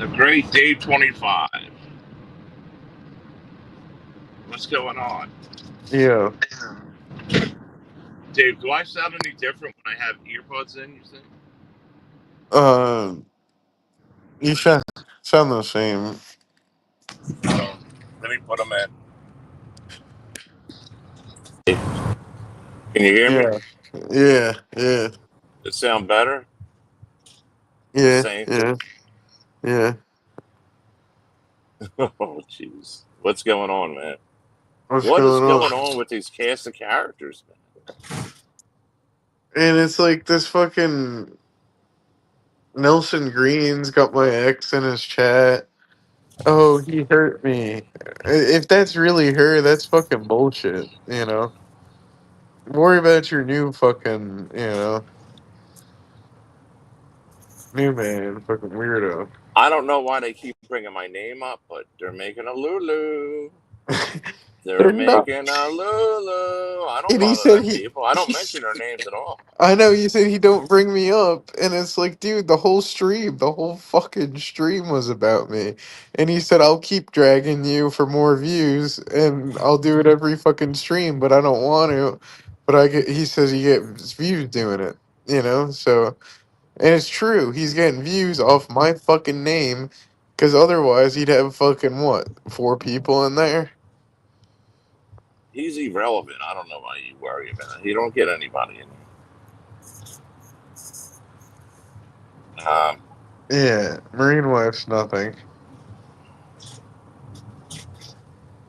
The great Dave 25. What's going on? Yeah. Dave, do I sound any different when I have earbuds in, you think? Uh, you sound the same. Let me put them in. Can you hear me? Yeah. Yeah. Yeah. Does it sound better? Yeah. Same? Yeah. Yeah. Oh, jeez. What's going on, man? What's What is going on? going on with these cast of characters, man? And it's like this fucking Nelson Green's got my ex in his chat. Oh, he hurt me. If that's really her, that's fucking bullshit. Worry about your new fucking, new man, fucking weirdo. I don't know why they keep bringing my name up, but they're making a Lulu. They're They're not. making a Lulu. I don't And he bother said them he. people. I don't mention their names at all. I know you said he don't bring me up, and it's like, dude, the whole fucking stream was about me. And he said, I'll keep dragging you for more views, and I'll do it every fucking stream, but I don't want to. But he says he gets views doing it, so, and it's true, he's getting views off my fucking name, because otherwise he'd have fucking what, 4 people in there? He's irrelevant. I don't know why you worry about it. You don't get anybody in here. Yeah, Marine Wife's nothing.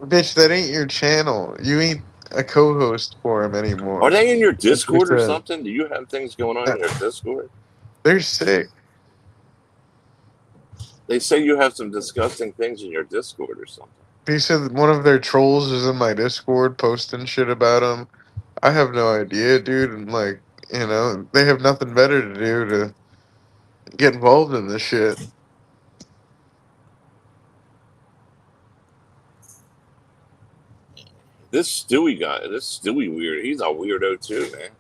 Bitch, that ain't your channel. You ain't a co-host for him Are anymore. they in your That's what Discord he or said. something? Do you have things going on in your Discord? They're sick. They say you have some disgusting things in your Discord or something. He said one of their trolls is in my Discord posting shit about him. I have no idea, dude. And like, they have nothing better to do to get involved in this shit. This Stewie weird. He's a weirdo too, man.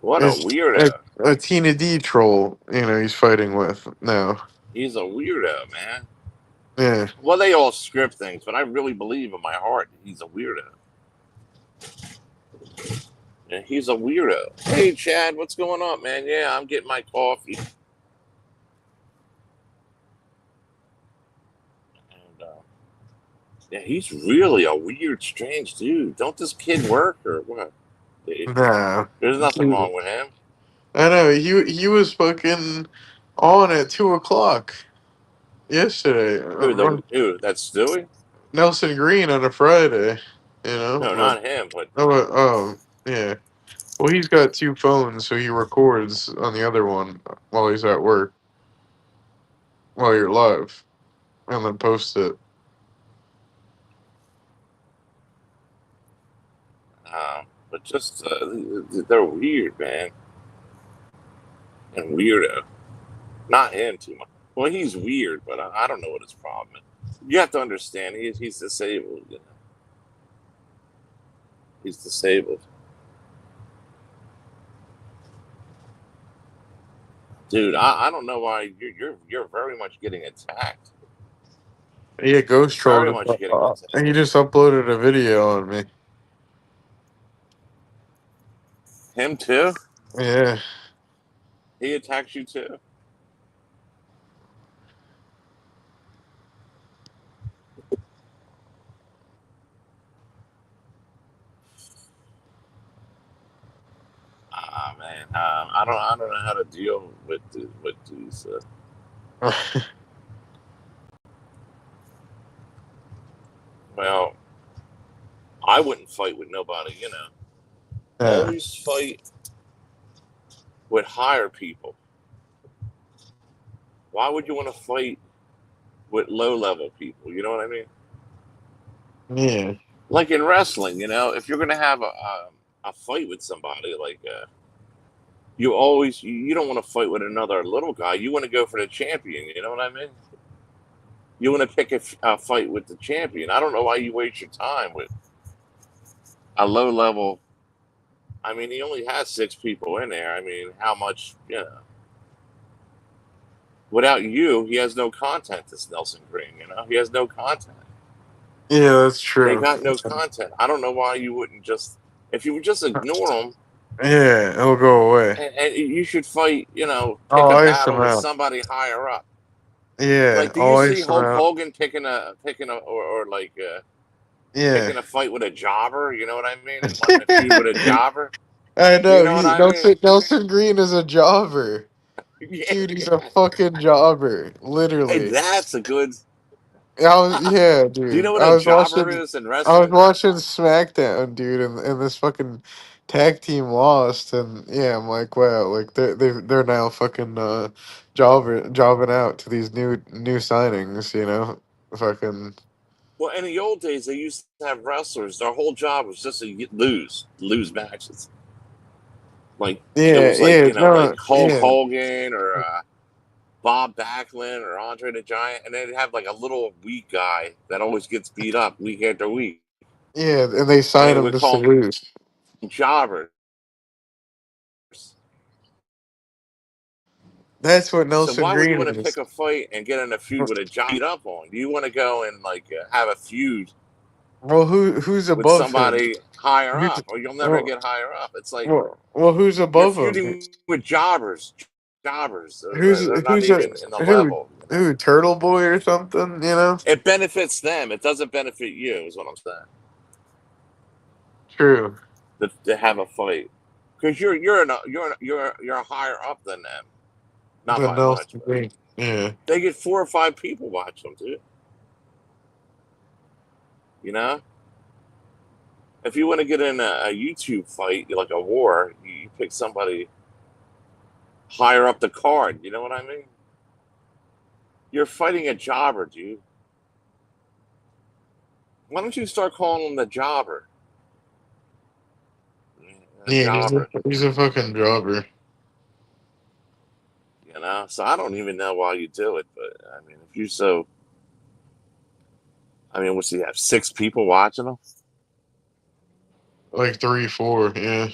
What a It's a, weirdo. a Tina D troll, he's fighting with now. He's a weirdo, man. Yeah. Well, they all script things, but I really believe in my heart he's a weirdo. Yeah, he's a weirdo. Hey, Chad, what's going on, man? Yeah, I'm getting my coffee. And yeah, he's really a weird, strange dude. Don't this kid work or what? Nah. There's nothing wrong with him. I know, he was fucking on at 2 o'clock yesterday. Who? That's Stewie? Nelson Green on a Friday, No, but not him. But yeah. Well, he's got 2 phones, so he records on the other one while he's at work, while you're live, and then posts it. but just they're weird, man, and weirdo. Not him too much. Well, he's weird, but I don't know what his problem is. You have to understand, he's disabled. He's disabled, dude. I don't know why you're very much getting attacked. Yeah, Ghost Very trolled much getting him. attacked. And he just uploaded a video on me. Him too. Yeah. He attacks you too. Ah man, I don't know how to deal with these. Well, I wouldn't fight with nobody. Yeah. Always fight with higher people. Why would you want to fight with low level people? You know what I mean? Yeah. Like in wrestling, if you're gonna have a fight with somebody, like you don't want to fight with another little guy. You want to go for the champion. You know what I mean? You want to pick a fight with the champion. I don't know why you waste your time with a low level. I mean, he only has 6 people in there. I mean, how much? Without you, he has no content. This Nelson Green, he has no content. Yeah, that's They true. got no content. I don't know why you wouldn't just, if you would just ignore them, Yeah, it'll go away. and you should fight. Pick I'll a ice him battle with out. somebody higher up. Yeah, Like, do I'll you see ice him Hulk out. Hogan picking a or like Yeah. picking a fight with a jobber? You know what I mean? And wanting to feud with a jobber. I You know. know what He I mean? Nelson Green is a jobber. Yeah. Dude, he's a fucking jobber. Hey, Literally. that's a good. Yeah, Do you know dude. what a jobber is in I was wrestling? watching SmackDown, dude, and this fucking tag team lost, and yeah, I'm like, wow, like they're now fucking jobbing out to these new signings, fucking Well, in the old days, they used to have wrestlers. Their whole job was just to lose matches. Like it yeah, was like yeah, no, like Hulk yeah, Hogan or Bob Backlund or Andre the Giant, and they'd have like a little weak guy that always gets beat up week after week, yeah, and they and sign they him would just to call lose. them jobbers. That's what So Nelson why would you Green want to is. pick a fight and get in a feud with a job beat up on? Do you want to go and like have a feud Well, who's with above him? somebody higher Who's, up, or you'll never well, get higher up? It's like who's you're above him? feuding with jobbers. Jobbers. Who's They're not who's a even in the level. who Turtle Boy or something? It benefits them. It doesn't benefit you. Is what I'm saying. True. To have a fight because you're higher up than them. Not The by much, Nelson but Green. Yeah. they get 4 or 5 people watch them, dude. You know, if you want to get in a YouTube fight, like a war, you pick somebody higher up the card. You know what I mean? You're fighting a jobber, dude. Why don't you start calling him the jobber? A Yeah, jobber. he's a fucking jobber. So I don't even know why you do it, but I mean, if you so, I mean, what's he have? 6 people watching him, Like 3, 4, yeah.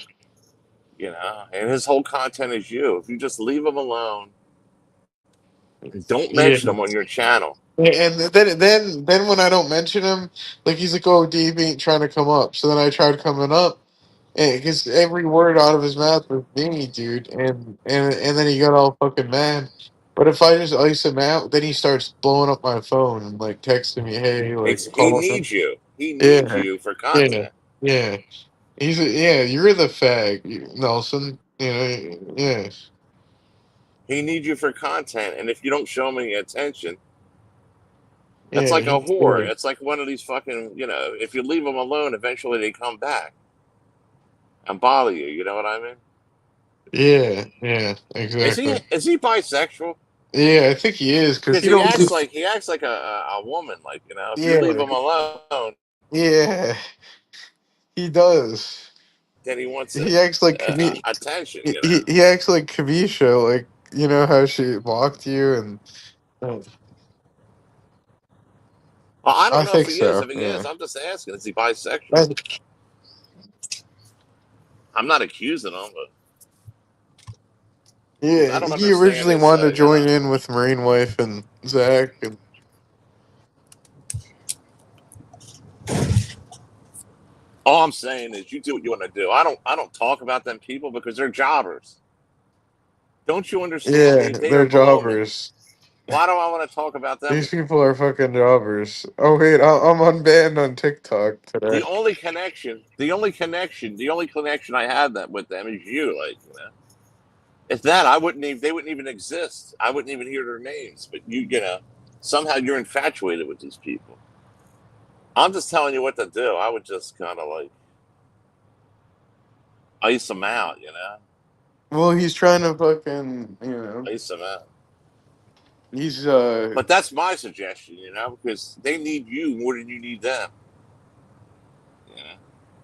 and his whole content is you. If you just leave him alone and don't Yeah. mention him on your channel, And then when I don't mention him, like he's like, "Oh, Dave ain't trying to come up." So then I tried coming up, because every word out of his mouth was me, dude, and then he got all fucking mad. But if I just ice him out, then he starts blowing up my phone and like texting me, "Hey, like he call him." needs you. He needs Yeah, you for yeah, content. yeah. Yeah. You're the fag, Nelson. Yeah, He needs you for content, and if you don't show him any attention, that's yeah, like a whore. It's like one of these fucking. If you leave them alone, eventually they come back and bother you. You know what I mean? yeah. Is he Exactly. is he bisexual? Yeah, I think he is because Because he don't. he acts like a woman. Like if you leave Yeah, him alone, yeah, he does. then he wants He acts like attention. he acts like Kamisha, like how she blocked you, and Well, I I don't know if think he is. so. If he is, Yeah, I'm just asking. Is he bisexual? I- I'm not accusing him, but because I yeah. don't He understand originally his. wanted to join in with Marine Wife and Zach, and All I'm saying is, you do what you want to do. I don't talk about them people because they're jobbers. Don't you understand? yeah, They are they're below me. jobbers. Why do I want to talk about them? These people are fucking jobbers. Oh wait, I'm unbanned on TikTok today. The only connection I had that with them is you. Like, if that, I wouldn't even. They wouldn't even exist. I wouldn't even hear their names. But somehow you're infatuated with these people. I'm just telling you what to do. I would just kind of like ice them out. Well, he's trying to fucking, Ice them out. he's But that's my suggestion. Because they need you more than you need them. Yeah.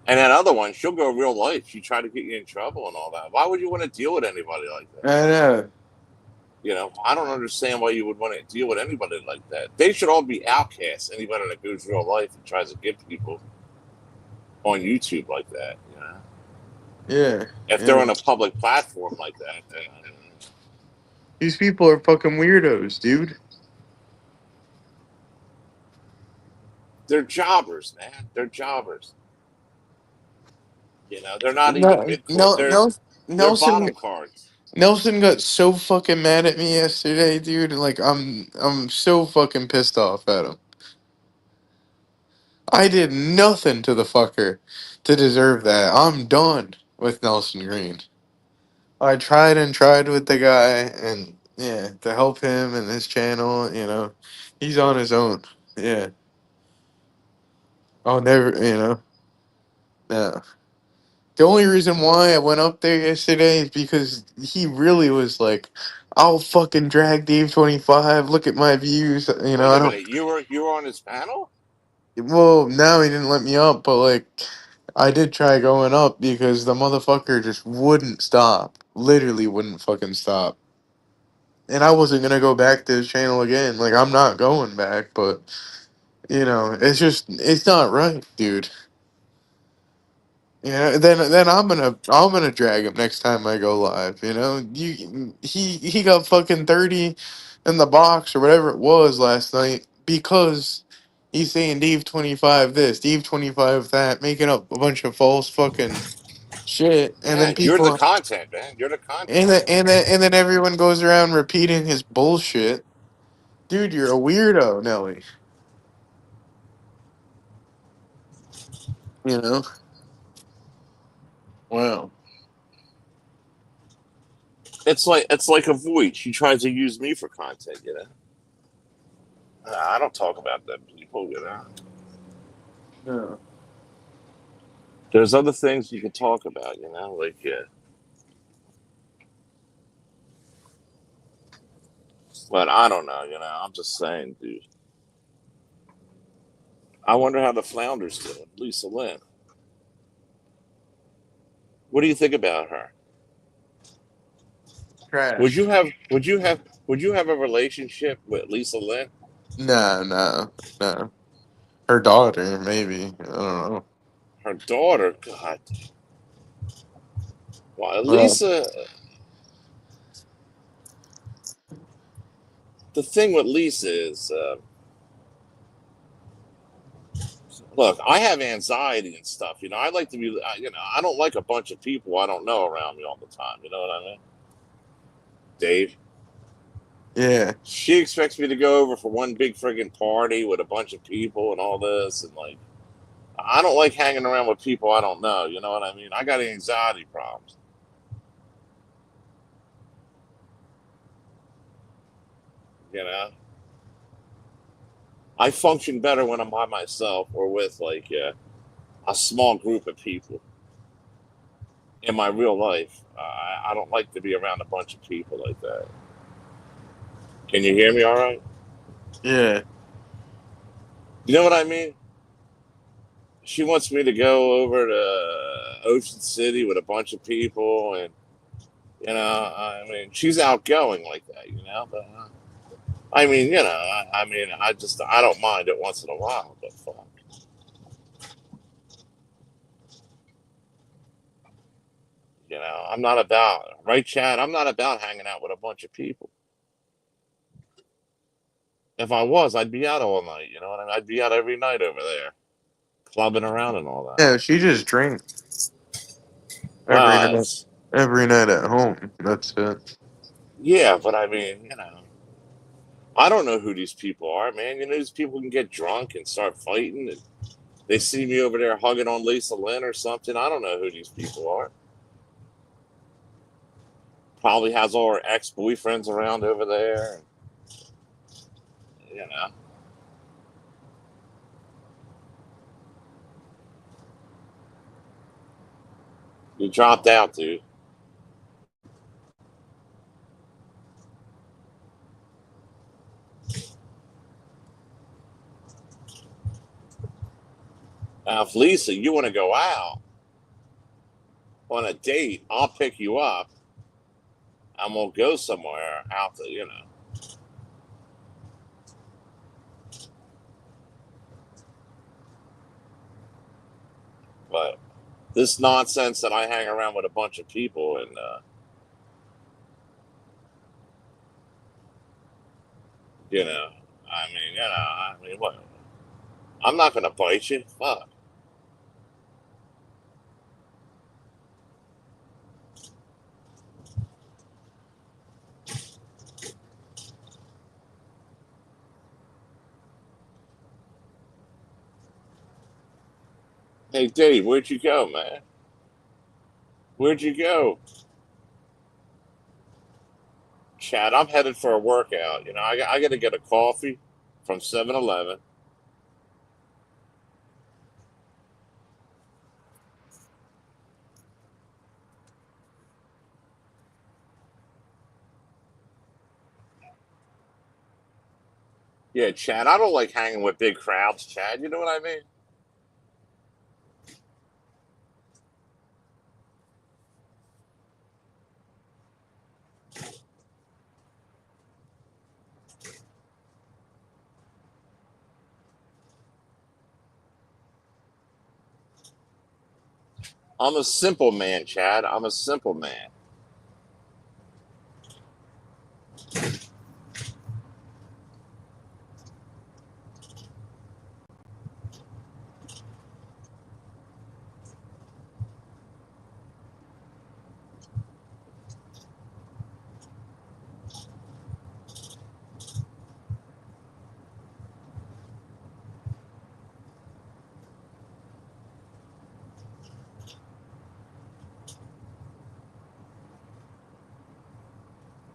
And that other one, she'll go real life. She tried to get you in trouble and all that. Why would you want to deal with anybody like that? I know. I don't understand why you would want to deal with anybody like that. They should all be outcasts. Anybody that goes real life and tries to get people on YouTube like that. Yeah, If they're yeah. on a public platform like that. These people are fucking weirdos, dude. They're jobbers, man. They're jobbers. They're not even No, mid court. no, no. They're Nelson bottom cards. Nelson got so fucking mad at me yesterday, dude. Like I'm so fucking pissed off at him. I did nothing to the fucker to deserve that. I'm done with Nelson Green. I tried and tried with the guy, and yeah, to help him and his channel, he's on his own. Yeah, I'll never, no. The only reason why I went up there yesterday is because he really was like, "I'll fucking drag Dave 25. Look at my views." Wait I a don't. minute. You were on his panel? Well, now he didn't let me up, but like, I did try going up because the motherfucker just wouldn't stop. Literally wouldn't fucking stop. And I wasn't gonna go back to his channel again. Like, I'm not going back, but it's not right, dude. Yeah, then I'm gonna drag him next time I go live. He got fucking 30 in the box or whatever it was last night because he's saying Dave 25 this, Dave 25 that, making up a bunch of false fucking shit, and Yeah, then you're the people content, man. You're the content. and then everyone goes around repeating his bullshit. Dude, you're a weirdo, Nelly. You know? Wow. It's like a voice. She tries to use me for content. I don't talk about them people. Yeah. There's other things you can talk about. Like but I don't know. I'm just saying, dude. I wonder how the Flounder's doing, Lisa Lynn. What do you think about her? Would Trash. you have? Would you have? Would you have a relationship with Lisa Lynn? No, no, no. Her daughter, maybe. I don't know. Her daughter, God. Well, Well, Lisa. The thing with Lisa is, look, I have anxiety and stuff. I like to be. I don't like a bunch of people I don't know around me all the time. You know what I mean, Dave? yeah, She expects me to go over for one big friggin' party with a bunch of people and all this, and like, I don't like hanging around with people I don't know. You know what I mean? I got anxiety problems. You know, I function better when I'm by myself or with like a small group of people. In my real life, I don't like to be around a bunch of people like that. Can you hear me? All right. yeah. You know what I mean? She wants me to go over to Ocean City with a bunch of people, and I mean, she's outgoing like that, But I mean, I don't mind it once in a while, but fuck, I'm not about right, Chad. I'm not about hanging out with a bunch of people. If I was, I'd be out all night. You know what I mean? I'd be out every night over there, clubbing around and all that. Yeah, she just drinks every Well, night. Every night at home. That's it. yeah, but I mean, I don't know who these people are, man. These people can get drunk and start fighting, and they see me over there hugging on Lisa Lynn or something. I don't know who these people are. Probably has all her ex boyfriends around over there. You know, you dropped out, dude. Now, if Lisa, you want to go out on a date, I'll pick you up and we'll go somewhere out to. But this nonsense that I hang around with a bunch of people and You know, what? I'm not gonna bite you. Fuck. Hey, Dave, where'd you go, man? Where'd you go? Chad, I'm headed for a workout. I got to get a coffee from 7-Eleven. Yeah, Chad, I don't like hanging with big crowds, Chad. You know what I mean? I'm a simple man, Chad. I'm a simple man.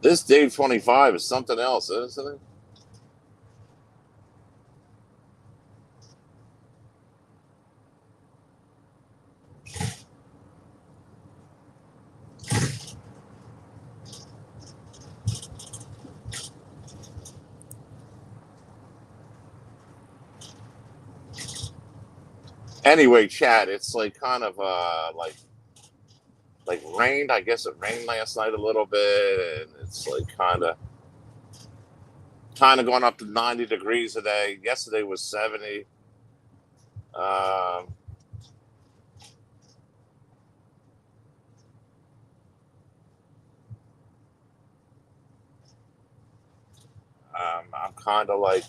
This Dave 25 is something else, isn't it? Anyway, Chad, it's like kind of like rained. I guess it rained last night a little bit, and it's like kind of going up to 90 degrees today. Yesterday was 70. Um, I'm kind of like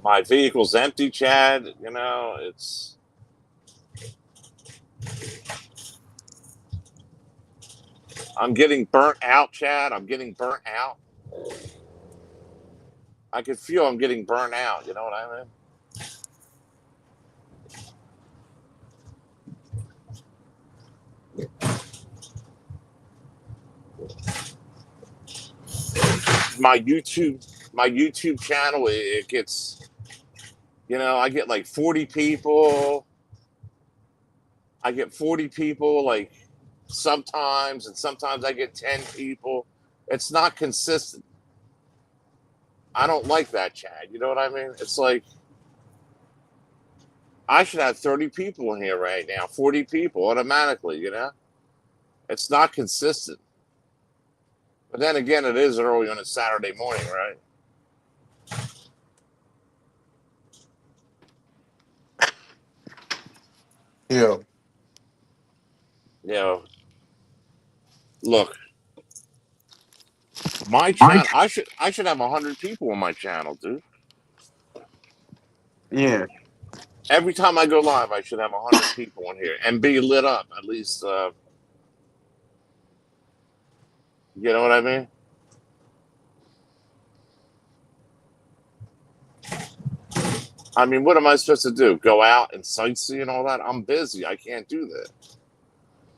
my vehicle's empty, Chad. I'm getting burnt out, Chad. I'm getting burnt out. I can feel I'm getting burnt out. You know what I mean? My YouTube channel, it gets, I get like 40 people. I get 40 people like sometimes, and sometimes I get 10 people. It's not consistent. I don't like that, Chad. You know what I mean? It's like I should have 30 people in here right now, 40 people automatically. It's not consistent. But then again, it is early on a Saturday morning, right? Yeah. You know, look, my channel. I should have 100 people on my channel, dude. Yeah. Every time I go live, I should have 100 people in here and be lit up at least. You know what I mean? I mean, what am I supposed to do? Go out and sightsee and all that? I'm busy. I can't do that.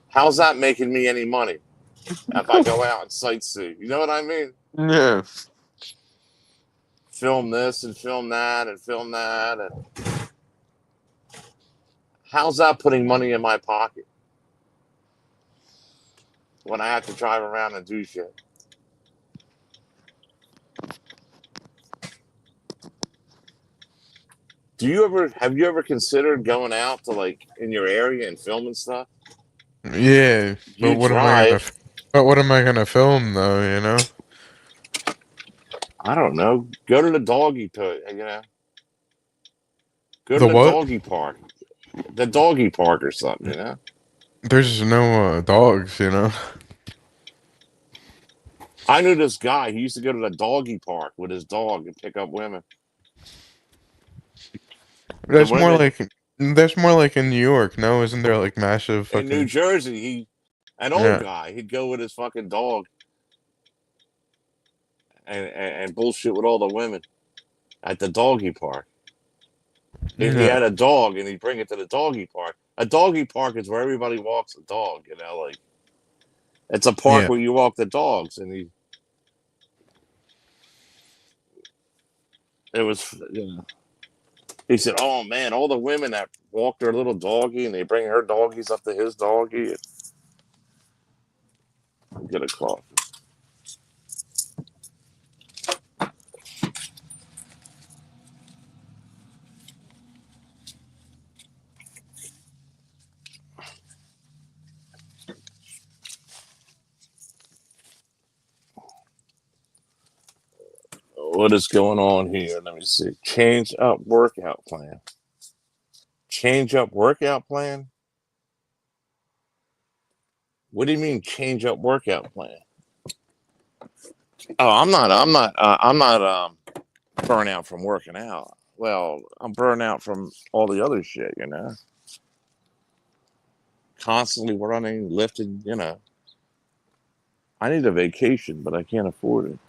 How's that making me any money if I go out and sightsee? You know what I mean? Yeah. Film this and film that and film that. And how's that putting money in my pocket when I have to drive around and do shit? Have you ever considered going out to like in your area and filming stuff? Yeah. But You what am I gonna? drive. But what am I gonna film though? You know. I don't know. Go to the doggy put. Go to The the what? doggy park. the doggy park or something, you know. There's no dogs, you know. I knew this guy. He used to go to the doggy park with his dog and pick up women. The That's more women like that's more like in New York. No, isn't there like massive in New fucking Jersey, an old yeah guy, he'd go with his fucking dog and bullshit with all the women at the doggy park. He yeah had a dog and he'd bring it to the doggy park. A doggy park is where everybody walks a dog, you know, like it's a park yeah where you walk the dogs. And it was, you know, he said, "Oh man, all the women that walk their little doggy and they bring her doggies up to his doggy and get a coffee." What is going on here? Let me see. Change up workout plan. Change up workout plan? What do you mean change up workout plan? Oh, I'm not burnt out from working out. Well, I'm burnt out from all the other shit, you know. Constantly running, lifting, you know. I need a vacation, but I can't afford it.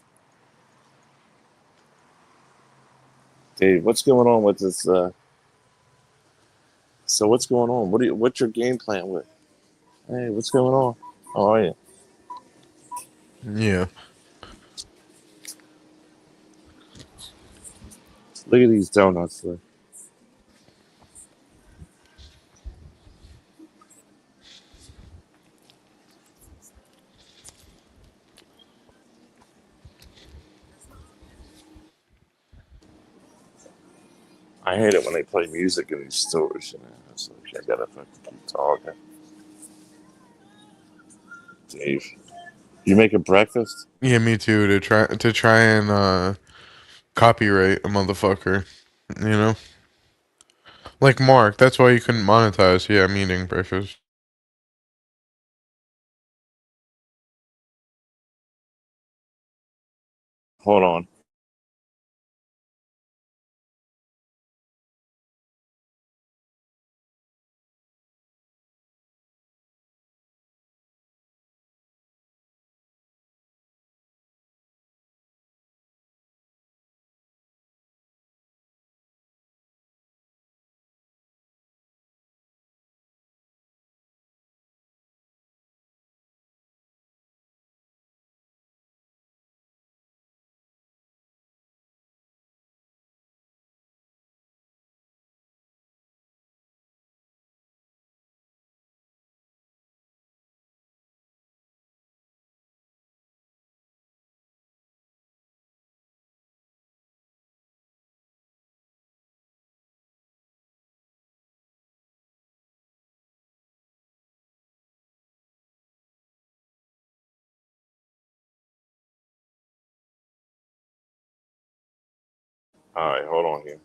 Dave, what's going on with this? So what's going on? What's your game plan with? Hey, what's going on? How are you? yeah Look at these donuts. I hate it when they play music in these stores. You know, it's like I gotta fucking keep talking. Dave, you make a breakfast? yeah. Me too. To try and copyright a motherfucker. You know, like Mark. That's why you couldn't monetize. Yeah, I'm eating breakfast. Hold on. All right, hold on here.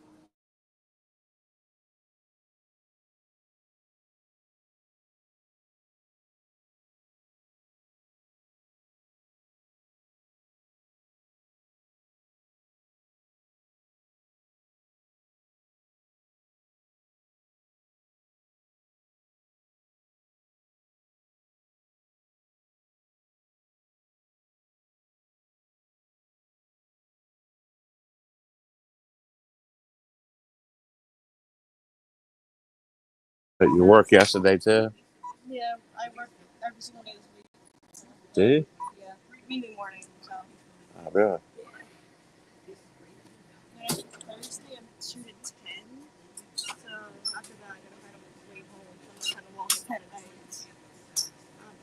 That you work yesterday too? Yeah, I work every single day this week. Do you? Yeah, meaning morning. So. Oh, really? Yeah, Thursday I'm 2 to 10. So after that, I gotta head on my way home. So I'm kind of walking ahead of night.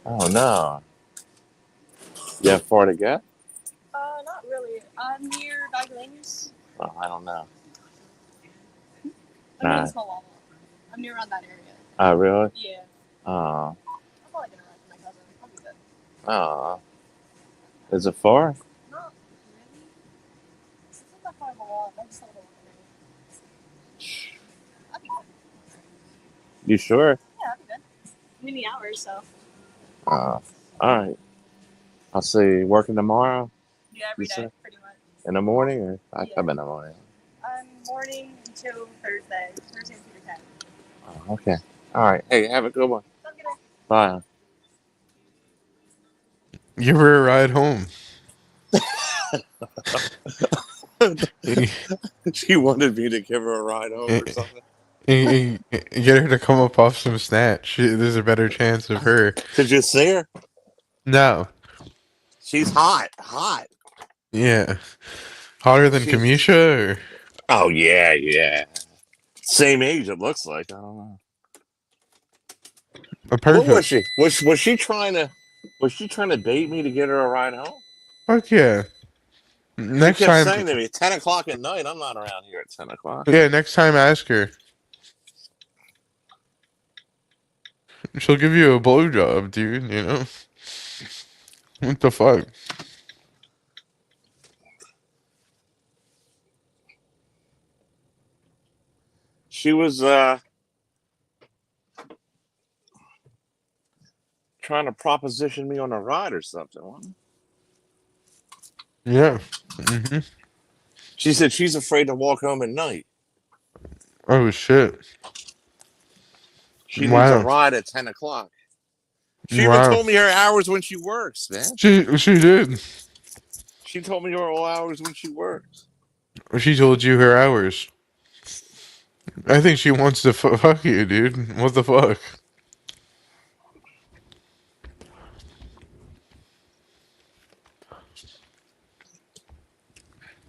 Oh no! You have far to get? Not really. I'm near Dog Lanes. Oh, I don't know. I'm near the small Wawa. I'm near around that area. Oh, really? Yeah. Oh. I'm probably gonna run with my cousin. I'll be good. Oh. Is it far? Not really. It's not that far of a walk. I just have to walk around. I'll be good. You sure? Yeah, that'd be good. Many hours, so. All right. I'll see. Working tomorrow. Yeah, You every day, said pretty much. in the morning, or I Yeah. come in the morning. Morning until Thursday. Thursday 2 to 10. Oh, okay. All right. Hey, have a good one. Have a good day. Bye. Give her a ride home. Eh, She wanted me to give her a ride home eh, or something. Get her to come up off some snatch. There's a better chance of her. Did you see her? No. She's hot. Hot. Yeah. Hotter than She. Kamisha? Or? Oh yeah, yeah. Same age. It looks like. I don't know. What was Perfect. she? Was she trying to? Was she trying to bait me to get her a ride home? Fuck yeah. She Next kept time, saying to me, 10 o'clock at night. I'm not around here at 10 o'clock. yeah, next time ask her. She'll give you a blowjob, dude, you know? What the fuck? She was trying to proposition me on a ride or something. Yeah. Hmm. She said she's afraid to walk home at night. Oh, shit. She needs a Wow. ride at 10 o'clock. She even Wow. told me her hours when she works, man. She did. She told me her hours when she works. She told you her hours. I think she wants to fuck you, dude. What the fuck?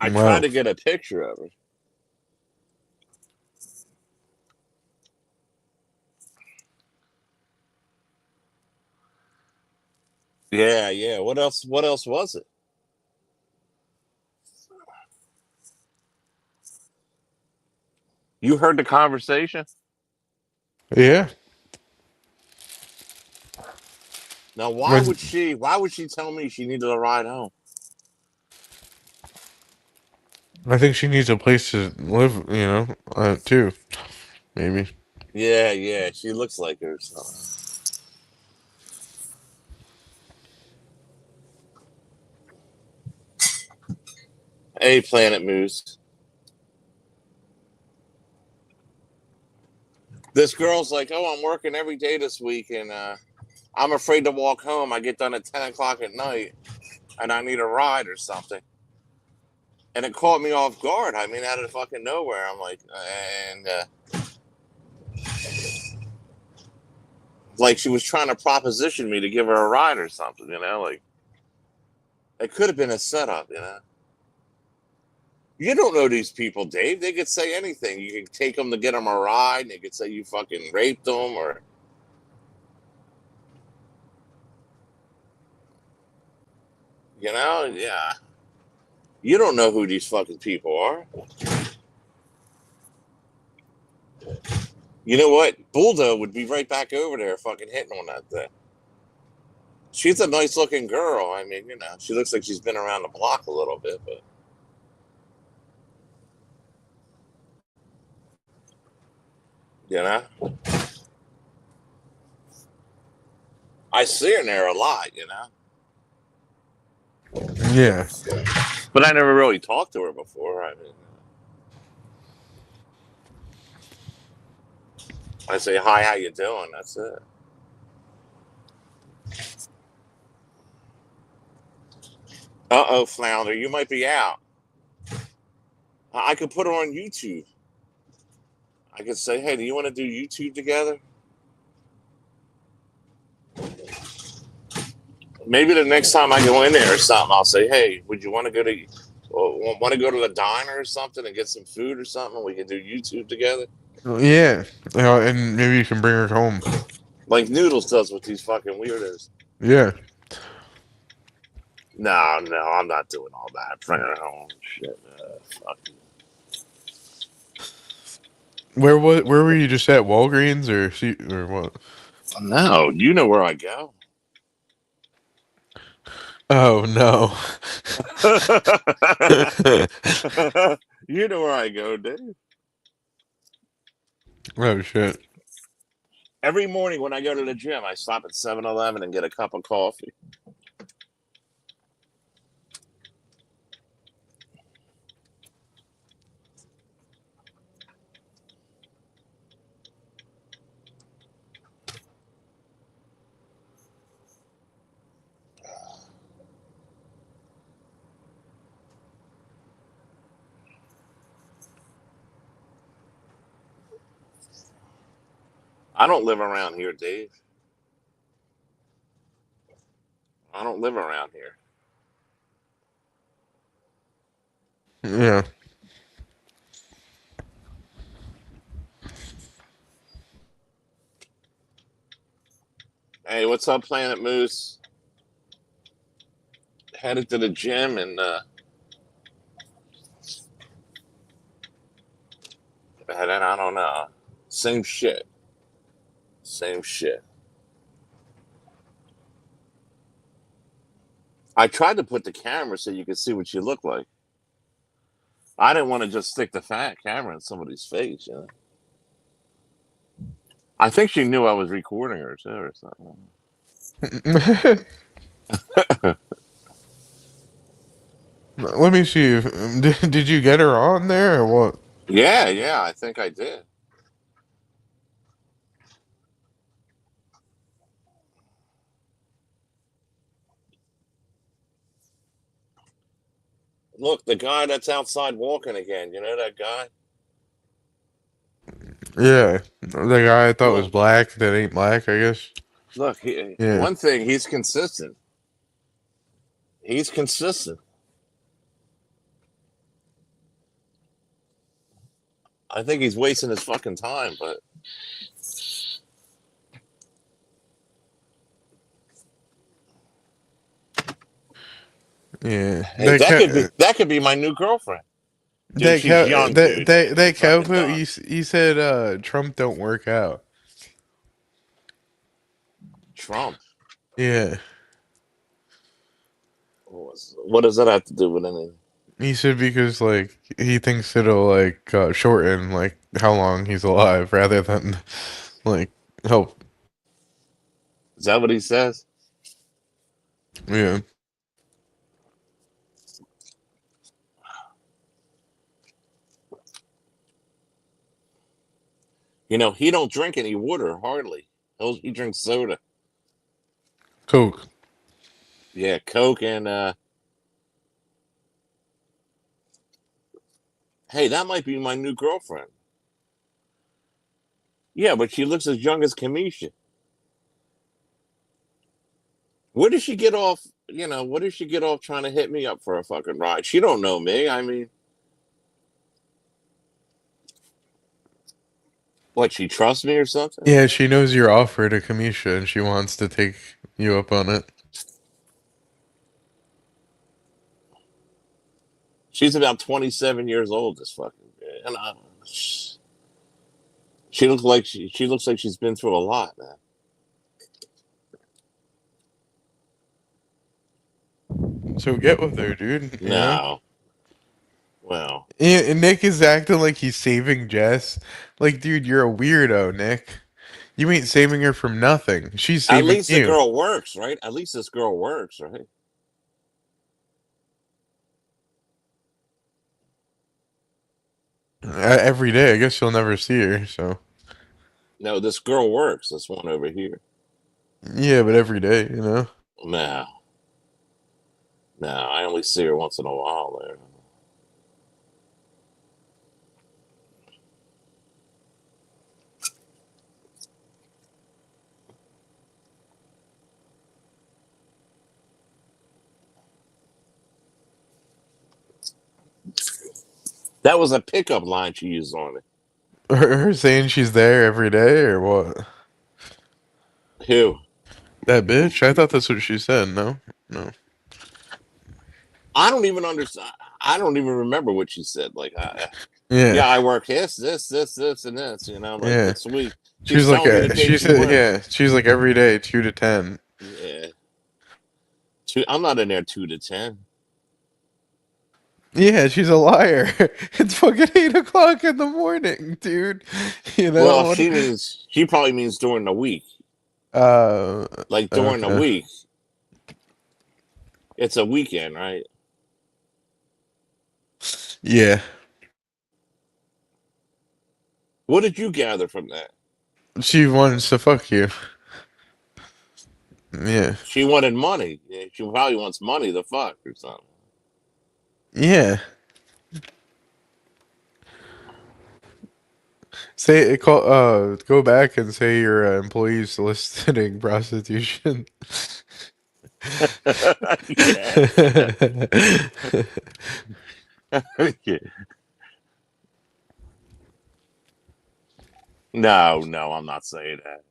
I tried Wow. to get a picture of her. Yeah, yeah. What else? What else was it? You heard the conversation? Yeah. Now, why When would she? Why would she tell me she needed a ride home? I think she needs a place to live, you know, too. Maybe. Yeah, yeah. She looks like her. So. Hey, Planet Moose. This girl's like, "Oh, I'm working every day this week, and I'm afraid to walk home. I get done at 10 o'clock at night, and I need a ride or something." And it caught me off guard. I mean, out of fucking nowhere, I'm like, and like she was trying to proposition me to give her a ride or something. Like it could have been a setup. You don't know these people, Dave. They could say anything. You could take them to get them a ride, and they could say you fucking raped them, or yeah. You don't know who these fucking people are. You know what? Bulldog would be right back over there fucking hitting on that thing. She's a nice looking girl. I mean, she looks like she's been around the block a little bit, but you know, I see her there a lot. Yeah. But I never really talked to her before. I mean, I say hi, how you doing? That's it. Uh-oh, Flounder, you might be out. I could put her on YouTube. I could say, hey, do you want to do YouTube together? Maybe the next time I go in there or something, I'll say, hey, would you want to go to the diner or something and get some food or something? We can do YouTube together. Yeah. And maybe you can bring her home. Like Noodles does with these fucking weirdos. Yeah. No, no, I'm not doing all that. Bring her home. Shit. Fuck you. Where were you just at? Walgreens or what? No, you know where I go. Oh no. You know where I go, dude. Oh shit. Every morning when I go to the gym, I stop at 7-Eleven and get a cup of coffee. I don't live around here, Dave. I don't live around here. Yeah. Hey, what's up, Planet Moose? Headed to the gym and then I don't know. Same shit. Same shit. I tried to put the camera so you could see what you look like. I didn't want to just stick the fat camera in somebody's face, you know. I think she knew I was recording her too, or something. Let me see. Did you get her on there or what? Yeah, I think I did. Look, the guy that's outside walking again. You know that guy? Yeah, the guy I thought was Look, black that ain't black, I guess. look. Yeah. One thing, he's consistent. He's consistent. I think he's wasting his fucking time, but Yeah. hey, that could be my new girlfriend. Dude, she's young, dude. That She's fucking cowboy, done. you said Trump don't work out. Trump. Yeah. What does that have to do with anything? He said because like he thinks it'll like shorten like how long he's alive rather than like help. Is that what he says? Yeah. You know, he don't drink any water hardly. He drinks soda. Coke. Yeah, Coke and hey, that might be my new girlfriend. Yeah, but she looks as young as Kamisha. Where did she get off? You know, what did she get off trying to hit me up for a fucking ride? She don't know me. I mean, what? She trusts me or something? Yeah, she knows your offer to Kamisha and she wants to take you up on it. She's about 27 years old. This fucking, and she looks like she looks like she's been through a lot, man. So get with her, dude. You know. No, well, And Nick is acting like he's saving Jess. Like, dude, you're a weirdo, Nick. You ain't saving her from nothing. She's at saving least the you. girl works, right? At least this girl works, right? Every day. I guess you'll never see her, so. No, this girl works. This one over here. Yeah, but every day, you know? No, no, I only see her once in a while there. That was a pickup line she used on it. Her saying she's there every day, or what? Who? That bitch? I thought that's what she said, no? No. I don't even understand. I don't even remember what she said. Like, Yeah, yeah, I work this, and this. You know, like yeah. this week. She She's was like, telling me the day she she said, worked. yeah, she's like every day, 2 to 10. Yeah, I'm not in there 2 to 10. Yeah, she's a liar. It's fucking 8 o'clock in the morning, dude. You know Well, what? she probably means during the week. Uh, Like during the okay. week, it's a weekend, right? Yeah, What did you gather from that? she wants to fuck you. Yeah, She wanted money. Yeah, she probably wants money to fuck or something. yeah. Say call. Go back and say your employees soliciting prostitution. Yeah. No, no, I'm not saying that.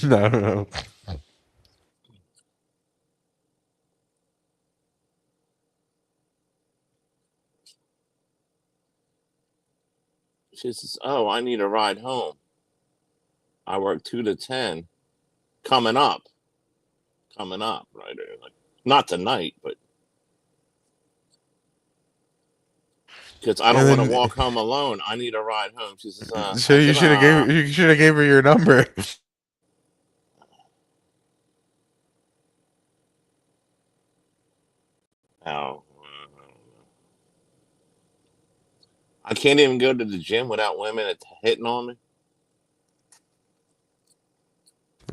No, no. She says, "Oh, I need a ride home. I work 2 to 10. Coming up, coming up, right? Like not tonight, but because I don't And want to then, walk home alone. I need a ride home." She says, so "I said, you should have gave her your number. oh, I can't even go to the gym without women hitting on me.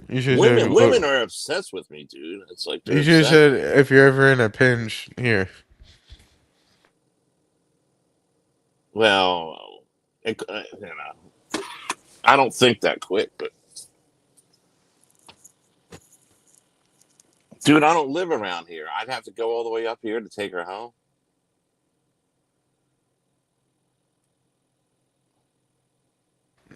You should have said, Women look. are obsessed with me, dude. It's like they're You should have obsessed. said, if you're ever in a pinch, here. Well, I don't think that quick, but dude, I don't live around here. I'd have to go all the way up here to take her home.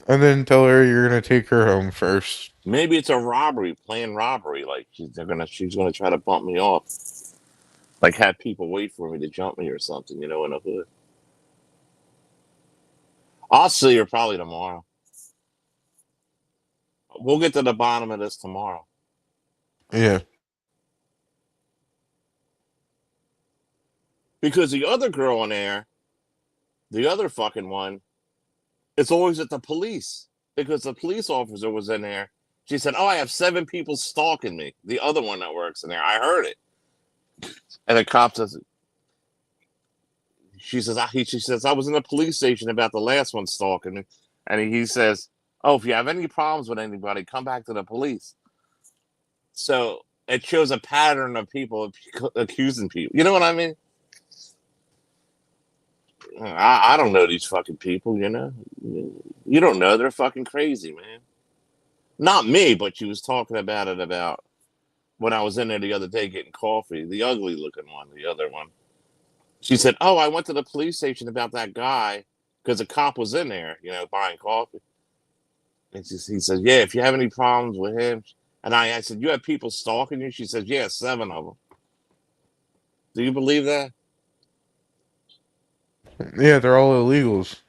And then tell her you're gonna take her home first. Maybe it's a robbery, planned robbery. Like she's gonna try to bump me off. Like have people wait for me to jump me or something, in a hood. I'll see her probably tomorrow. We'll get to the bottom of this tomorrow. Yeah. Because the other girl in there, the other fucking one, it's always at the police. Because the police officer was in there. She said, "Oh, I have 7 people stalking me." The other one that works in there. I heard it. And the cop says, she says, "I was in the police station about the last one stalking me." And he says, "Oh, if you have any problems with anybody, come back to the police." So it shows a pattern of people accusing people. You know what I mean? I don't know these fucking people, You don't know. They're fucking crazy, man. Not me, but she was talking about it about when I was in there the other day getting coffee, the ugly looking one, the other one. She said, "Oh, I went to the police station about that guy because a cop was in there, buying coffee." And he said, "Yeah, if you have any problems with him." And I said, "You have people stalking you?" She says, "Yeah, 7 of them." Do you believe that? Yeah, they're all illegals.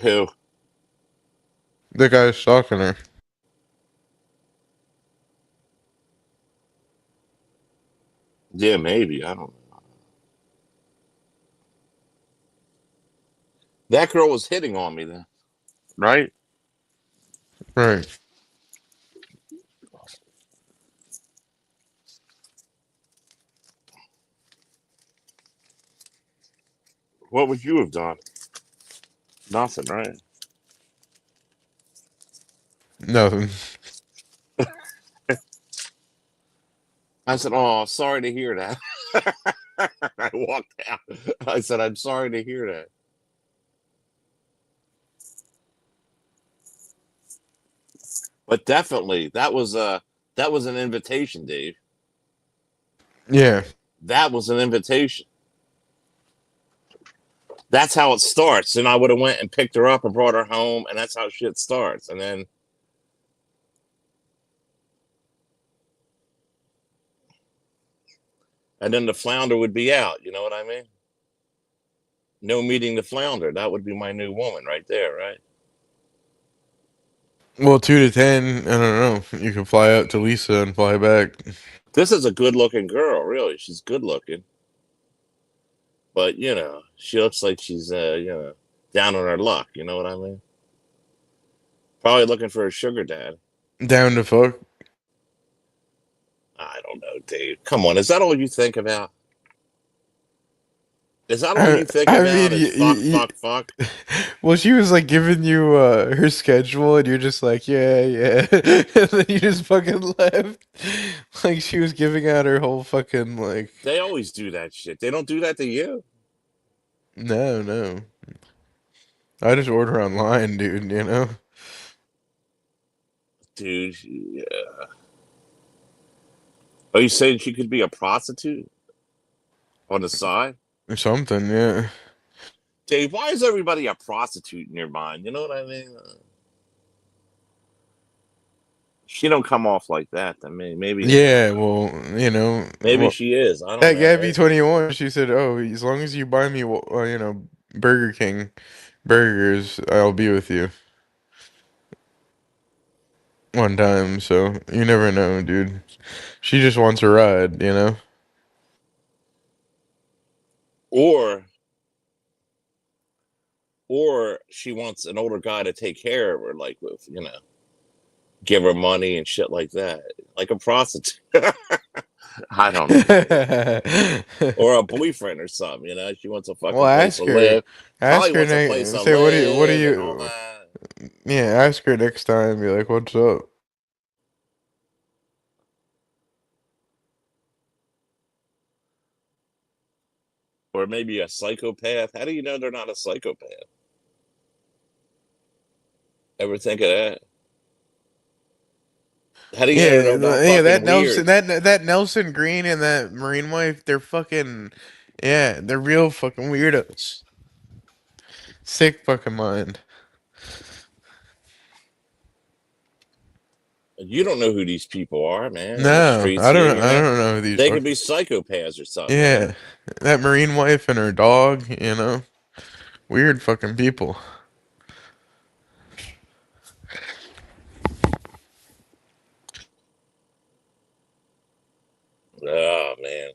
Who? The guy's stalking her. Yeah, maybe. I don't know. That girl was hitting on me then, right? Right. What would you have done? Nothing, right? Nothing. I said, "Oh, sorry to hear that." I walked out. I said, "I'm sorry to hear that." But definitely, that was an invitation, Dave. Yeah. That was an invitation. That's how it starts. And I would have went and picked her up and brought her home, and that's how shit starts. And then the flounder would be out. You know what I mean? No meeting the flounder. That would be my new woman right there, right? Well, 2 to 10. I don't know. You can fly out to Lisa and fly back. This is a good-looking girl, really. She's good-looking, but she looks like she's down on her luck. You know what I mean? Probably looking for a sugar dad. Down to fuck. I don't know, Dave. Come on, is that all you think about? Is that all I, you think I about? mean, Is fuck, fuck, fuck? well, she was like giving you her schedule, and you're just like, yeah, yeah, and then you just fucking left. Like she was giving out her whole fucking like, They always do that shit. They don't do that to you, no, no. I just order online, dude. You know, dude. Yeah. Oh, you saying she could be a prostitute on the side? or something. Yeah. Dave, why is everybody a prostitute in your mind? You know what I mean? She don't come off like that to me. Maybe I don't Yeah. know. Well, you know, Maybe she is. I don't that know. Gabby Maybe. 21. She said, "Oh, as long as you buy me, Burger King burgers, I'll be with you." One time, so you never know, dude. She just wants a ride, you know? Or she wants an older guy to take care of her, like with give her money and shit like that, like a prostitute. I don't know, Dave. Or a boyfriend or something. She wants a Well, fucking place to live. Probably ask her wants a place next. to Say, what do live and all you? that. Yeah, ask her next time. Be like, what's up? Or maybe a psychopath. How do you know they're not a psychopath? Ever think of that? How do you know Yeah, they're not yeah. fucking That Nelson, weird? that Nelson Green and that Marine wife, they're fucking, yeah, they're real fucking weirdos. Sick fucking mind. You don't know who these people are, man. In the No, streets here, I don't know who these they could be fucking. psychopaths or something. Yeah, that Marine wife and her dog, you know, weird fucking people. Oh man.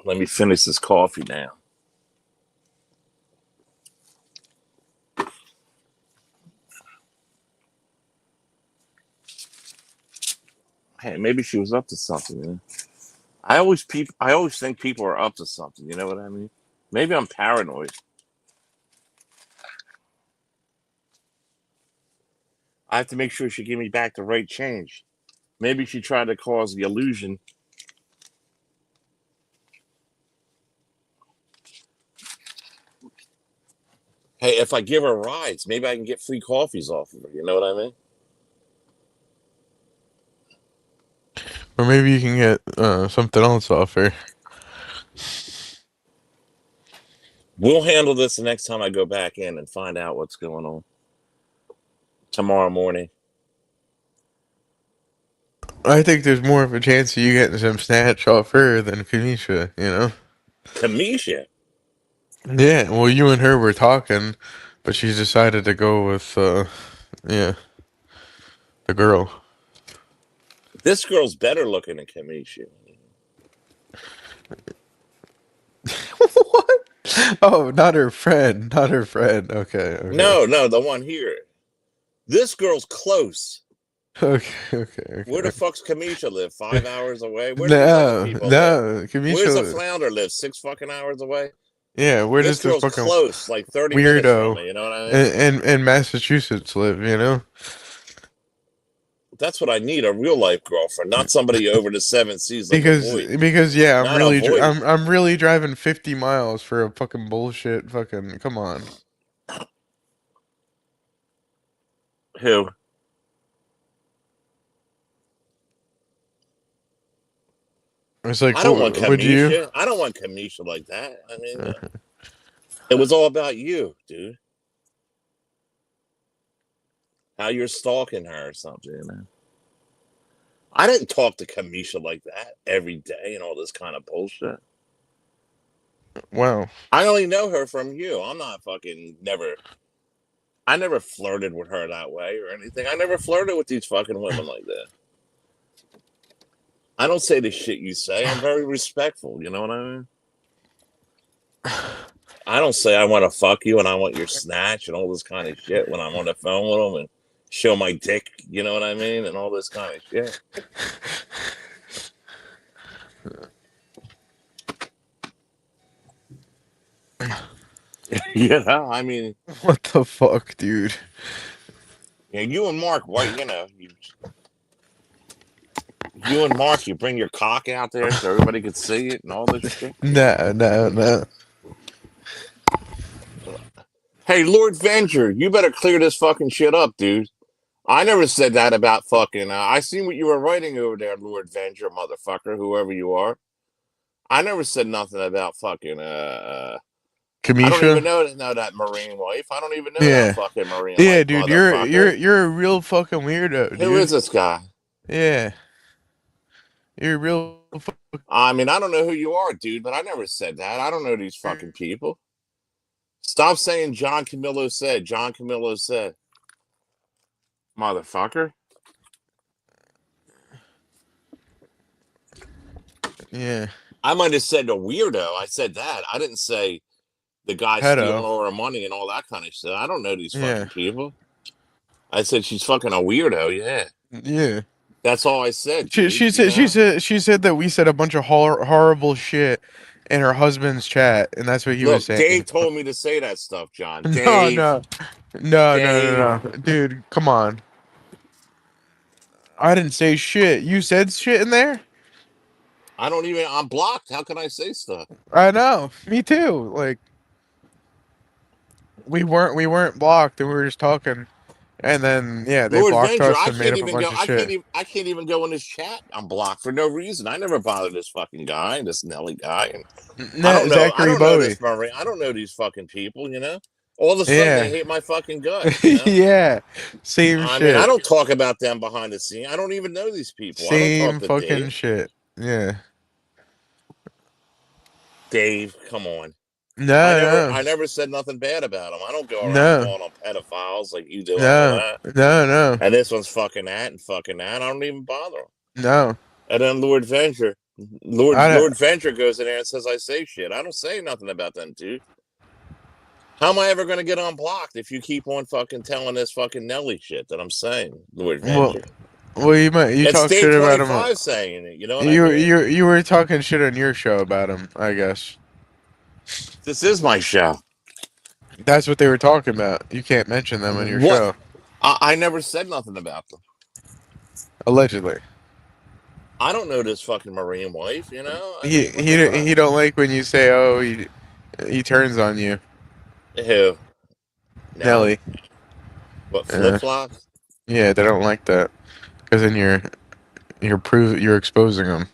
Let me finish this coffee now. Hey, maybe she was up to something. I always think people are up to something. You know what I mean? Maybe I'm paranoid. I have to make sure she give me back the right change. Maybe she tried to cause the illusion. Hey, if I give her rides, maybe I can get free coffees off of her. You know what I mean? Or maybe you can get something else off her. We'll handle this the next time I go back in and find out what's going on tomorrow morning. I think there's more of a chance of you getting some snatch off her than Kanisha, you know? Kamisha, Yeah, well, you and her were talking, but she's decided to go with, yeah, the girl. this girl's better looking than Kamisha. What? Oh, not her friend. Not her friend. Okay, okay. No, no, the one here. This girl's close. Okay, okay, Where the okay. fuck's Kamisha live? 5 hours away? Where do these other No, people live? no. Where's the Kamisha, flounder live? 6 fucking hours away? yeah, where This does this girl's fucking close, like 30 minutes from weirdo me. You know what I mean? in Massachusetts live, you know? That's what I need, a real life girlfriend, not somebody over the seven seas like a void. Because yeah, Not a void. I'm really driving 50 miles for a fucking bullshit fucking come on. Who? It's like, I don't want would you? Kamisha. I don't want Kamisha like that. I mean, it was all about you, dude. How you're stalking her or something, you know? I didn't talk to Kamisha like that every day and all this kind of bullshit. Wow. I only know her from you. I'm not fucking never. I never flirted with her that way or anything. I never flirted with these fucking women like that. I don't say the shit you say. I'm very respectful. You know what I mean? I don't say I want to fuck you and I want your snatch and all this kind of shit when I'm on the phone with them and show my dick. You know what I mean? And all this kind of shit. You know, I mean, What the fuck, dude? yeah, you and Mark, what you and Mark, you bring your cock out there so everybody could see it and all this shit. No. Hey, Lord Venture, you better clear this fucking shit up, dude. I never said that about fucking. I seen what you were writing over there, Lord Venture, motherfucker, whoever you are. I never said nothing about fucking. I don't Kamisha? even know that Marine wife. I don't even know that Yeah. fucking Marine Yeah, wife, dude, you're you're motherfucker. you're a real fucking weirdo, Who is dude. this guy? Yeah. You're a real I mean, I don't know who you are, dude, but I never said that. I don't know these fucking people. Stop saying John Camillo said. John Camillo said. Motherfucker. Yeah. I might have said a weirdo. I said that. I didn't say the guy stealing Pedo. all her money and all that kind of shit. I don't know these Yeah. fucking people. I said she's fucking a weirdo. Yeah. Yeah. That's all I said, She dude. she You said she know? said she said that we said a bunch of horrible shit in her husband's chat, and that's what he was Look, saying. Dave told me to say that stuff, John. No, Dave. no. No, no, Dave. no, no. Dude, come on. I didn't say shit. You said shit in there? I'm blocked. How can I say stuff? I know. Me too. Like we weren't blocked and we were just talking. And then yeah, they Lord blocked Venger, us and made up a bunch of shit. I can't even go in this chat. I'm blocked for no reason. I never bothered this fucking guy, this Nelly guy. And I Zachary don't know Bowie. this Marine. I don't know these fucking people, you know? All of a sudden they Yeah. hate my fucking guts, you know? Yeah. Same I mean, I shit. don't talk about them behind the scene. I don't even know these people. I don't talk Same to fucking Dave. shit. Yeah. Dave, come on. No, I never said nothing bad about him. I don't go around no. calling them pedophiles like you do and all No. that. No, no. And this one's fucking that and fucking that. I don't even bother them. No. And then I don't Lord Venture goes in there and says I say shit. I don't say nothing about them, dude. How am I ever gonna get unblocked if you keep on fucking telling this fucking Nelly shit that I'm saying, Lord well Venture? you It's talk Dave shit about him. 25 saying it, you know what I You mean? you you were talking shit on your show about him, I guess. This is my show. That's what they were talking about. You can't mention them on your What? show. I never said nothing about them. Allegedly. I don't know this fucking Marine wife, you know? I He mean, what the he fuck? he don't like when you say, "Oh, he turns on you." Who? Nelly? Nelly. What, flip Uh, flops? yeah, they don't like that cuz then you're exposing them.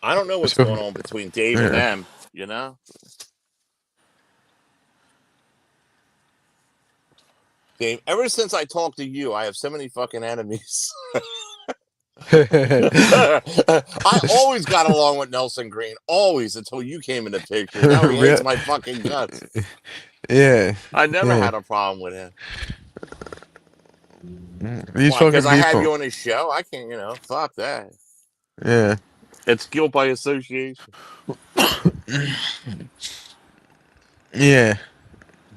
I don't know what's So, going on between Dave and yeah. them, you know? Dave, ever since I talked to you, I have so many fucking enemies. I always got along with Nelson Green, always until you came in the picture. Now he hates Real- my fucking guts. yeah. I never Yeah. had a problem with him. These Why? Because fucking I have people. you on his show? I can't, fuck that. Yeah. It's guilt by association. Yeah.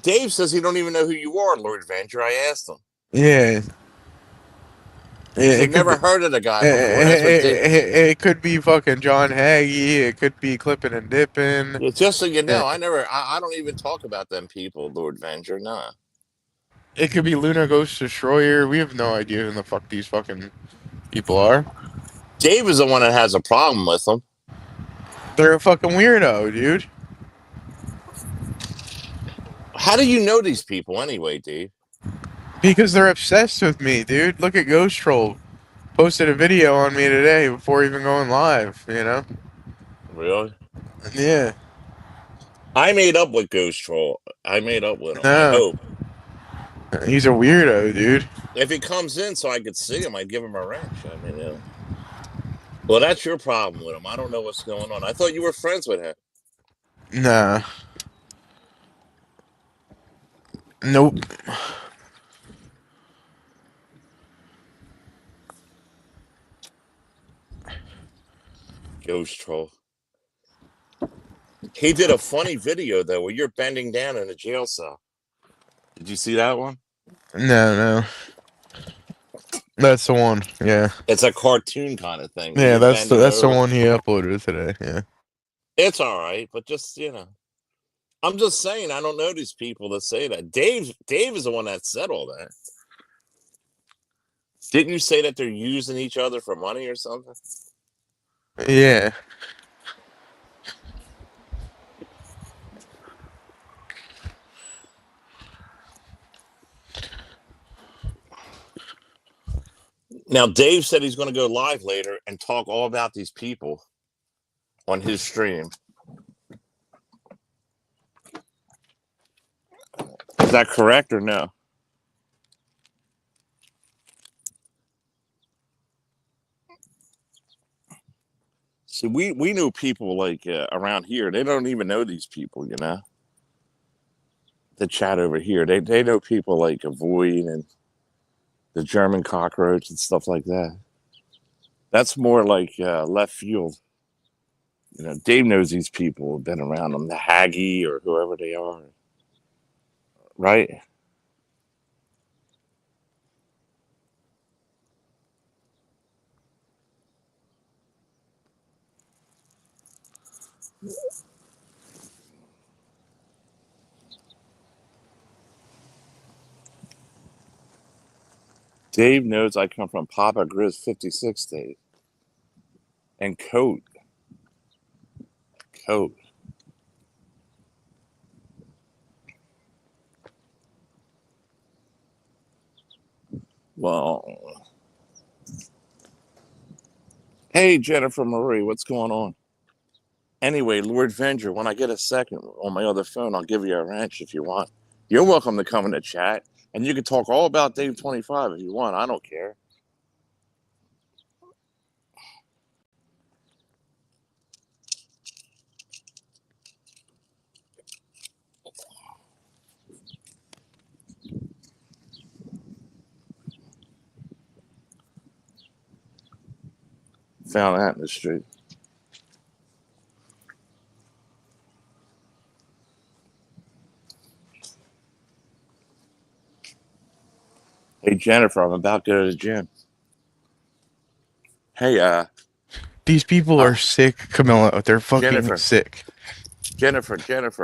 Dave says he don't even know who you are, Lord Venture. I asked him. Yeah. He Yeah, said it could be. never heard of the guy before. That's what Dave. It could be fucking John Hagee. It could be Clipping and Dipping. Just so you Uh, know, I don't even talk about them people, Lord Venture. Nah. It could be Luna Ghost Destroyer. We have no idea who the fuck these fucking people are. Dave is the one that has a problem with them. They're a fucking weirdo, dude. How do you know these people anyway, Dave? Because they're obsessed with me, dude. Look at Ghost Troll. Posted a video on me today before even going live, you know? Really? Yeah. I made up with Ghost Troll. I made up with him. I No. hope. He's a weirdo, dude. If he comes in so I could see him, I'd give him a wrench. I mean, well, that's your problem with him. I don't know what's going on. I thought you were friends with him. Nah. Nope. Ghost troll. He did a funny video though, where you're bending down in a jail cell. Did you see that one? No. That's the one. Yeah. It's a cartoon kind of thing where Yeah, you're bending that's the over. one he uploaded today. Yeah. It's all right, but just I'm just saying I don't know these people that say that. Dave is the one that said all that. Didn't you say that they're using each other for money or something? Yeah. Now Dave said he's going to go live later and talk all about these people on his stream. Is that correct or no? See, we know people like around here. They don't even know these people, The chat over here, they know people like Avoid and the German cockroach and stuff like that. That's more like left field. Dave knows these people have been around them, the Haggy or whoever they are, right? Dave knows I come from Papa Grizz 56 state. And Coat. Well, hey, Jennifer Marie, what's going on? Anyway, Lord Venger, when I get a second on my other phone, I'll give you a wrench if you want. You're welcome to come in the chat, and you can talk all about Dave 25 if you want. I don't care. Found that in the street. Hey, Jennifer, I'm about to go to the gym. Hey, These people are sick, Camilla. They're fucking sick. Jennifer,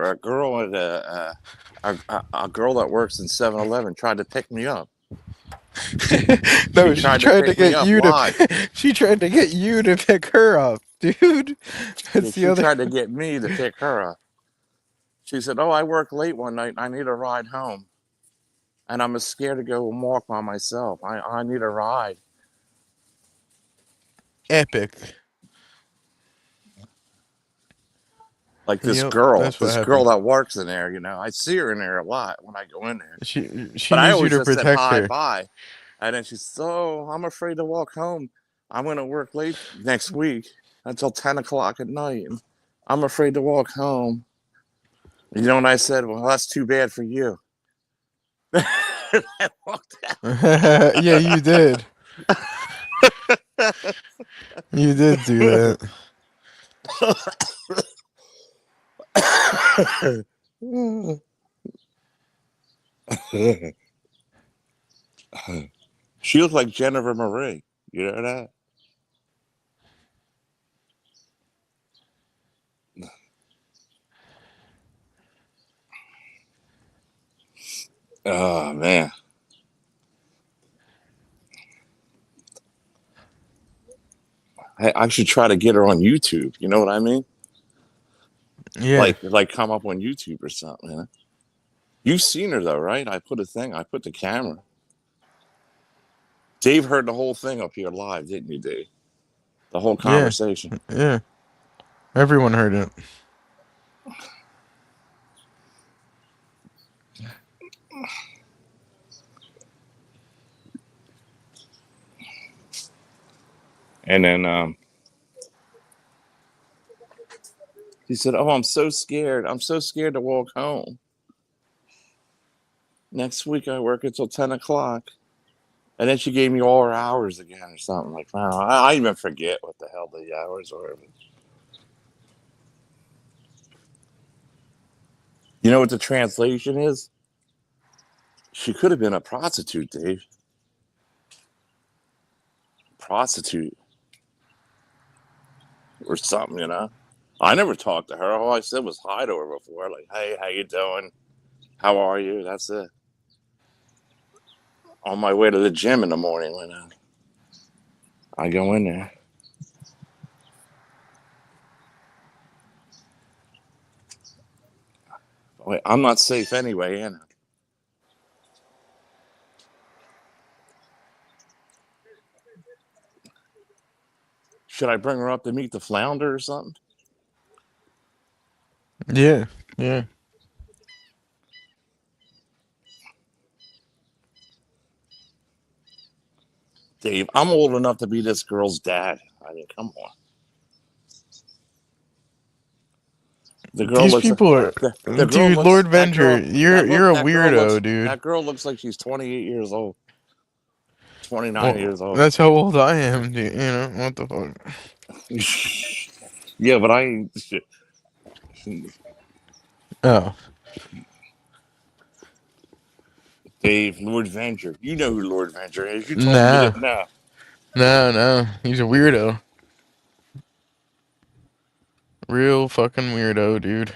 a girl at a girl that works in 7-Eleven tried to pick me up. No, she tried to get you Why? she tried to get you to pick her up, dude. That's She tried to get me to pick her up. She said, "Oh, I work late one night. And I need a ride home, and I'm scared to go and walk by myself. I need a ride." Epic. Like this Yep, girl that's what happened. that works in there. I see her in there a lot when I go in there. She But I needs you always to just said protect hi, her. bye, and then she said, "Oh, I'm afraid to walk home. I'm going to work late next week until 10 o'clock at night. I'm afraid to walk home." You know what I said? Well, that's too bad for you. I walked out. Yeah, you did. You did do that. She looked like Jennifer Marie. You know that? Oh, man. I should try to get her on YouTube. You know what I mean? Yeah. Like come up on YouTube or something. You've seen her though, right? I put the camera. Dave heard the whole thing up here live, didn't you, Dave? The whole conversation. Yeah. Everyone heard it. And then he said, "Oh, I'm so scared. I'm so scared to walk home. Next week I work until 10 o'clock." And then she gave me all her hours again or something like that. I even forget what the hell the hours were. You know what the translation is? She could have been a prostitute, Dave. Prostitute or something, you know? I never talked to her. All I said was hi to her before. Like, hey, how you doing? How are you? That's it. On my way to the gym in the morning when I go in there. Wait, I'm not safe anyway, am I? Should I bring her up to meet the flounder or something? Yeah, yeah. Dave, I'm old enough to be this girl's dad. I mean, come on. The girl These looks like people are, the girl dude. looks Lord that Venger, girl that you're look a weirdo, dude. that girl looks like she's 28 years old, 29 Well, years old. that's how old I am, dude. You know what the fuck? Yeah, but I ain't shit. Oh, Dave, Lord Venture. You know who Lord Venture is. You told me you nah, didn't know. no. He's a weirdo. Real fucking weirdo, dude.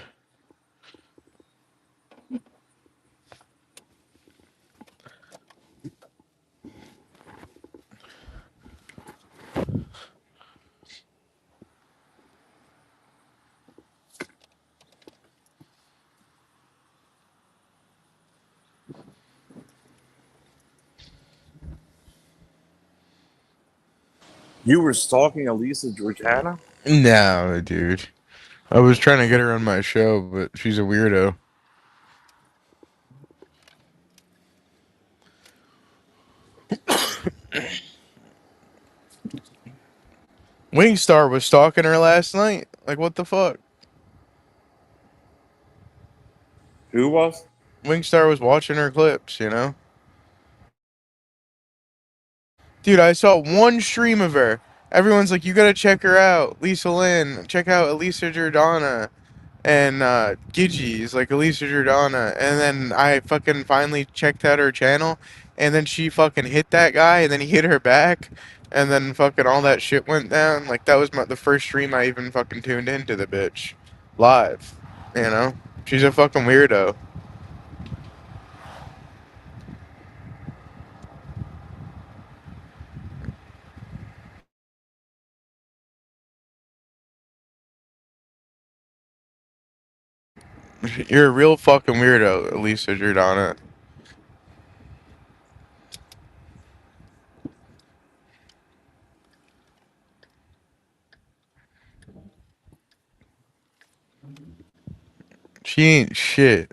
You were stalking Elisa Georgiana? No, dude. I was trying to get her on my show, but she's a weirdo. Wingstar was stalking her last night. Like, what the fuck? Who was? Wingstar was watching her clips, you know? Dude, I saw one stream of her. Everyone's like, you gotta check her out. Lisa Lynn. Check out Elisa Jordana. And Gigi's like Elisa Jordana. And then I fucking finally checked out her channel. And then she fucking hit that guy. And then he hit her back. And then fucking all that shit went down. Like, that was the first stream I even fucking tuned into the bitch. Live. You know? She's a fucking weirdo. You're a real fucking weirdo, Elisa Jordana. She ain't shit.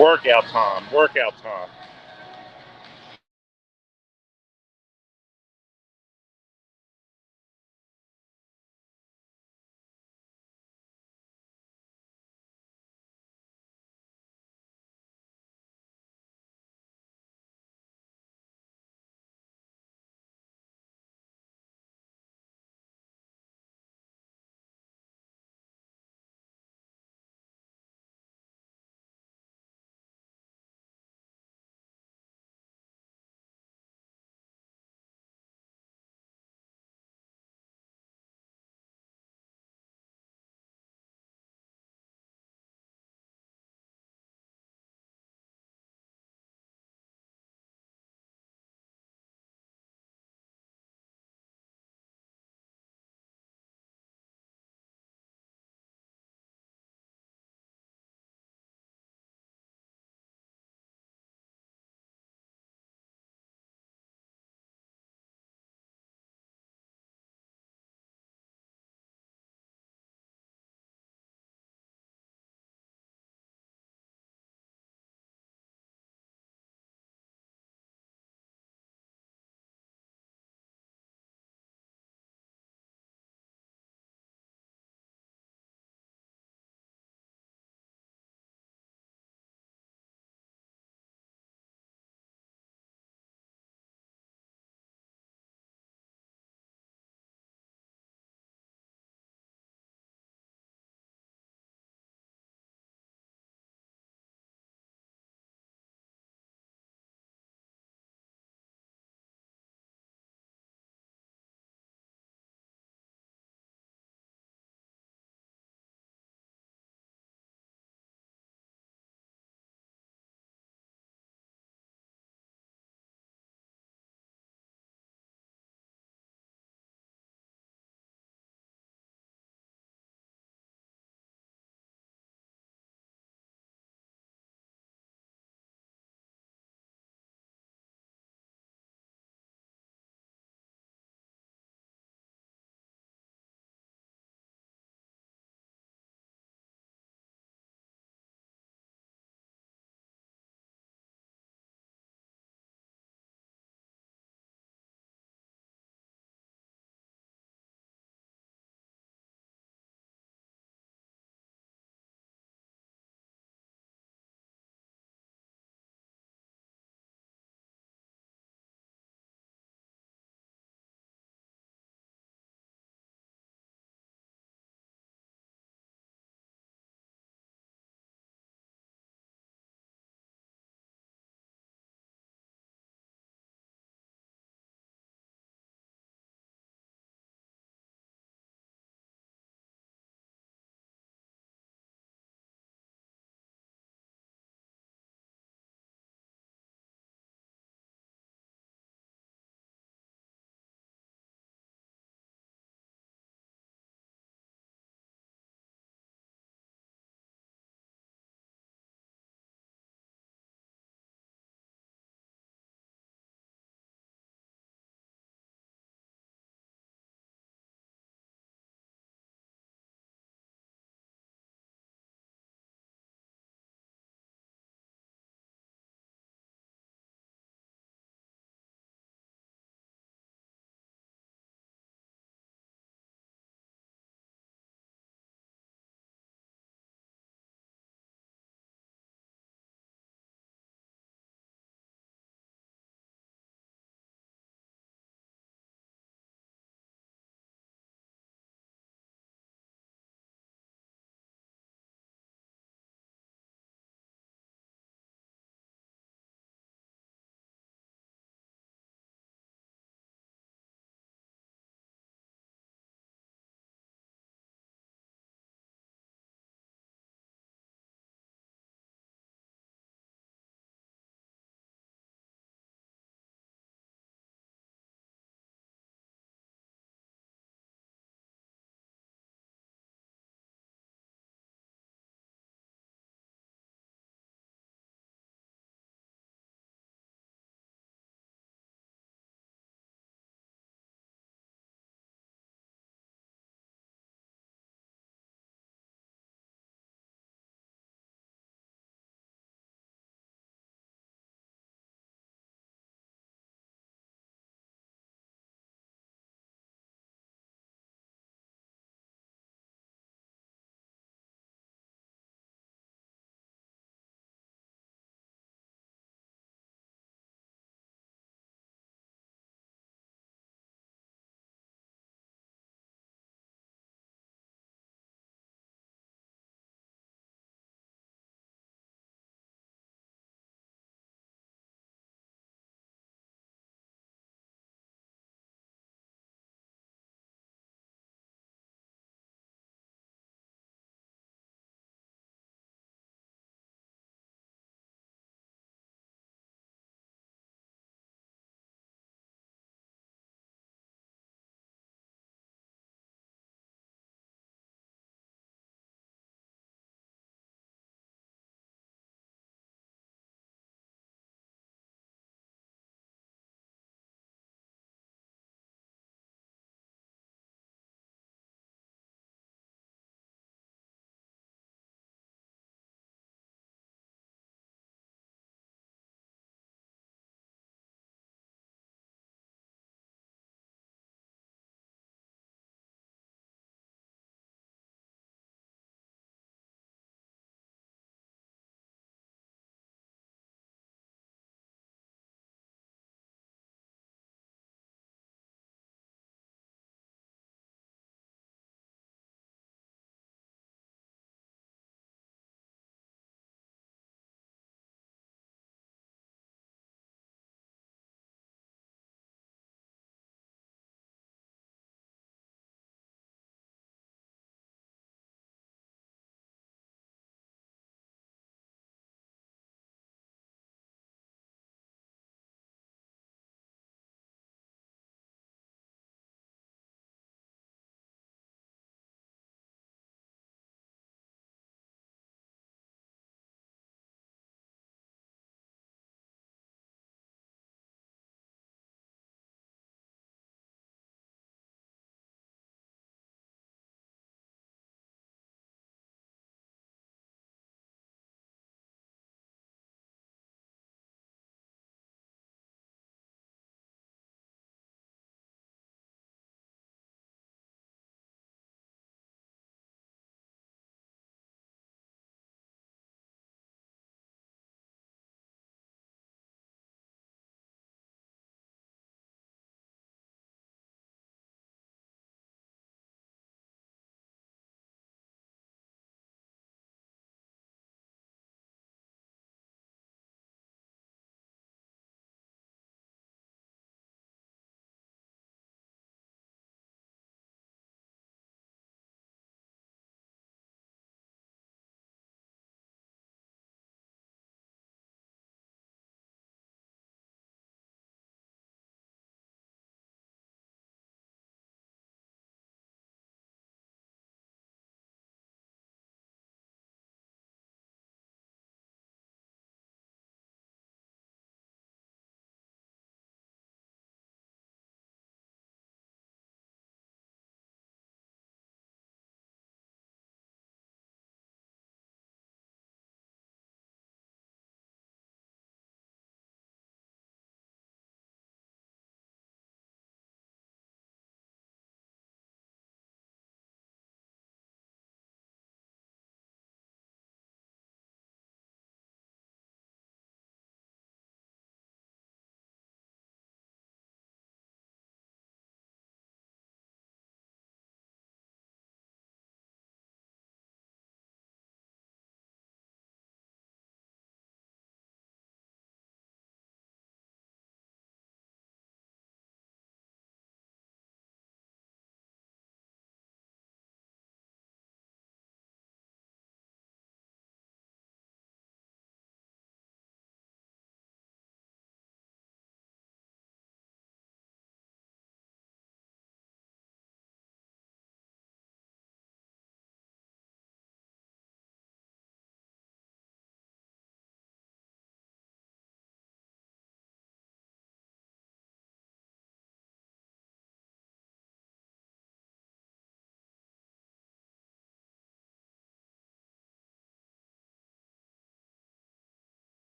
Workout time. Workout time.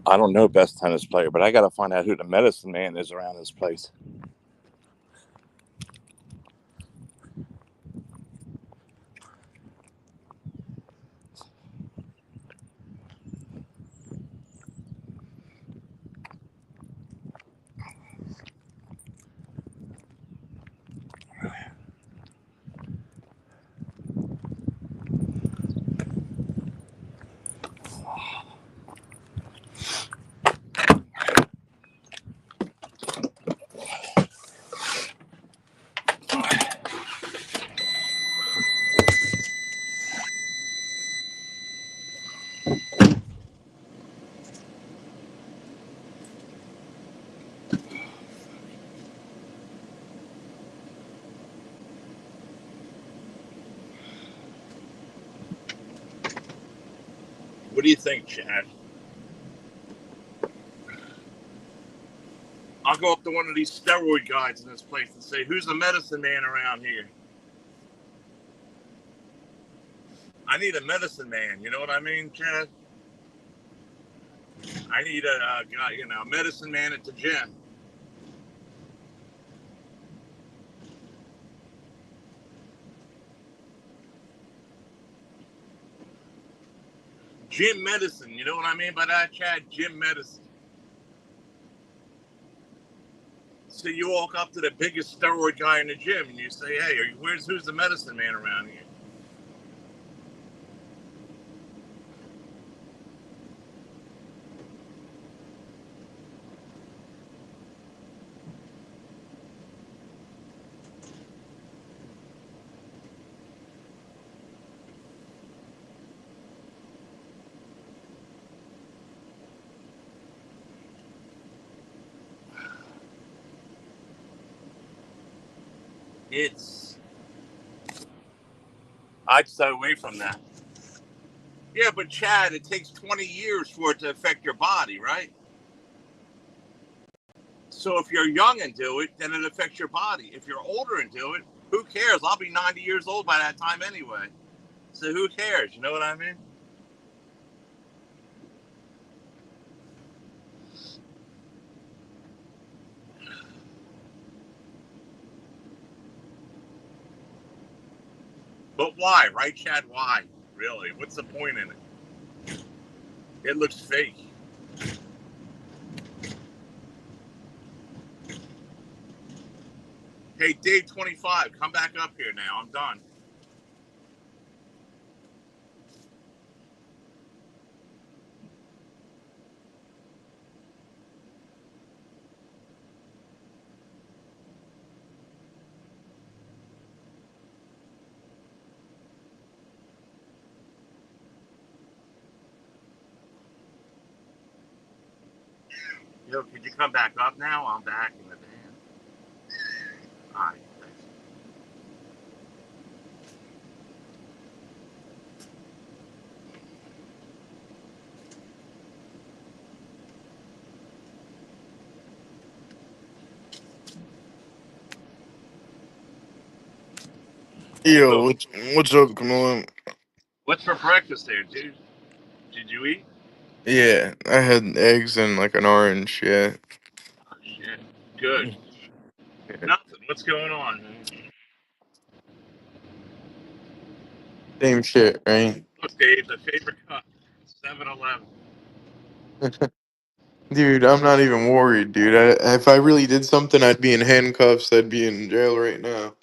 I don't know best tennis player, but I got to find out who the medicine man is around this place. What do you think, Chad? I'll go up to one of these steroid guys in this place and say, who's the medicine man around here? I need a medicine man. You know what I mean, Chad? I need a guy, a medicine man at the gym. Gym medicine. You know what I mean by that, Chad? Gym medicine. So you walk up to the biggest steroid guy in the gym and you say, hey, who's the medicine man around here? I'd stay away from that. Yeah, but Chad, it takes 20 years for it to affect your body, right? So if you're young and do it, then it affects your body. If you're older and do it, who cares? I'll be 90 years old by that time anyway. So who cares? You know what I mean? But why, right, Chad? Why? Really? What's the point in it? It looks fake. Hey, Dave 25, come back up here now. I'm done. Yo, could you come back up now? I'm back in the van. All right, thanks. Yo, So, what's up, Camilla? what's for breakfast there, dude? Did you eat? Yeah, I had eggs and like an orange. Yeah. Oh, shit. Good. Yeah. Nothing. What's going on, man? Same shit, right? Look, Dave, the favorite cup, 7-Eleven. Dude, I'm not even worried, dude. If I really did something, I'd be in handcuffs. I'd be in jail right now.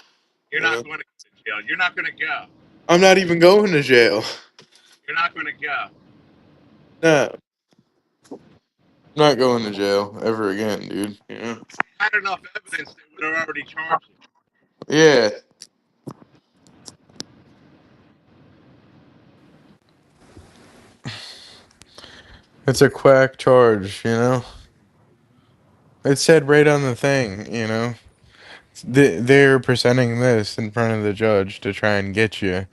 You're You know? not going to go to jail. You're not going to go. I'm not even going to jail. You're not going to go. No, I'm not going to jail ever again, dude. You know? Had enough evidence they would have already charged you. Yeah. It's a quack charge, you know? It said right on the thing, you know? They're presenting this in front of the judge to try and get you.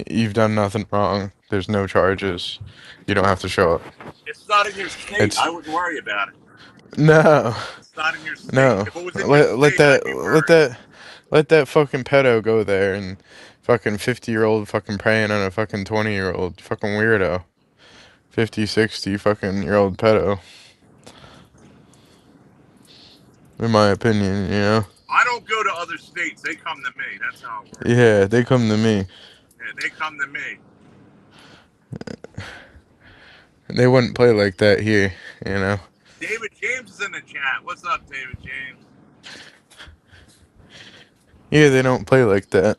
You've done nothing wrong. There's no charges. You don't have to show up. It's not in your state. It's I wouldn't worry about it. no, It's not in your state. no. If it was in your Let state, I'd that be let worried. that Let that fucking pedo go there and fucking 50-year-old fucking preying on a fucking 20-year-old fucking weirdo. 50, 60 fucking year old pedo. In my opinion, you know? I don't go to other states. They come to me. That's how it works. Yeah, they come to me. Yeah, they come to me. They wouldn't play like that here, you know? David James is in the chat. What's up, David James? Here, they don't play like that.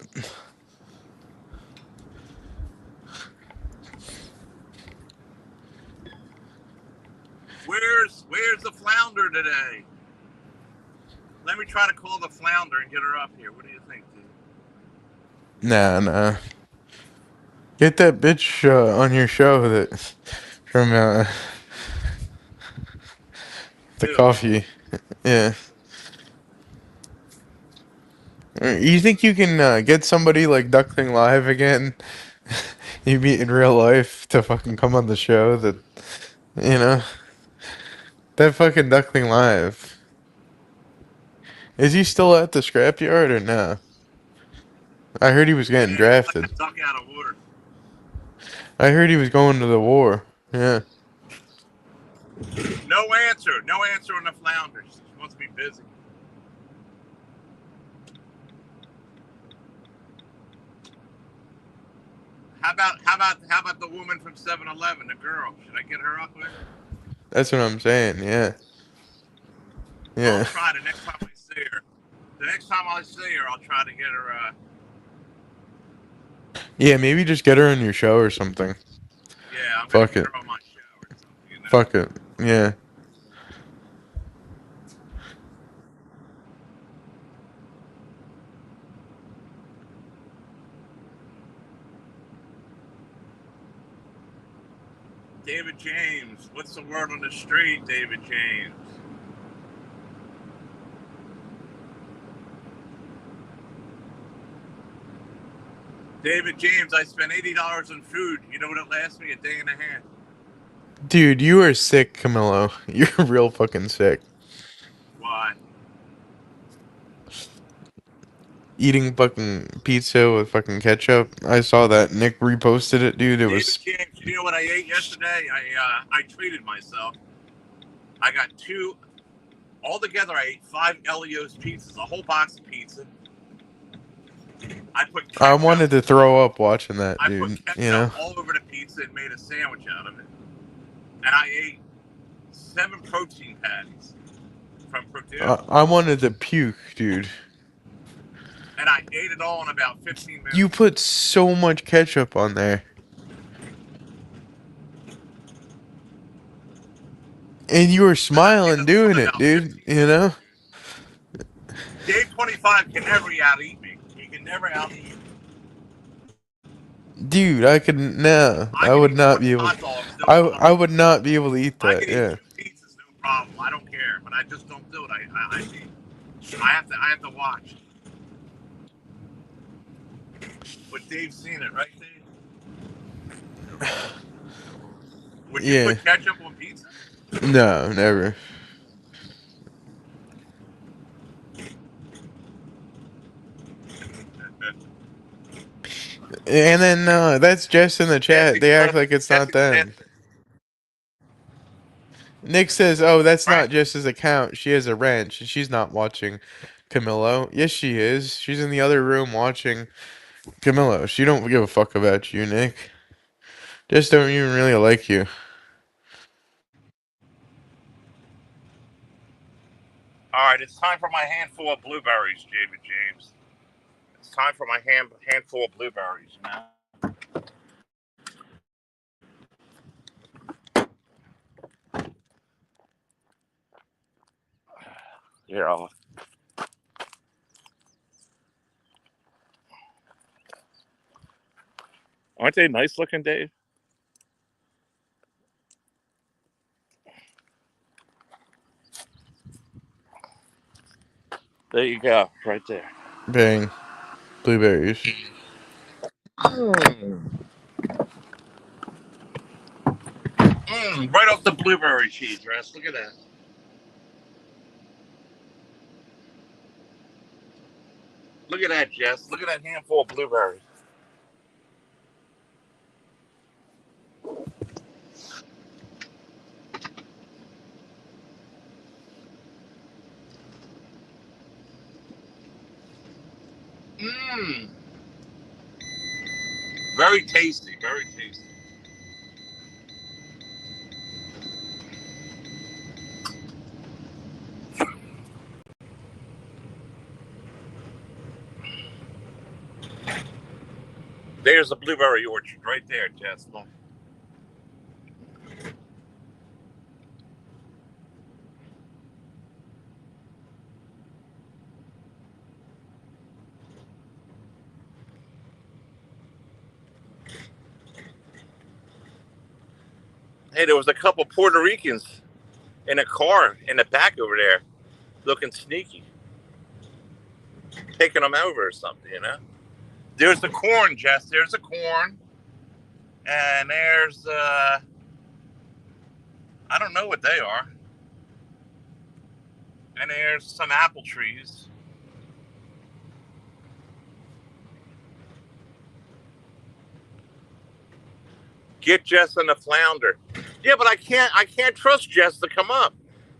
Where's the flounder today? Let me try to call the flounder and get her up here. What do you think, dude? Nah. Get that bitch on your show that from the Who? coffee. Yeah. You think you can get somebody like Duckling Live again? You meet in real life to fucking come on the show that, you know? That fucking Duckling Live. Is he still at the scrapyard or no? I heard he was getting Yeah, he's like drafted. a duck out of water. I heard he was going to the war. Yeah. No answer. No answer on the flounders. She wants to be busy. How about the woman from 7-Eleven, the girl? Should I get her up there? That's what I'm saying. Yeah. I'll Yeah. try the next time I see her. The next time I see her, I'll try to get her. Yeah, maybe just get her on your show or something. Yeah, I'm gonna Fuck get it. her on my show or something. You know. Fuck it. Yeah. David James, what's the word on the street, David James? David James, I spent $80 on food. You know what it lasts me? A day and a half. Dude, you are sick, Camilo. You're real fucking sick. Why? Eating fucking pizza with fucking ketchup. I saw that. Nick reposted it, dude. It David was. James, you know what I ate yesterday? I treated myself. I got two. Altogether, I ate 5 Elio's pizzas, a whole box of pizza. I put I ketchup. wanted to throw up watching that, I put dude. You ketchup know? all over the pizza and made a sandwich out of it. And I ate 7 protein patties from Purdue. I wanted to puke, dude. And I ate it all in about 15 You minutes. put so much ketchup on there. And you were And I ate smiling it all in doing it, about dude. 15 You know? minutes. Dave 25 can never out-eat me. He can never out-eat me. Dude, I could no. I I can would eat not 20 be able. hot dogs, no I problem. would not be able to eat I that. can eat Yeah. 2 pizzas, no problem. I don't care, but I just don't do it. I have to watch. But Dave's seen it, right, Dave? Would you Yeah. put ketchup on pizza? No, never. And then that's Jess in the chat. Jesse They act said, like it's not Jesse said, them. Nick says, "Oh, that's right? not Jess's account. She has a wrench. She's not watching Camillo." Yes, she is. She's in the other room watching Camillo. She don't give a fuck about you, Nick. Just don't even really like you. All right, it's time for my handful of blueberries, David James. It's time for my handful of blueberries. You know? Here, aren't they nice looking, Dave? There you go, right there. Bang. Blueberries. Right off the blueberry cheese, Russ. Look at that. Look at that, Jess. Look at that handful of blueberries. Mmm. Very tasty. Very tasty. There's a blueberry orchard right there, Jess. Look. Hey, there was a couple Puerto Ricans in a car in the back over there, looking sneaky, taking them over or something. There's the corn, Jess. There's the corn, and there's I don't know what they are, and there's some apple trees. Get Jess and the flounder. Yeah, but I can't trust Jess to come up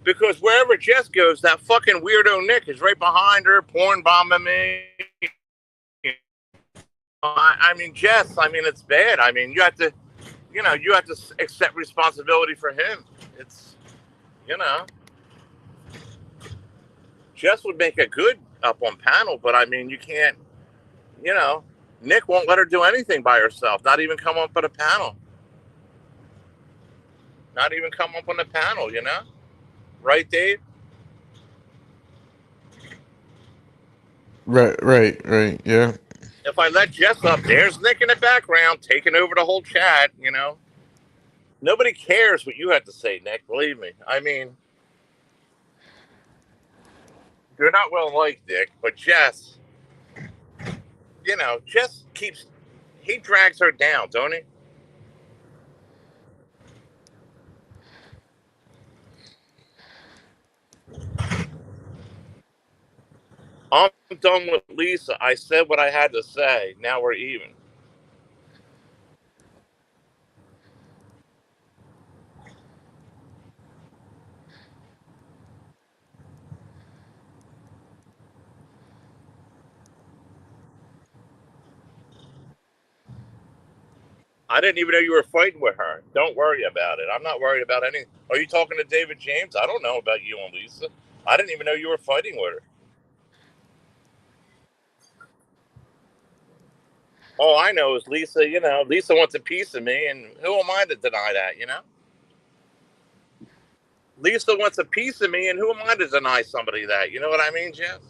because wherever Jess goes, that fucking weirdo Nick is right behind her, porn bombing me. I mean, Jess. I mean, it's bad. I mean, you have to accept responsibility for him. It's, you know, Jess would make a good up on panel, but I mean, you can't. You know, Nick won't let her do anything by herself. Not even come up on a panel. Not even come up on the panel. Right, Dave? Right. Yeah. If I let Jess up, there's Nick in the background taking over the whole chat. Nobody cares what you have to say, Nick. Believe me. I mean, you're not well liked, Nick, but Jess, Jess he drags her down, don't he? I'm done with Lisa. I said what I had to say. Now we're even. I didn't even know you were fighting with her. Don't worry about it. I'm not worried about any. Are you talking to David James? I don't know about you and Lisa. I didn't even know you were fighting with her. All I know is Lisa, Lisa wants a piece of me, and who am I to deny that? Lisa wants a piece of me, and who am I to deny somebody that? You know what I mean, Jeff?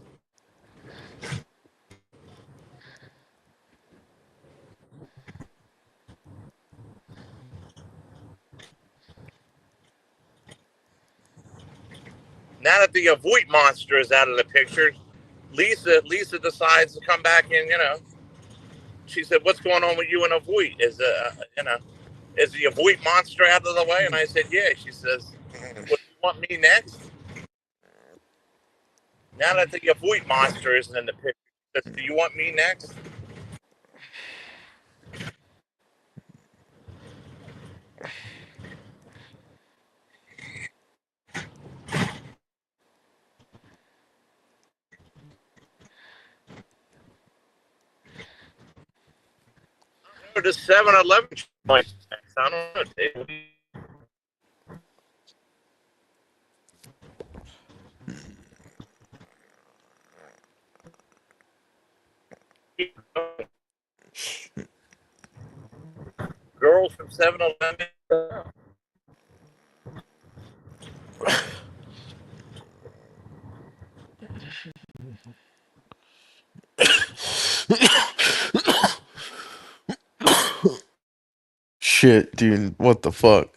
Now that the avoid monster is out of the picture, Lisa decides to come back in. She said, "What's going on with you and avoid? Is the avoid monster out of the way?" And I said, "Yeah." She says, "What, you want me next?" Now that the avoid monster isn't in the picture, she says, "Do you want me next?" Or the 7-Eleven choice next. I don't know, Dave. Girls from 7-Eleven. Shit, dude. What the fuck?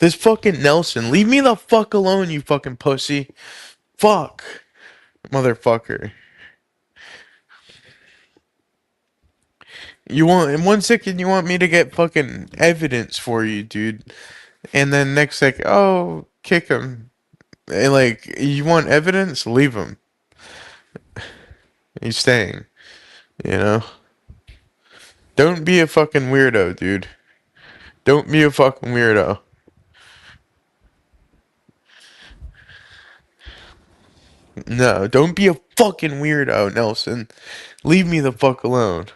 This fucking Nelson. Leave me the fuck alone, you fucking pussy. Fuck. Motherfucker. You want, in 1 second, you want me to get fucking evidence for you, dude. And then next second, oh, kick him. And like, you want evidence? Leave him. He's staying. You know? Don't be a fucking weirdo, dude. Don't be a fucking weirdo. No, don't be a fucking weirdo, Nelson. Leave me the fuck alone.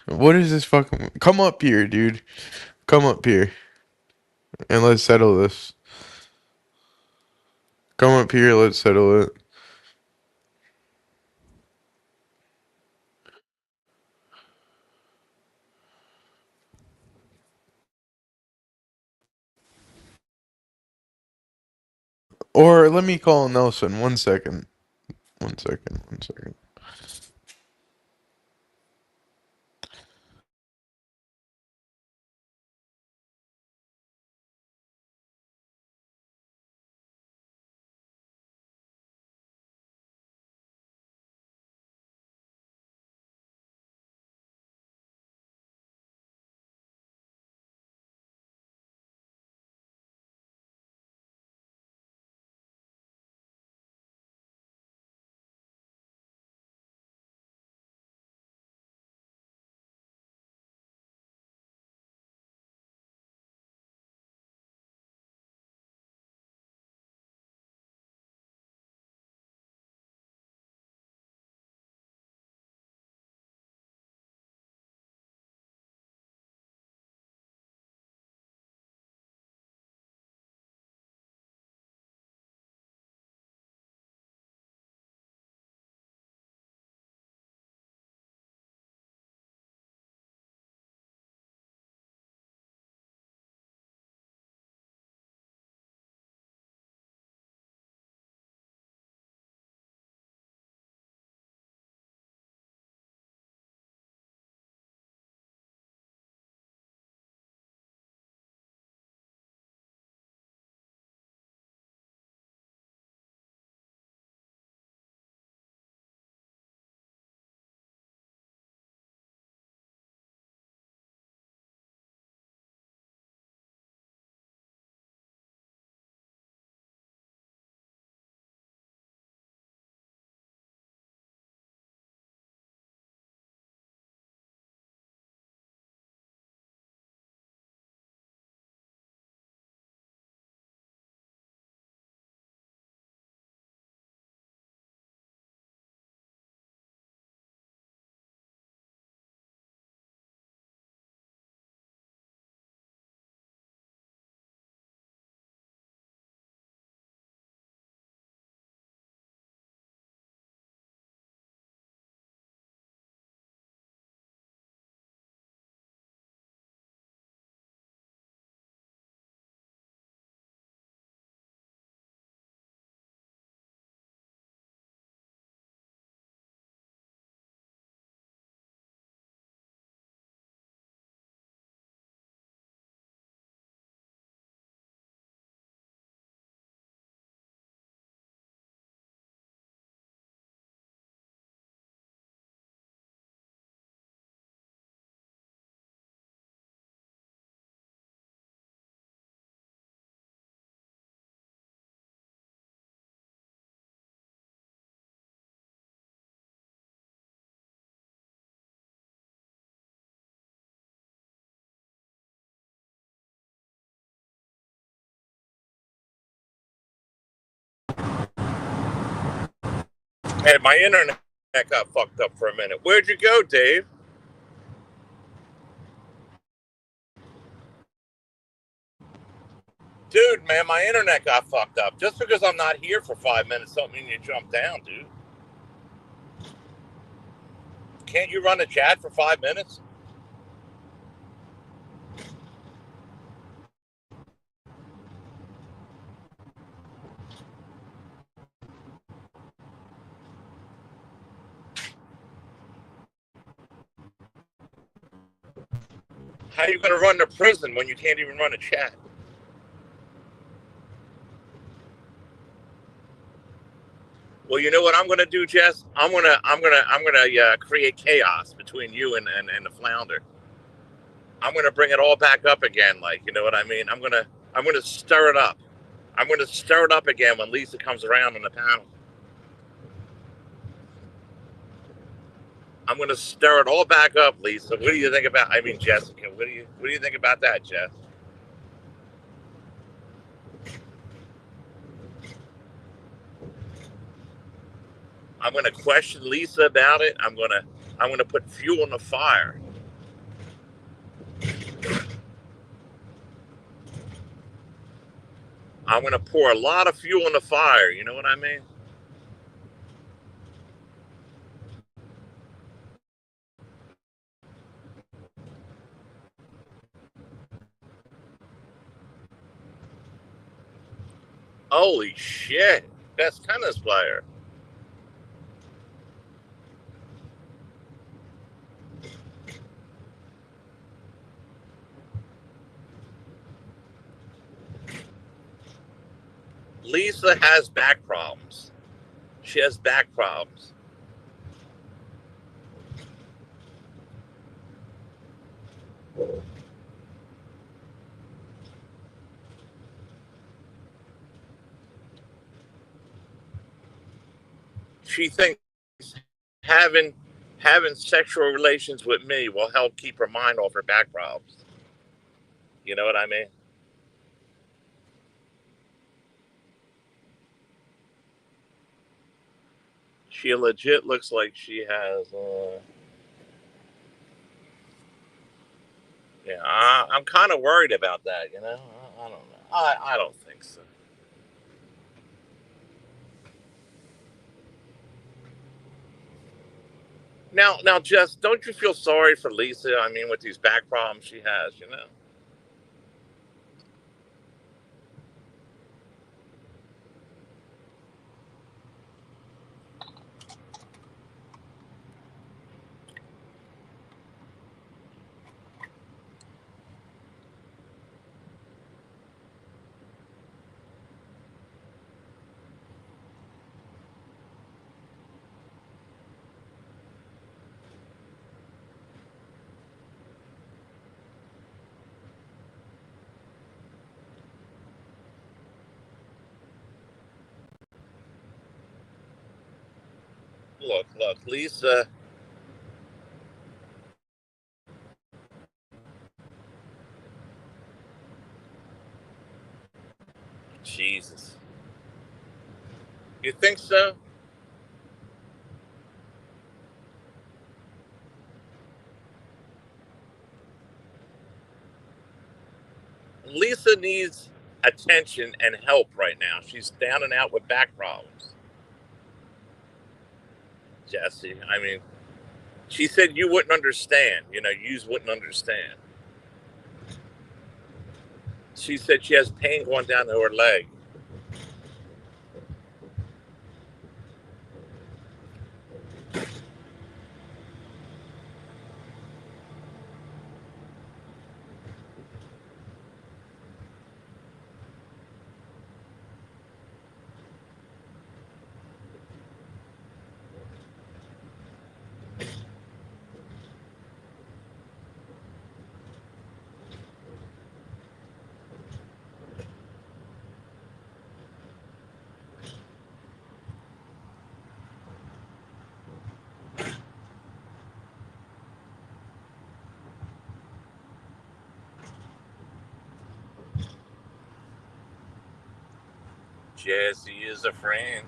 What is this fucking... Come up here, dude. Come up here. And let's settle this. Come up here, let's settle it. Or let me call Nelson. 1 second. 1 second. 1 second. Hey, my internet got fucked up for a minute. Where'd you go, Dave? Dude, man, my internet got fucked up. Just because I'm not here for 5 minutes don't mean you jump down, dude. Can't you run a chat for 5 minutes? How are you going to run the prison when you can't even run a chat? Well, you know what I'm going to do, Jess? I'm going to create chaos between you and the flounder. I'm going to bring it all back up again, like, you know what I mean? I'm going to stir it up. I'm going to stir it up again when Lisa comes around on the panel. I'm going to stir it all back up, Lisa. What do you think about? I mean, Jessica. What do you think about that, Jess? I'm going to question Lisa about it. I'm going to put fuel in the fire. I'm going to pour a lot of fuel in the fire. You know what I mean? Holy shit! Best tennis player. Lisa has back problems. She has back problems. She thinks having having sexual relations with me will help keep her mind off her back problems. You know what I mean? She legit looks like she has. Yeah, I'm kind of worried about that. You know, I don't know. I don't think so. Now, Jess, don't you feel sorry for Lisa? I mean, with these back problems she has, you know. Look, Lisa. Jesus, you think so? Lisa needs attention and help right now. She's down and out with back problems. Jesse, I mean, she said you wouldn't understand. You know, you wouldn't understand. She said she has pain going down to her leg. Jesse is a friend.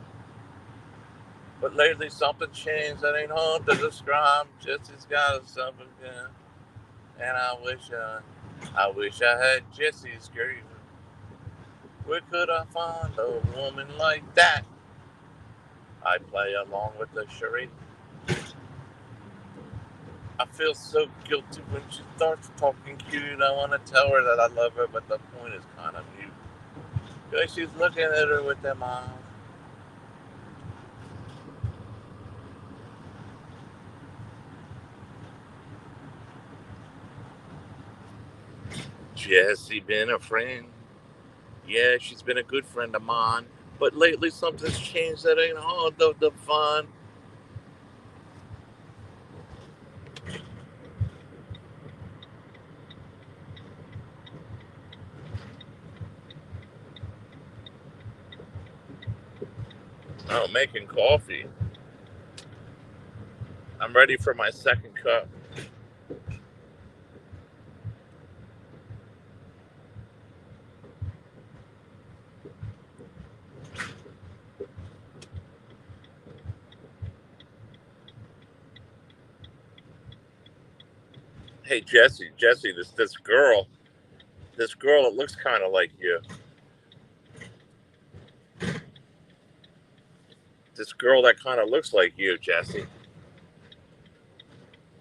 But lately something changed that ain't hard to describe. Jesse's got himself again. And I wish I had Jesse's grief. Where could I find a woman like that? I play along with the charade. I feel so guilty when she starts talking cute. I want to tell her that I love her, but the point is kind of mute. Because she's looking at her with them eyes. Jessie been a friend. Yeah, she's been a good friend of mine. But lately something's changed that ain't hard to define. Oh, making coffee. I'm ready for my second cup. Hey Jesse, this girl, it looks kind of like you. This girl that kind of looks like you, Jesse.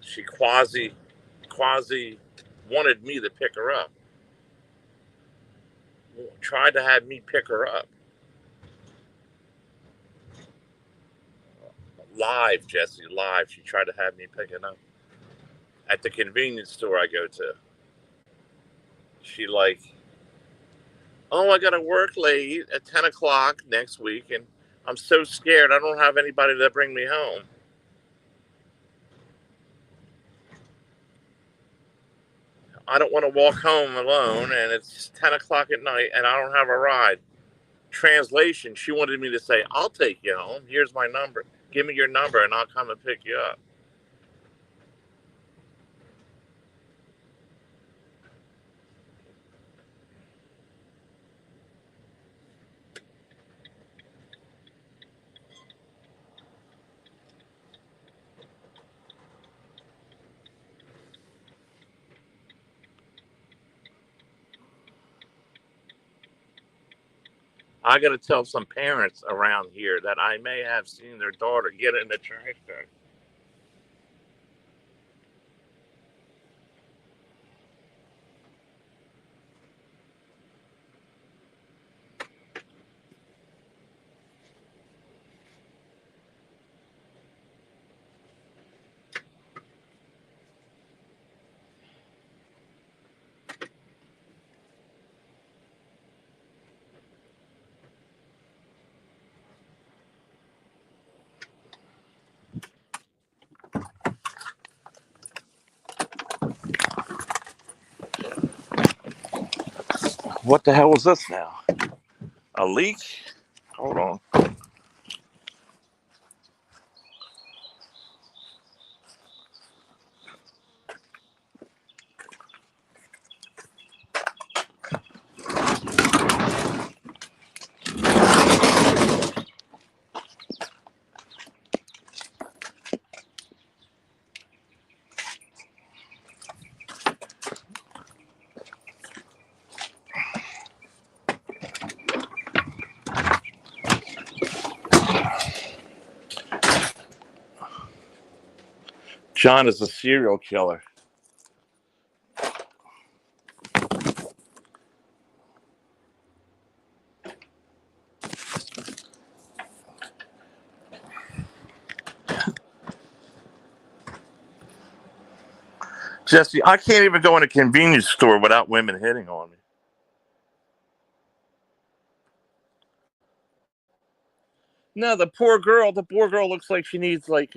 She quasi wanted me to pick her up. Tried to have me pick her up. Live, Jesse, live. She tried to have me pick it up. At the convenience store I go to. She like, oh, I gotta work late at 10 o'clock next week and I'm so scared I don't have anybody to bring me home. I don't want to walk home alone and it's 10 o'clock at night and I don't have a ride. Translation, she wanted me to say, I'll take you home. Here's my number. Give me your number and I'll come and pick you up. I got to tell some parents around here that I may have seen their daughter get in the trash bag. What the hell is this now? A leak? Hold on. John is a serial killer. Jesse, I can't even go in a convenience store without women hitting on me. No, the poor girl looks like she needs like,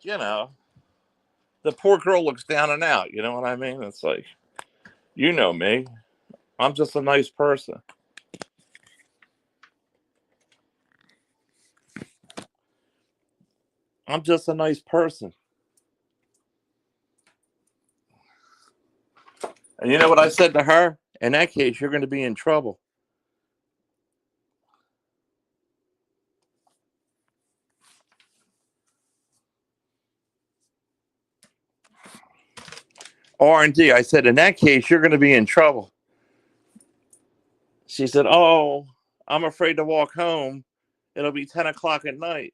you know, the poor girl looks down and out. You know what I mean? It's like, you know me. I'm just a nice person. I'm just a nice person. And you know what I said to her? In that case, you're going to be in trouble. R&D. I said, in that case, you're going to be in trouble. She said, oh, I'm afraid to walk home. It'll be 10 o'clock at night.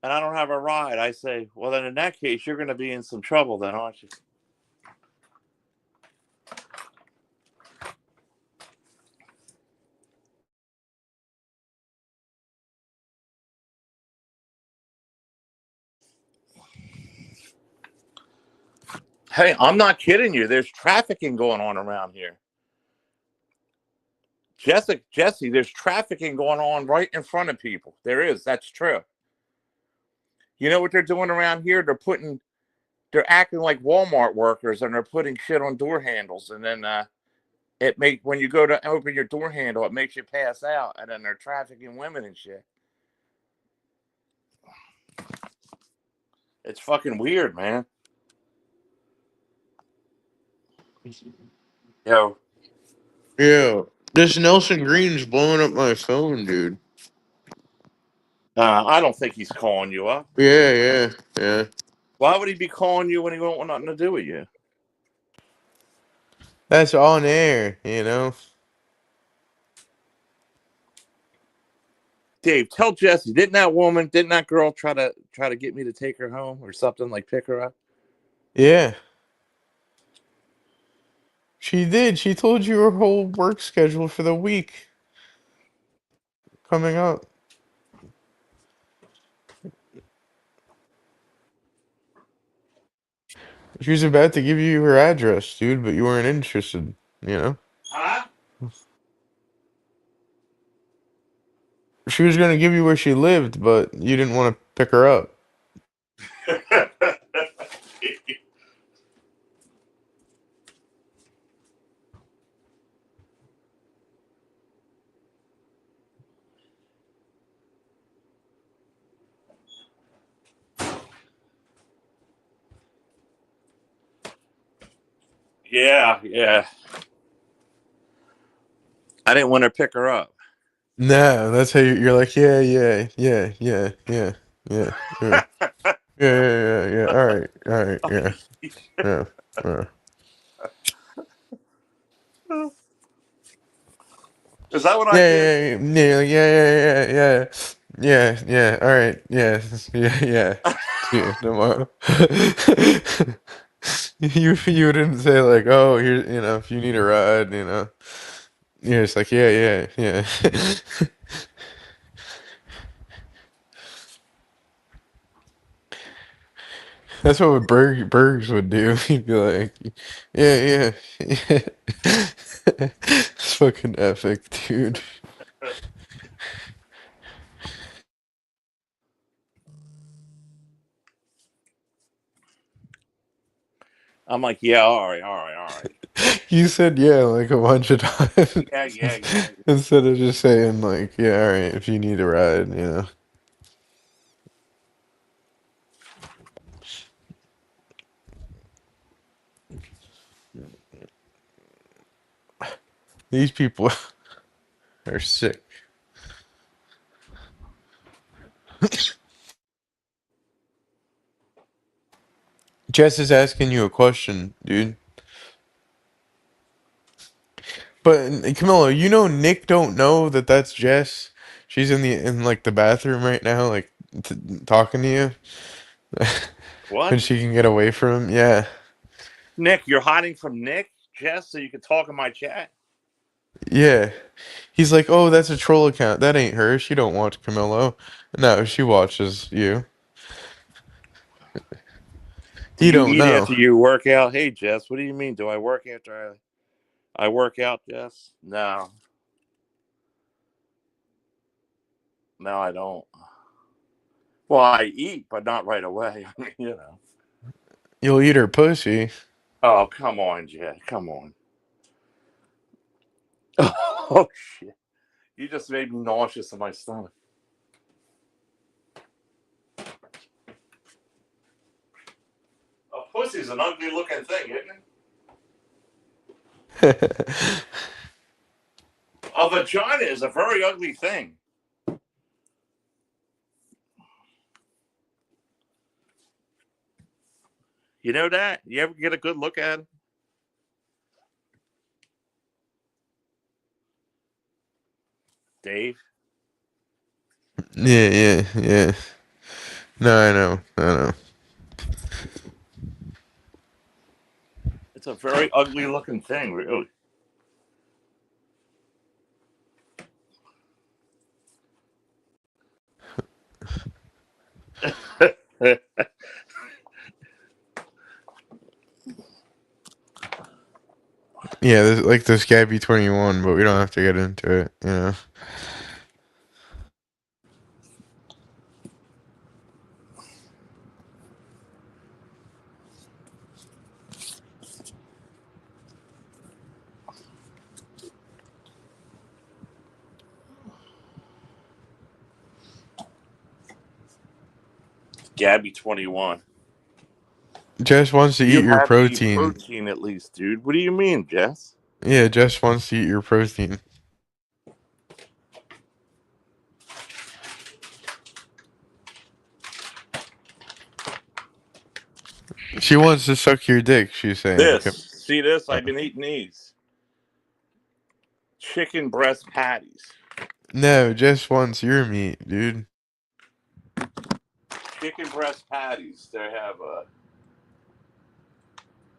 And I don't have a ride. I say, well, then in that case, you're going to be in some trouble then, aren't you? Hey, I'm not kidding you. There's trafficking going on around here. Jesse, there's trafficking going on right in front of people. There is. That's true. You know what they're doing around here? They're acting like Walmart workers and they're putting shit on door handles. And then when you go to open your door handle, it makes you pass out. And then they're trafficking women and shit. It's fucking weird, man. Yo, Yeah. This Nelson Green's blowing up my phone, dude. I don't think he's calling you up. Yeah. Why would he be calling you when he won't want nothing to do with you? That's on air, you know? Dave, tell Jesse, didn't that girl try to get me to take her home or something, like pick her up? Yeah. She did. She told you her whole work schedule for the week coming up. She was about to give you her address, dude, but you weren't interested, you know? Huh? She was going to give you where she lived, but you didn't want to pick her up. Yeah. I didn't want to pick her up. No, that's how you're like, yeah. Yeah. All right, yeah. Is that what I did? All right, yeah. See you tomorrow. You didn't say like, oh, here, you know, if you need a ride, you know, you're just like, yeah. That's what Bergs would do. He'd be like, yeah. It's fucking epic, dude. I'm like, yeah, all right. You said yeah like a bunch of times Yeah. instead of just saying like, yeah, all right, if you need a ride, you know. These people are sick. Jess is asking you a question, dude. But Camilla, you know Nick don't know that that's Jess. She's in like the bathroom right now, like talking to you, and What? she can get away from him. Yeah, Nick, you're hiding from Nick, Jess, so you can talk in my chat? yeah. He's like, oh, that's a troll account. That ain't her. She don't watch Camillo. No, she watches you. Do He you don't eat know. after you work out? Hey, Jess, what do you mean? Do I work after I work out, Jess? No, I don't. Well, I eat, but not right away. I mean, you know. You'll eat her pussy. Oh, come on, Jess. Come on. Oh, shit. You just made me nauseous in my stomach. A pussy's an ugly looking thing, isn't it? A vagina is a very ugly thing. You know that? You ever get a good look at it? Dave? Yeah. No, I know. It's a very ugly looking thing, really. Yeah, there's like this Gabby 21, but we don't have to get into it, you know. Gabby 21. Jess wants to eat You your have to eat protein. protein at least, dude. What do you mean, Jess? Yeah, Jess wants to eat your protein. She wants to suck your dick, she's saying. See this? I've been eating these chicken breast patties. No, Jess wants your meat, dude. Chicken breast patties. They have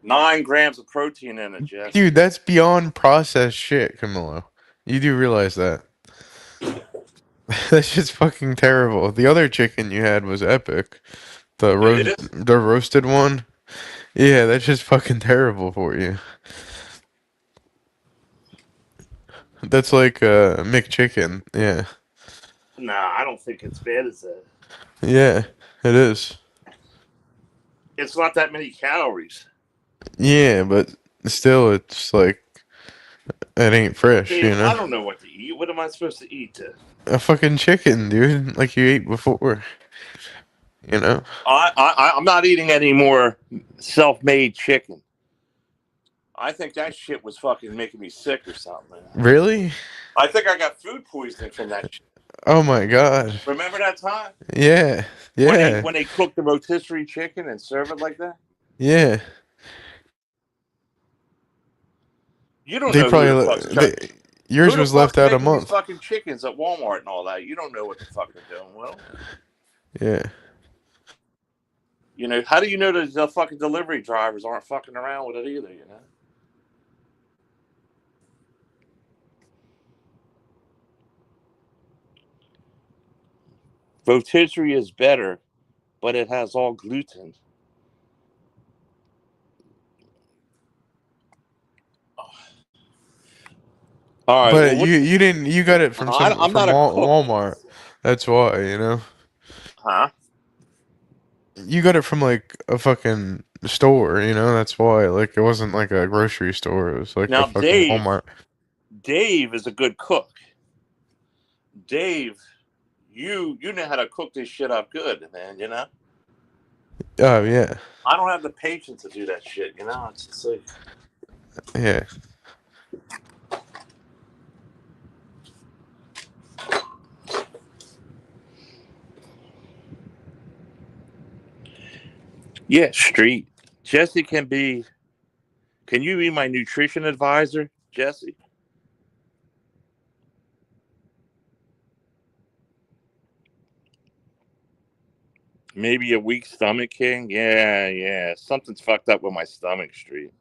9 grams of protein in it, Jess. Dude, that's beyond processed shit, Camilo. You do realize that. That's just fucking terrible. The other chicken you had was epic. It is. The roasted one. Yeah, that's just fucking terrible for you. That's like McChicken. Yeah. Nah, I don't think it's bad as that. Yeah, it is. It's not that many calories. Yeah, but still it's like it ain't fresh, Dave, you know? I don't know what to eat. What am I supposed to eat? A fucking chicken, dude, like you ate before, you know? I'm not eating any more self-made chicken. I think that shit was fucking making me sick or something, man. Really? I think I got food poisoning from that shit. Oh my god. Remember that time Yeah. when they Yeah. when they cook the rotisserie chicken and serve it like that? Yeah. You don't They know who the probably fuck's chuck. yours Who the was left fuck's out a making these month. fucking chickens at Walmart and all that? You don't know what the fuck they're doing. Well, Yeah. you know, how do you know that the fucking delivery drivers aren't fucking around with it either? You know. Rotisserie is better, but it has all gluten. All right. But Well, what? you didn't you got it I'm not a cook. Walmart. That's why, you know. Huh? You got it from like a fucking store, you know. That's why. Like it wasn't like a grocery store. It was like a Now, fucking Dave. Walmart. Dave is a good cook. Dave, you know how to cook this shit up good, man. You know. Oh yeah. I don't have the patience to do that shit. You know. It's just like. Yeah. Yeah, street. Jesse can be. Can you be my nutrition advisor, Jesse? Maybe a weak stomach, King. Yeah. Something's fucked up with my stomach, street.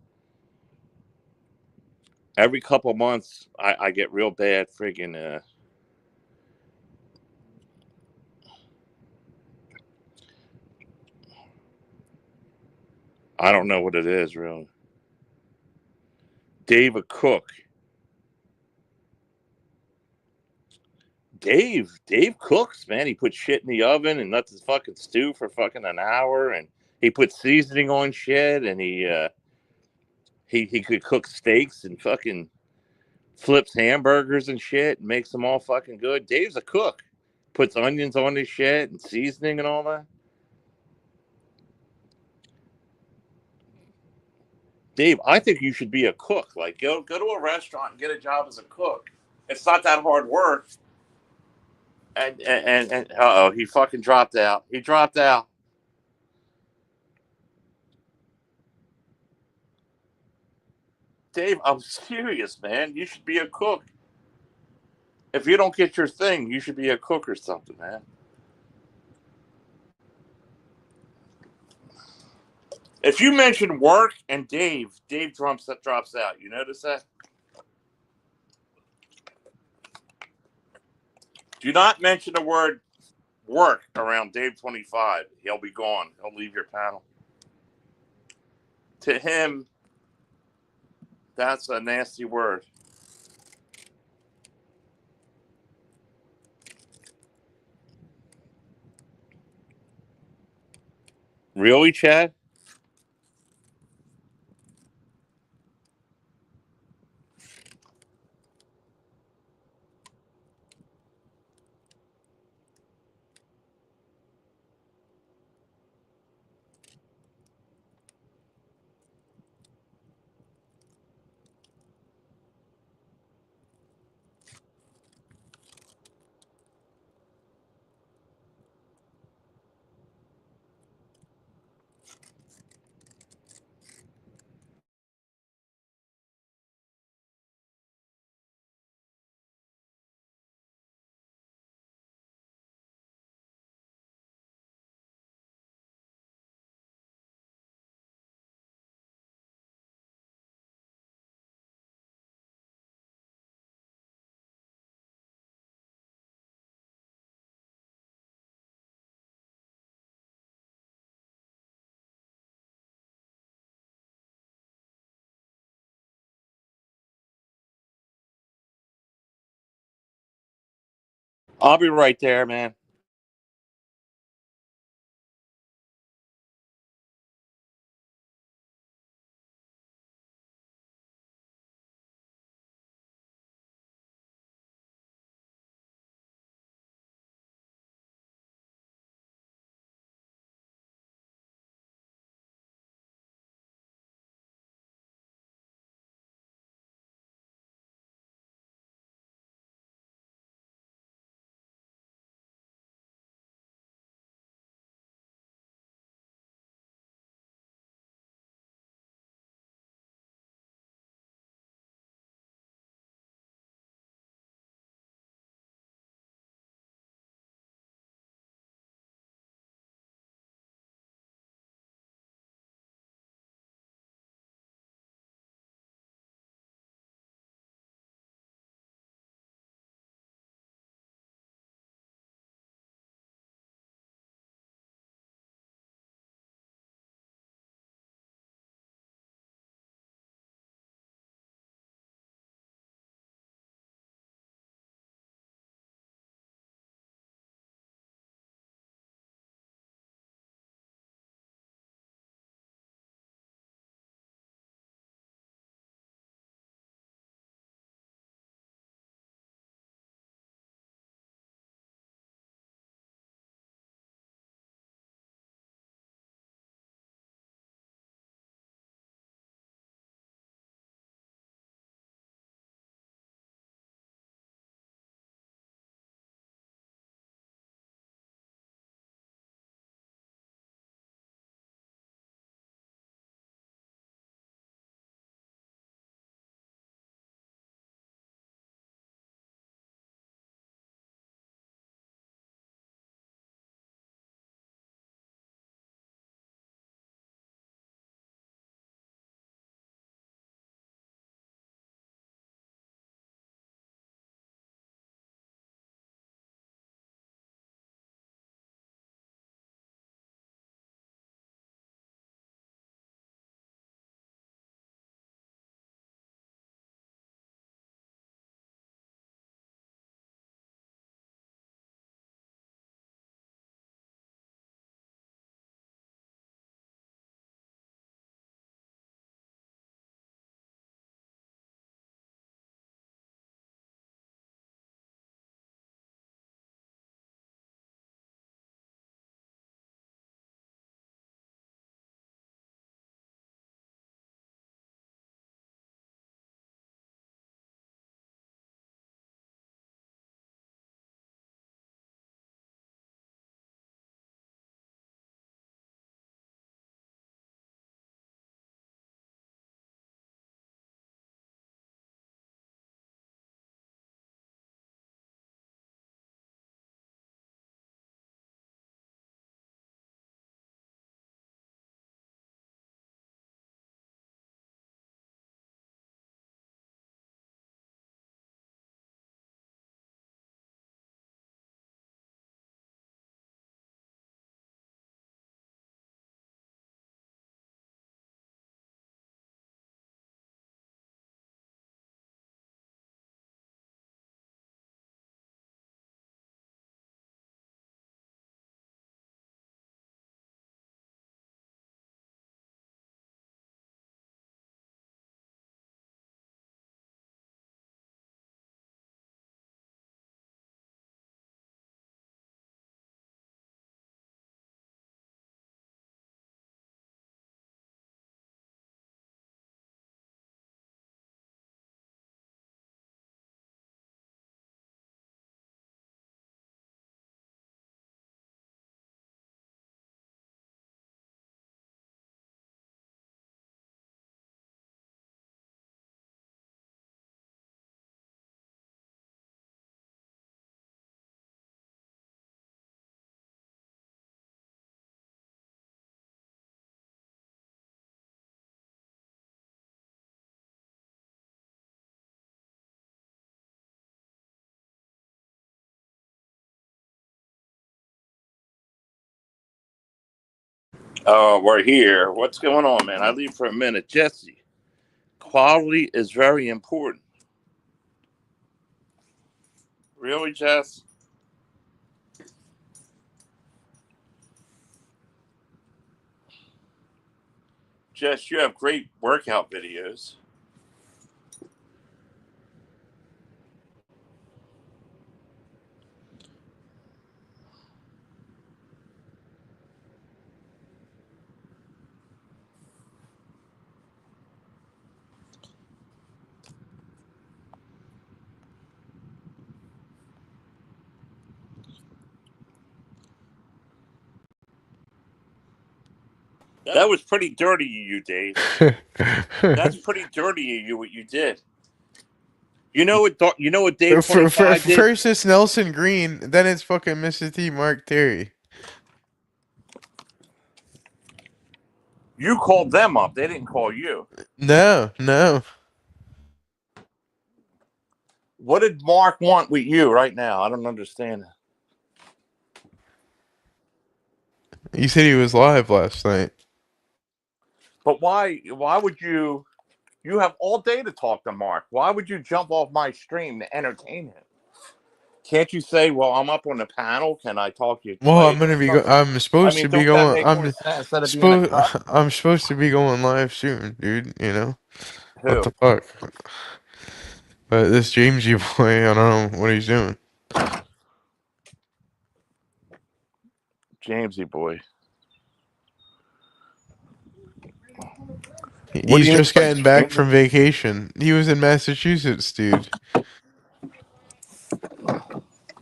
Every couple months, I get real bad friggin' I don't know what it is, really. Dave a cook. Dave cooks, man. He puts shit in the oven and lets his fucking stew for fucking an hour, and he puts seasoning on shit, and he could cook steaks and fucking flips hamburgers and shit and makes them all fucking good. Dave's a cook. Puts onions on his shit and seasoning and all that. Dave, I think you should be a cook. Like go to a restaurant and get a job as a cook. It's not that hard work. And he fucking dropped out. He dropped out. Dave, I'm serious, man. You should be a cook. If you don't get your thing, you should be a cook or something, man. If you mention work and Dave drops out. You notice that? Do not mention the word work around Dave 25. He'll be gone. He'll leave your panel. To him, that's a nasty word. Really, Chad? I'll be right there, man. Oh, we're here. What's going on, man? I leave for a minute. Jesse, quality is very important. Really, Jess? Jess, you have great workout videos. That was pretty dirty of you, Dave. That's pretty dirty of you, what you did. You know what Dave 25 did? First it's Nelson Green, then it's fucking Mr. T. Mark Terry. You called them up. They didn't call you. No. What did Mark want with you right now? I don't understand. He said he was live last night. But why would you have all day to talk to Mark? Why would you jump off my stream to entertain him? Can't you say, well, I'm up on the panel. Can I talk to you Well, I'm later gonna or be. something? I'm supposed to be Don't that going. make more sense instead of being a cut? I'm supposed to be going live soon, dude. You know what the Who? fuck? But this Jamesy boy, I don't know what he's doing. Jamesy boy. What do He's you mean just by getting back Jamesy? from vacation. He was in Massachusetts, dude.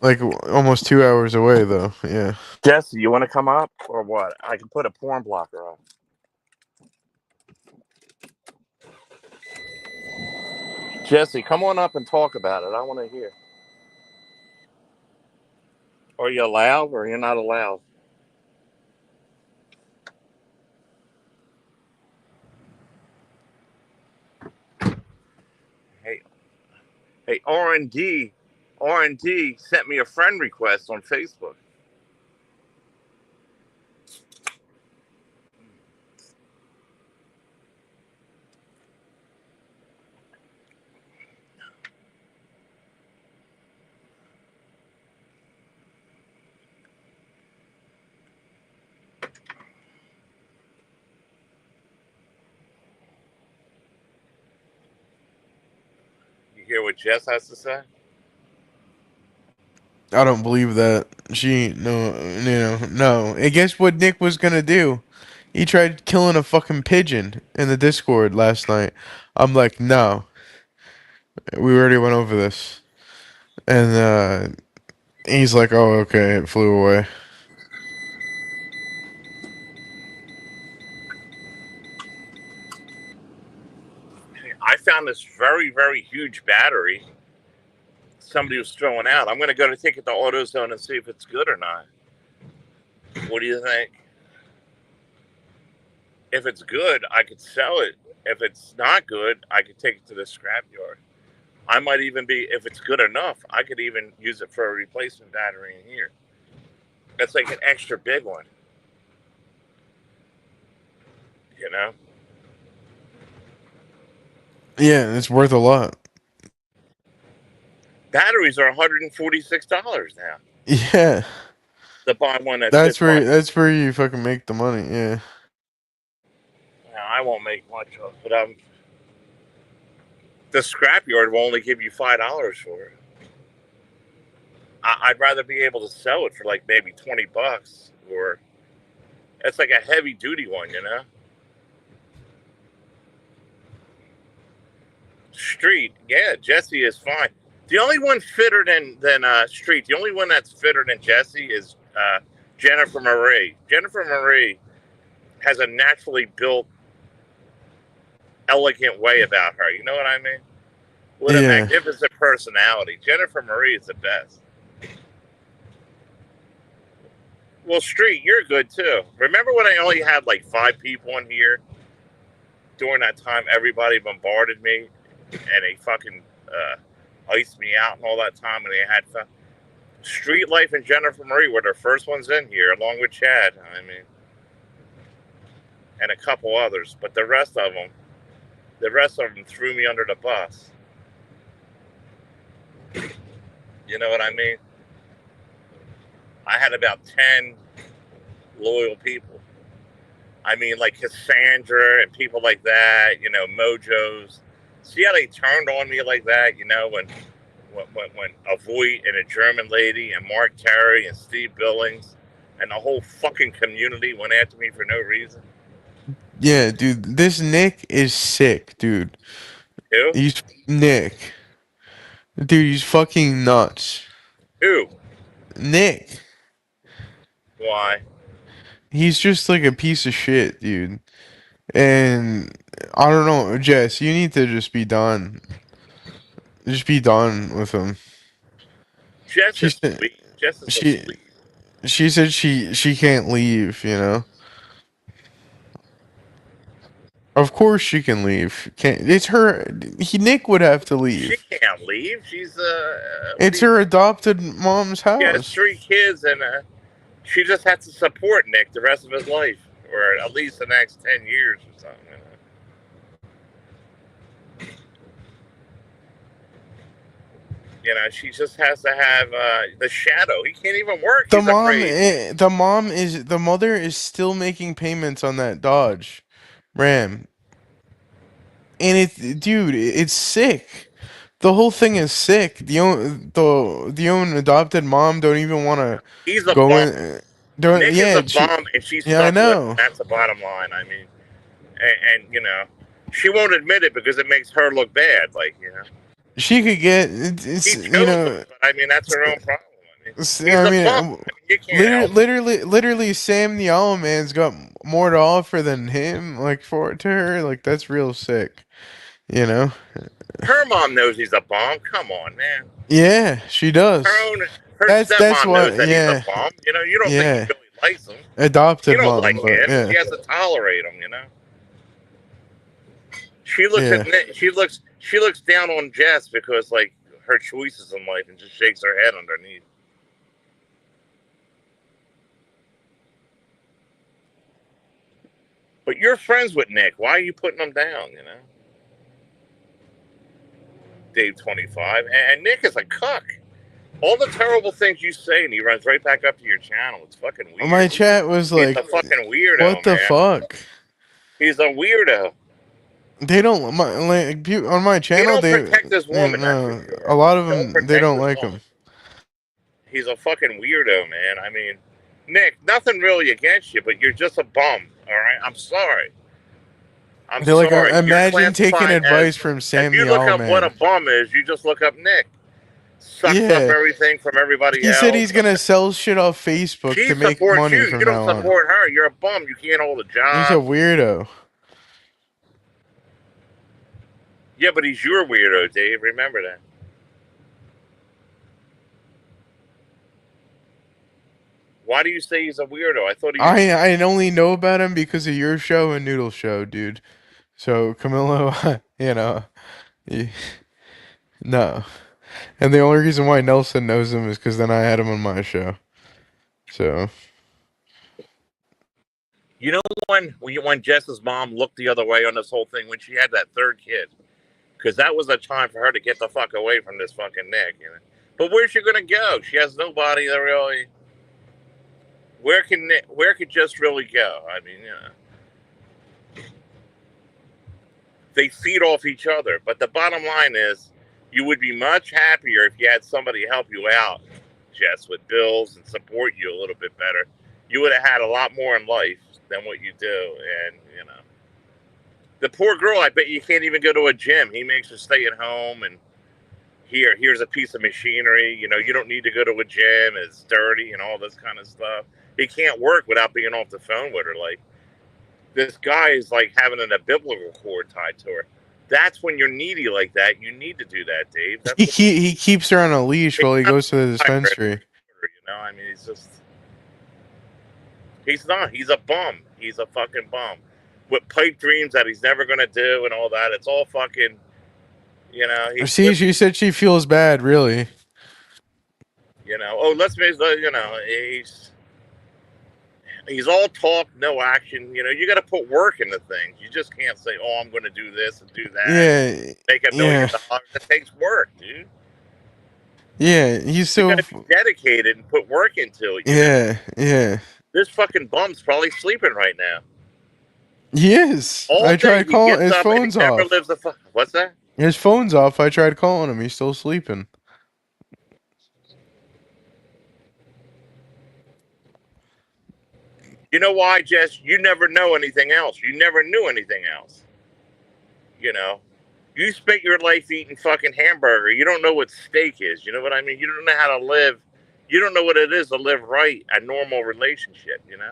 Like almost 2 hours away, though. Yeah. Jesse, you want to come up or what? I can put a porn blocker on. Jesse, come on up and talk about it. I want to hear. Are you allowed or you're not allowed? Hey, hey, R&D sent me a friend request on Facebook. You hear what Jess has to say? I don't believe that. No. I guess what Nick was gonna do. He tried killing a fucking pigeon in the Discord last night. I'm like, no. We already went over this. And he's like, oh, okay, it flew away. I found this very, very huge battery somebody was throwing out. I'm going to go to take it to AutoZone and see if it's good or not. What do you think? If it's good, I could sell it. If it's not good, I could take it to the scrapyard. I might even be, if it's good enough, I could even use it for a replacement battery in here. It's like an extra big one. You know? Yeah, it's worth a lot. Batteries are $146 now. Yeah. To buy one that fits my. That's where you fucking make the money, yeah. Now, I won't make much of it, but the scrapyard will only give you $5 for it. I'd rather be able to sell it for like maybe $20, or it's like a heavy duty one, you know. Street, yeah, Jesse is fine. The only one fitter than Street, the only one that's fitter than Jesse is Jennifer Marie. Jennifer Marie has a naturally built, elegant way about her. You know what I mean? With a Yeah. magnificent personality. Jennifer Marie is the best. Well, Street, you're good too. Remember when I only had like 5 people in here? During that time, everybody bombarded me, and they fucking iced me out and all that time, and they had fun. Street Life and Jennifer Marie were the first ones in here, along with Chad. I mean, and a couple others, but the rest of them threw me under the bus. You know what I mean? I had about 10 loyal people. I mean, like Cassandra and people like that, Mojos. See how they turned on me like that, when a Voight and a German lady and Mark Terry and Steve Billings and the whole fucking community went after me for no reason. Yeah, dude, this Nick is sick, dude. Who? He's Nick. Dude, he's fucking nuts. Who? Nick. Why? He's just like a piece of shit, dude. And I don't know, Jess, you need to just be done. Just be done with him. Jess She is said sweet. Jess is so she sweet. she said she can't leave, you know. Of course she can leave. Can't it's her Nick would have to She leave. can't leave. She's what do It's you? her adopted mom's She has house. 3 kids, and she just has to support Nick the rest of his life, or at least the next 10 years or something. She just has to have the shadow. He can't even work. The He's mom afraid. the mother is still making payments on that Dodge Ram. And it's sick. The whole thing is sick. The own adopted mom don't even want to He's a go bum. in. Don't Nick is a yeah, she bum, and she's yeah, I stuck with him. know. That's the bottom line. I mean, and she won't admit it because it makes her look bad. She could get He it's chose her, but I mean that's her own problem. I mean, he's I a mean bum. I mean, you can't help it. literally Sam the Owl Man's got more to offer than him like for to her like that's real sick, you know? Her mom knows he's a bum. Come on, man. Yeah, she does. Her That's stepmom knows what that he's a yeah. bum. You don't think he Yeah. really likes him. You Adopted don't like mom, but him. yeah. She has to tolerate him. She looks Yeah. at Nick. She looks down on Jess because like her choices in life, and just shakes her head underneath. But you're friends with Nick. Why are you putting him down? Dave 25, and Nick is a cuck. All the terrible things you say, and he runs right back up to your channel. It's fucking My weird. chat was He's like, a fucking weirdo, "What the man. fuck?" He's a weirdo. They don't on my He channel. don't protect his Yeah, woman, that's for no, sure. a lot He of don't them they protect don't his like woman. him. He's a fucking weirdo, man. I mean, Nick, nothing really against you, but you're just a bum. All right, I'm sorry. I'm They're like, sorry. You're imagine taking classified advice as from if Sam you the look Owl up what a Man. bum is, you just look up Nick. Sucks up Yeah, everything from everybody he said else. he's gonna sell shit off Facebook She to make supports money you. You from don't now on. support her. You're a bum. You can't hold a He's a job. weirdo. Yeah, but he's your weirdo, Dave. Remember that. Why do you say he's a weirdo? I thought he was. I only know about him because of your show and Noodle Show, dude. So Camilo, he- no. And the only reason why Nelson knows him is because then I had him on my show. So You know when Jess's mom looked the other way on this whole thing when she had that third kid, because that was a time for her to get the fuck away from this fucking Nick. But where's she gonna go? She has nobody that really. Where could Jess really go? I mean, they feed off each other. But the bottom line is, you would be much happier if you had somebody help you out, Jess, with bills and support you a little bit better. You would have had a lot more in life than what you do, and the poor girl. I bet you can't even go to a gym. He makes her stay at home, and here's a piece of machinery. You don't need to go to a gym. It's dirty and all this kind of stuff. He can't work without being off the phone with her. Like, this guy is like having an umbilical cord tied to her. That's when you're needy like that. You need to do that, Dave. That's what he keeps her on a leash while he goes to the dispensary. I mean, he's not. He's a bum. He's a fucking bum with pipe dreams that he's never gonna do and all that. It's all fucking. He's See, she said she feels bad, really. Oh, let's make he's all talk, no action. You got to put work into things. You just can't say, "Oh, I'm going to do this and do that." Yeah, Make $1 million. It takes work, dude. Yeah, he's You so. got to be dedicated and put work into it. Yeah. This fucking bum's probably sleeping right now. He is. All I day tried he calling. gets His up and he phone's never off. lives the fuck. What's that? His phone's off. I tried calling him. He's still sleeping. You know why, Jess? You never know anything else. You never knew anything else. You know, you spent your life eating fucking hamburger. You don't know what steak is. You know what I mean? You don't know how to live. You don't know what it is to live right, a normal relationship, you know,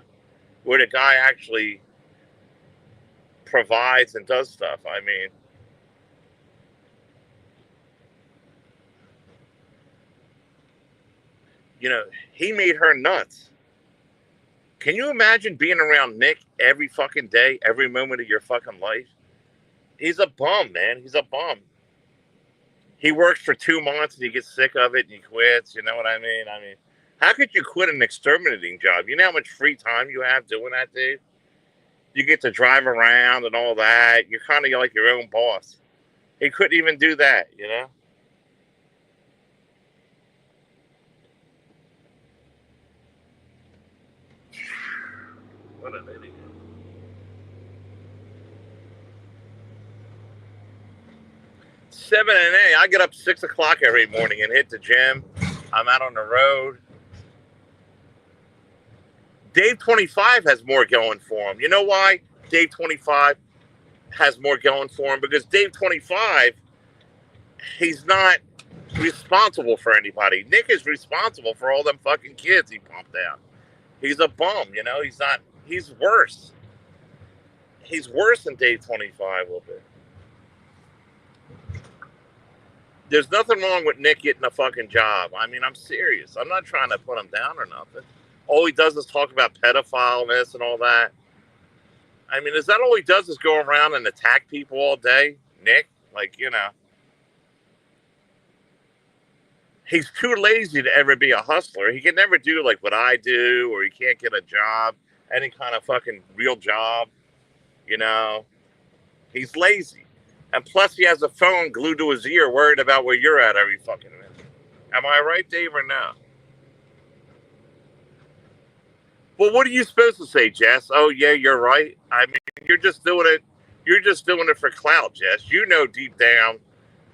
where the guy actually provides and does stuff. I mean, you know, he made her nuts. Can you imagine being around Nick every fucking day, every moment of your fucking life? He's a bum, man. He's a bum. He works for 2 months and he gets sick of it and he quits. You know what I mean? I mean, how could you quit an exterminating job? You know how much free time you have doing that, Dave? You get to drive around and all that. You're kind of like your own boss. He couldn't even do that, you know? What an idiot. 7 and 8. I get up 6 o'clock every morning and hit the gym. I'm out on the road. Dave 25 has more going for him. You know why Dave 25 has more going for him? Because Dave 25, he's not responsible for anybody. Nick is responsible for all them fucking kids he pumped out. He's a bum, you know? He's not, he's worse. He's worse than Dave 25 a little bit. There's nothing wrong with Nick getting a fucking job. I mean, I'm serious. I'm not trying to put him down or nothing. All he does is talk about pedophileness and all that. I mean, is that all he does is go around and attack people all day, Nick? Like, you know, he's too lazy to ever be a hustler. He can never do like what I do, or he can't get a job, any kind of fucking real job, you know. He's lazy. And plus, he has a phone glued to his ear, worried about where you're at every fucking minute. Am I right, Dave, or no? Well, what are you supposed to say, Jess? Oh, yeah, you're right. I mean, you're just doing it. You're just doing it for clout, Jess. You know deep down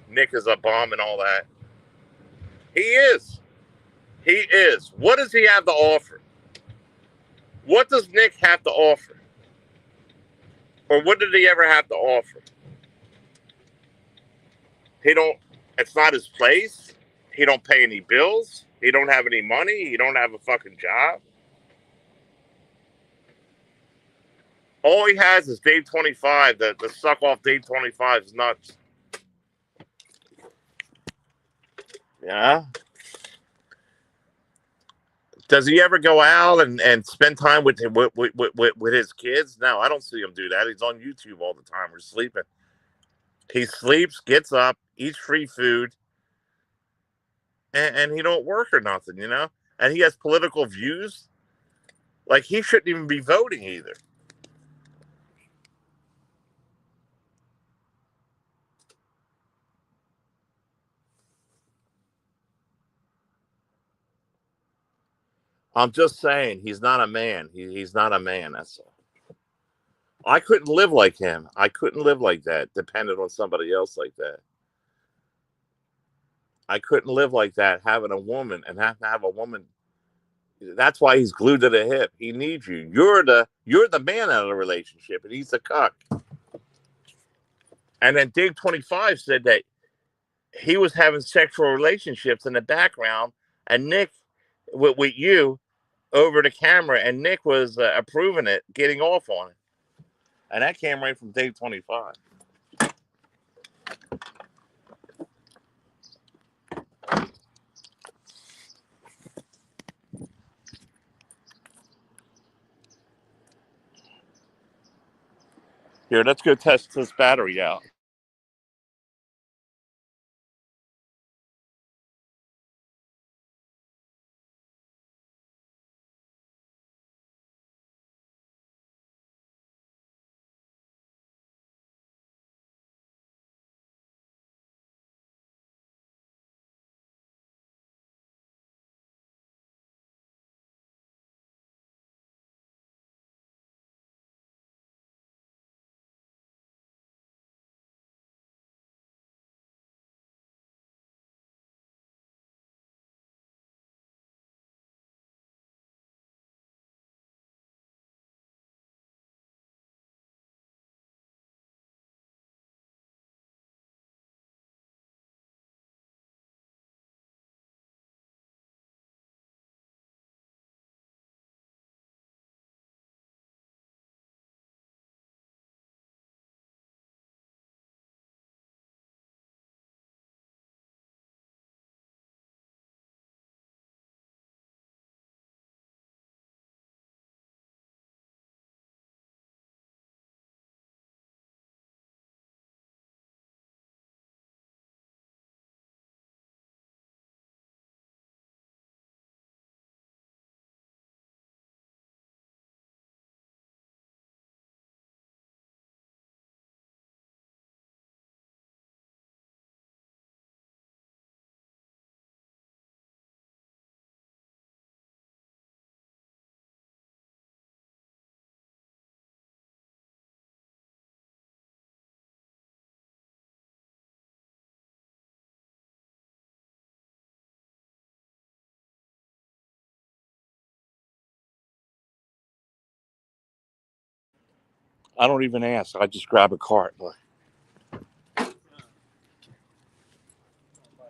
Nick is a bum and all that. He is. He is. What does he have to offer? What does Nick have to offer? Or what did he ever have to offer? He don't, it's not his place. He don't pay any bills. He don't have any money. He don't have a fucking job. All he has is Dave 25. The suck off Dave 25 is nuts. Yeah. Does he ever go out and spend time with his kids? No, I don't see him do that. He's on YouTube all the time. We're sleeping. He sleeps, gets up, eats free food, and he don't work or nothing, you know? And he has political views. Like, he shouldn't even be voting either. I'm just saying, he's not a man. He's not a man, that's all. I couldn't live like him. I couldn't live like that, dependent on somebody else like that. I couldn't live like that, having a woman and have to have a woman. That's why he's glued to the hip. He needs you. You're the man out of the relationship, and he's the cuck. And then Dave 25 said that he was having sexual relationships in the background, and Nick with you over the camera, and Nick was approving it, getting off on it. And that came right from Dave 25. Here, let's go test this battery out. I don't even ask. I just grab a cart. Look. That's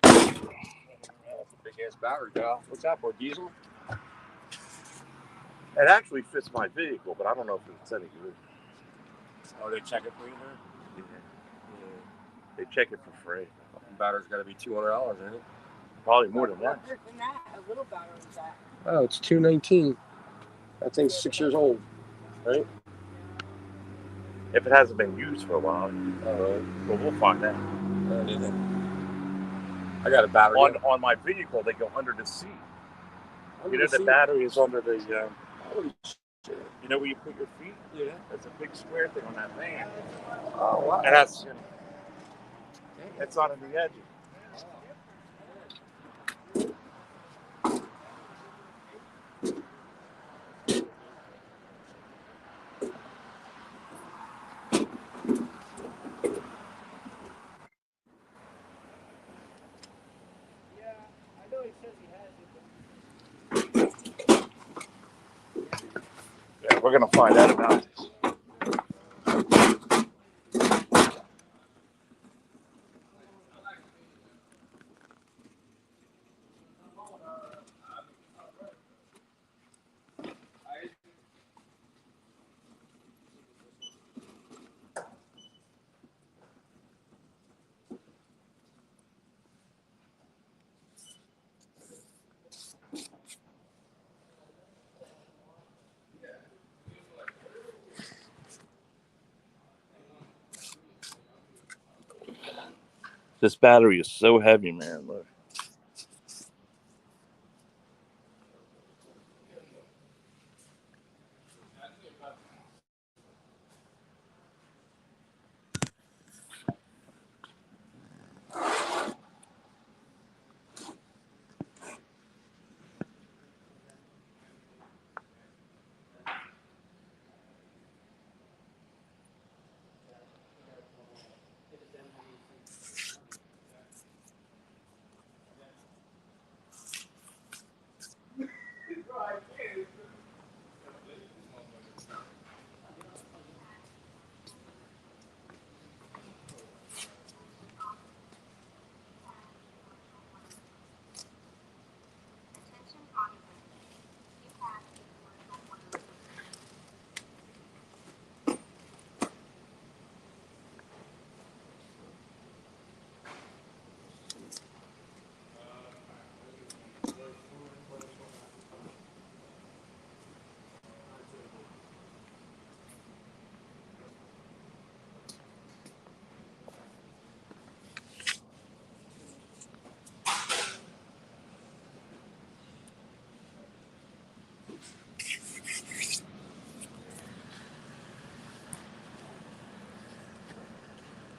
a big ass battery, Kyle. What's that for? Diesel? It actually fits my vehicle, but I don't know if it's any good. Oh, they check it for you there? Yeah. They check it for free. The battery's got to be $200, isn't it? Probably more than that. Than that, a little battery is that. Oh, it's $219. That thing's 6 years old, right? If it hasn't been used for a while, but we'll find out. I got a battery. On my vehicle, they go under the seat. You know, the battery is under the. You know where you put your feet? Yeah. There's a big square thing on that van. Oh, wow. And that's. It's on the edge. Yeah, we're gonna find out about this. This battery is so heavy, man. Look.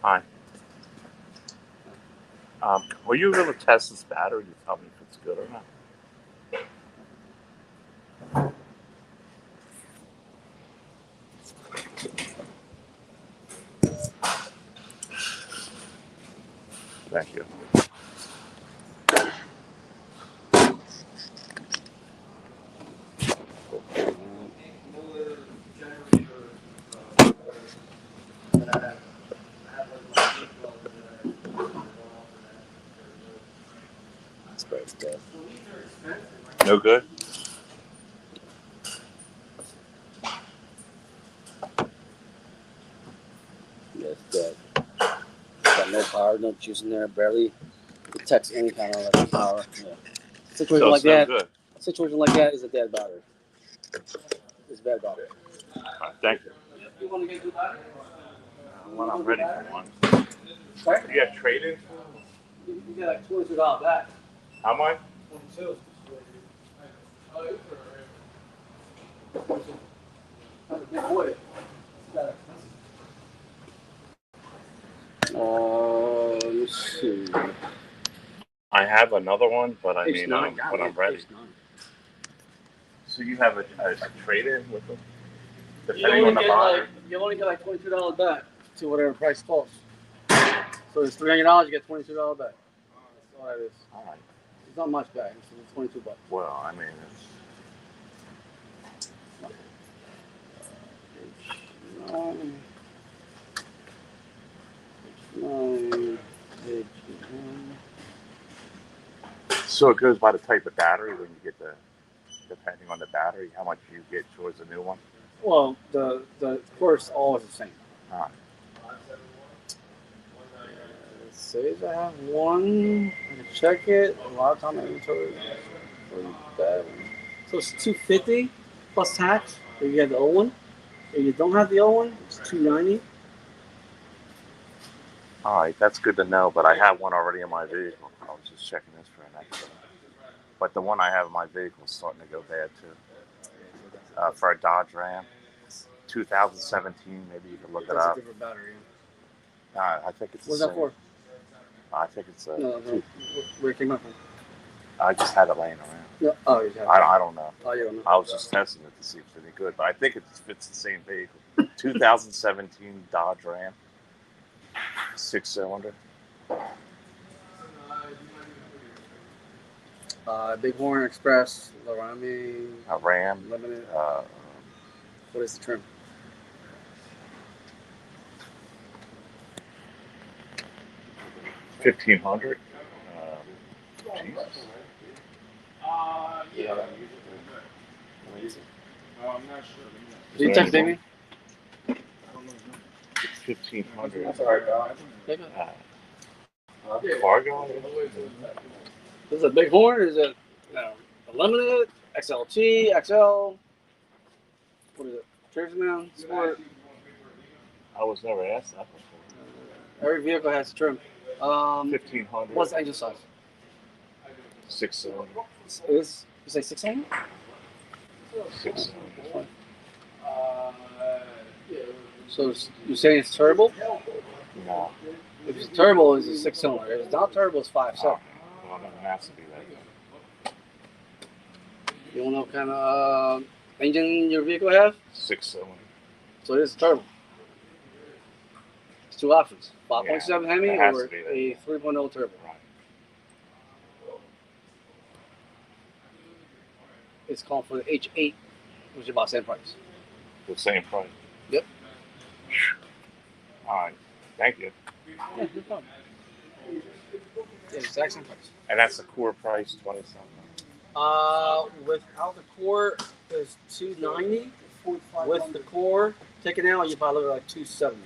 Hi. Were you able to test this battery to tell me if it's good or not? Thank you. That's very good. No good? Yes, dead. Got no power, no juice in there, barely detects any kind of electric power. Yeah. Situation like that. Good. A situation like that is a dead battery. It's a bad battery. All right, thank you. You want to get a good battery? When I'm ready for one. Sorry? You have trade-in? You get like $22 back. How much? 22. That's a big boy. Let me see. I have another one, but I mean, H9, when I'm ready. H9. So you have a trade-in with them? You Depending on the buyer? you only get like $22 back to whatever price falls. So it's $300, you get $22 back. That's all that is. All right. It's not much back. It's $22. Well, I mean, it's... Page 1. So it goes by the type of battery when you get depending on the battery, how much you get towards a new one. Well, the course always the same. Ah. It says I have one. I can check it. A lot of time I inventory that one. So it's $250 plus tax. If you have the old one. If you don't have the old one, it's $290. All right, that's good to know. But I have one already in my vehicle. I was just checking this for an accident. But the one I have in my vehicle is starting to go bad too. For a Dodge Ram, 2017. Maybe you can look it up. A different battery. I think it's. What's that for? I think it's a. No. Where it came up from? I just had it laying around. No. Oh, you have. I don't know. Oh, you don't know. I was just testing it to see if it's any good, but I think it fits the same vehicle. 2017 Dodge Ram, 6-cylinder. Bighorn Express, Laramie, A Ram. Limited. What is the trim? $1,500. Jesus. Yeah. I'm not sure. Did you text Amy? It's $1,500. That's alright, Fargo. Is it a Bighorn? Is it a Limited? XLT? XL? What is it? Tradesman? Sport? I was never asked that before. Every vehicle has trim. $1,500. What's the engine size? 6-cylinder. You say 600? 6-cylinder. So you're saying it's turbo? No. If it's turbo, it's a 6-cylinder. If it's not turbo, it's 5. Well, then it has to be that. You don't know what kind of engine your vehicle have? 6-cylinder. So it is a turbo. It's 2 options: 5.7 Hemi it has or to be that. a 3.0 turbo. Right. It's called for the H8, which is about the same price. The same price. Yep. All right. Thank you. Yeah, no problem. Yeah, exact same price. And that's the core price, 20-something. Without the core is $290. With the core taken out, you probably look like $270.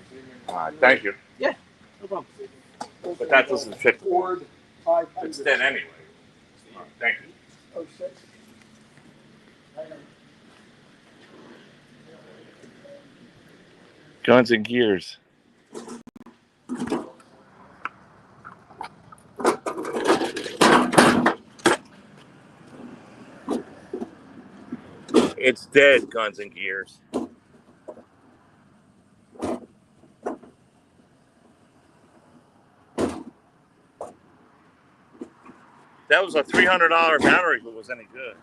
All right. Thank you. Yeah, no problem. But that doesn't fit. It's dead anyway. All right, thank you. Guns and Gears. It's dead, Guns and Gears. That was a $300 battery if it was any good.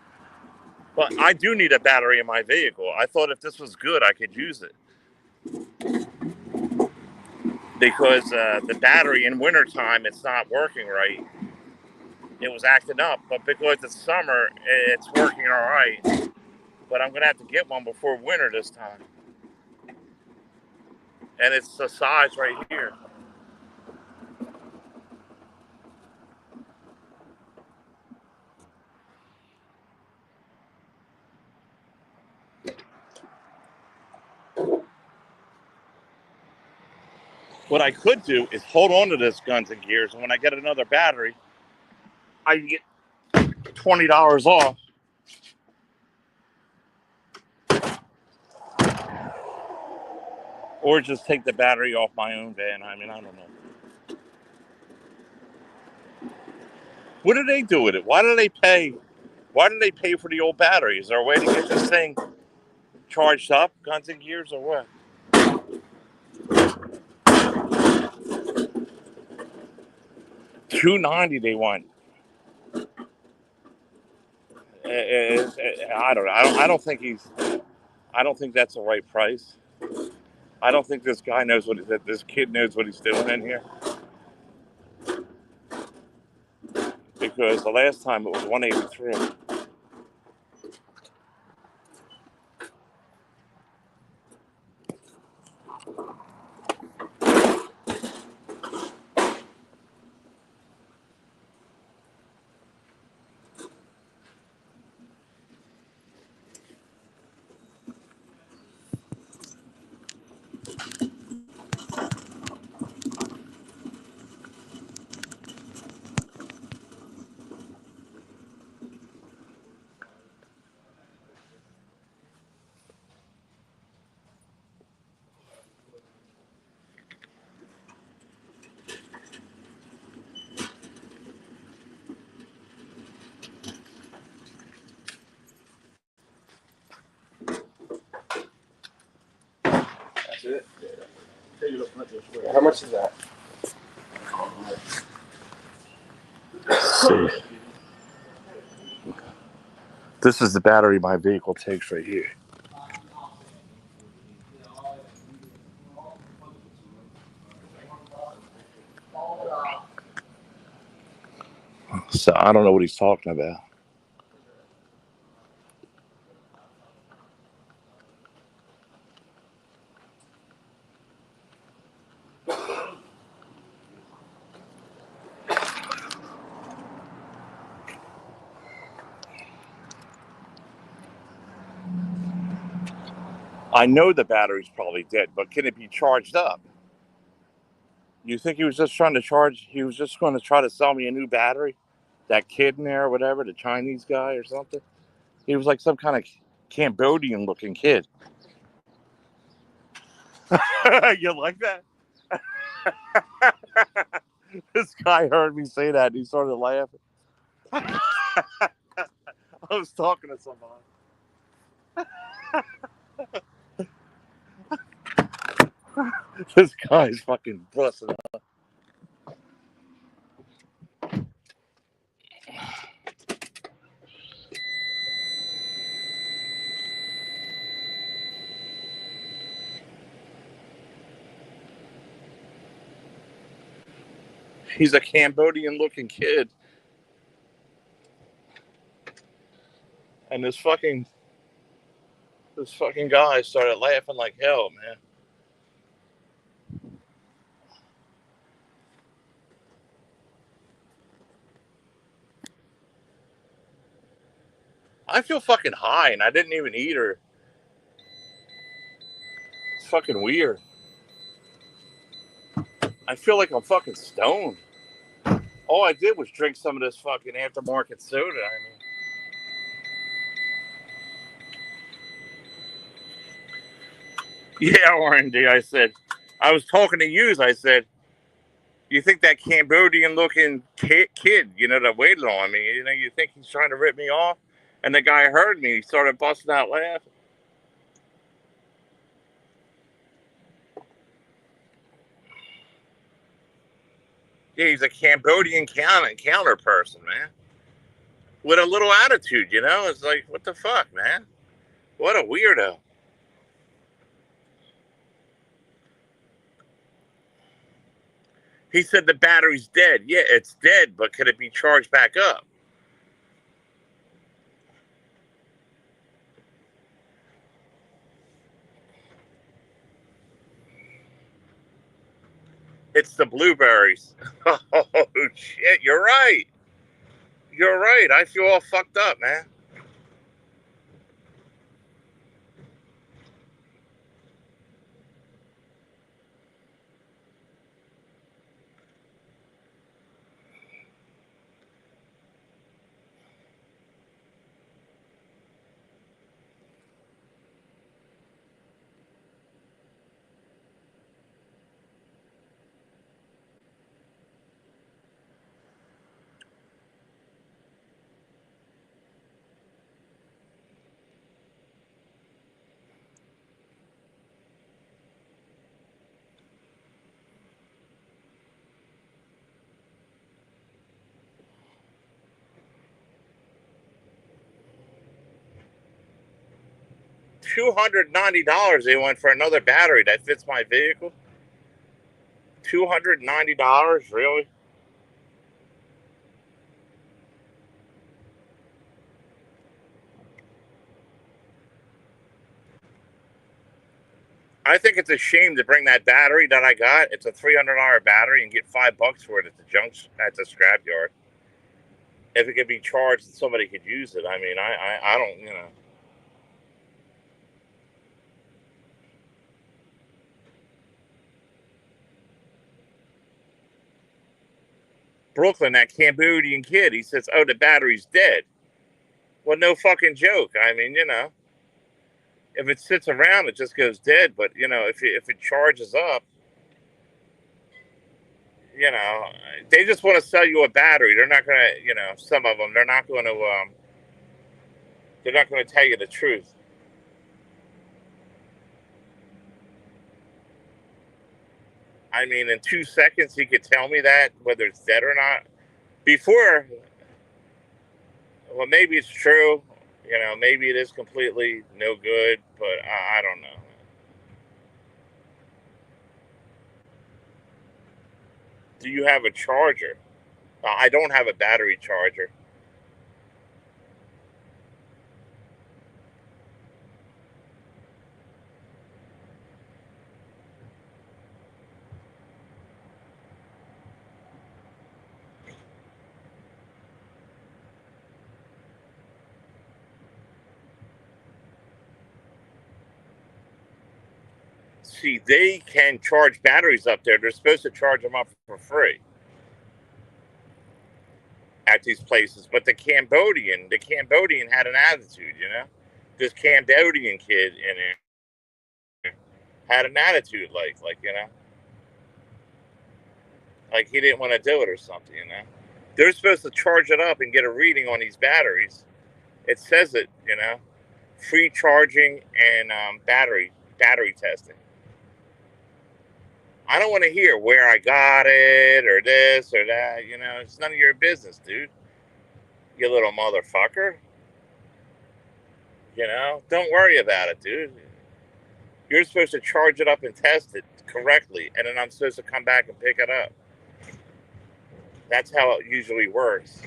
But I do need a battery in my vehicle. I thought if this was good, I could use it. Because the battery in wintertime, it's not working right. It was acting up. But because it's summer, it's working all right. But I'm going to have to get one before winter this time. And it's the size right here. What I could do is hold on to this Guns and Gears, and when I get another battery, I can get $20 off. Or just take the battery off my own van. I mean, I don't know. What do they do with it? Why do they pay? Why do they pay for the old battery? Is there a way to get this thing charged up, Guns and Gears, or what? $290 they want. I don't know. I don't think he's. I don't think that's the right price. I don't think this guy knows this kid knows what he's doing in here. Because the last time it was $183. How much is that? See. This is the battery my vehicle takes right here. So I don't know what he's talking about. I know the battery's probably dead, but can it be charged up? You think he was just trying to charge? He was just going to try to sell me a new battery? That kid in there or whatever, the Chinese guy or something? He was like some kind of Cambodian looking kid. You like that? This guy heard me say that and he started laughing. I was talking to somebody. This guy's fucking busting up. He's a Cambodian looking kid. And this fucking guy started laughing like hell, man. I feel fucking high and I didn't even eat her. It's fucking weird. I feel like I'm fucking stoned. All I did was drink some of this fucking aftermarket soda. Yeah, R&D, I said. I was talking to you. I said, you think that Cambodian looking kid, that waited on me, you think he's trying to rip me off? And the guy heard me. He started busting out laughing. Yeah, he's a Cambodian counter person, man. With a little attitude, It's like, what the fuck, man? What a weirdo. He said the battery's dead. Yeah, it's dead, but could it be charged back up? It's the blueberries. Oh, shit, you're right. You're right. I feel all fucked up, man. $290 they went for another battery that fits my vehicle. $290, really? I think it's a shame to bring that battery that I got. It's a $300 battery and get $5 for it at the scrapyard. If it could be charged and somebody could use it, I don't. Brooklyn, that Cambodian kid, he says, "Oh, the battery's dead." Well, no fucking joke. If it sits around, it just goes dead. But if it charges up, they just want to sell you a battery. They're not gonna, some of them, they're not gonna tell you the truth. I mean, in 2 seconds, he could tell me that, whether it's dead or not. Before, well, maybe it's true. You know, maybe it is completely no good, but I don't know. Do you have a charger? I don't have a battery charger. See, they can charge batteries up there. They're supposed to charge them up for free at these places. But the Cambodian had an attitude, you know. This Cambodian kid in there had an attitude, like you know, like he didn't want to do it or something, you know. They're supposed to charge it up and get a reading on these batteries. It says it, you know, free charging and battery testing. I don't want to hear where I got it or this or that. You know, it's none of your business, dude. You little motherfucker. You know, don't worry about it, dude. You're supposed to charge it up and test it correctly, and then I'm supposed to come back and pick it up. That's how it usually works.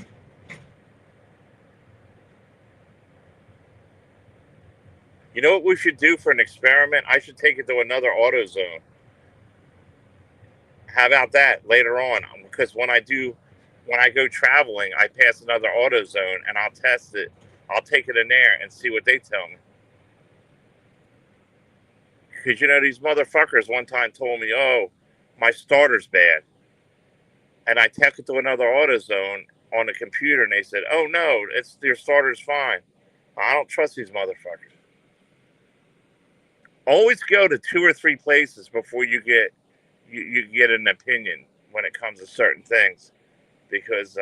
You know what we should do for an experiment? I should take it to another AutoZone. How about that later on? Because when I go traveling, I pass another AutoZone and I'll test it. I'll take it in there and see what they tell me. Because, you know, these motherfuckers one time told me, oh, my starter's bad. And I took it to another AutoZone on the computer and they said, oh, no, your starter's fine. I don't trust these motherfuckers. Always go to 2 or 3 places before you get an opinion when it comes to certain things. Because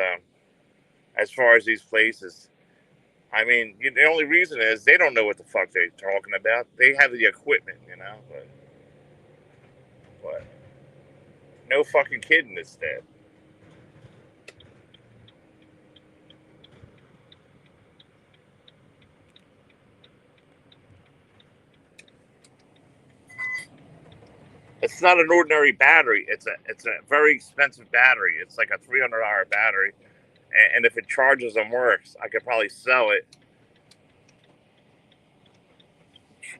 as far as these places, I mean, the only reason is they don't know what the fuck they're talking about. They have the equipment, you know, but no fucking kidding this dead. It's not an ordinary battery. It's a very expensive battery. It's like a $300 battery, and if it charges and works, I could probably sell it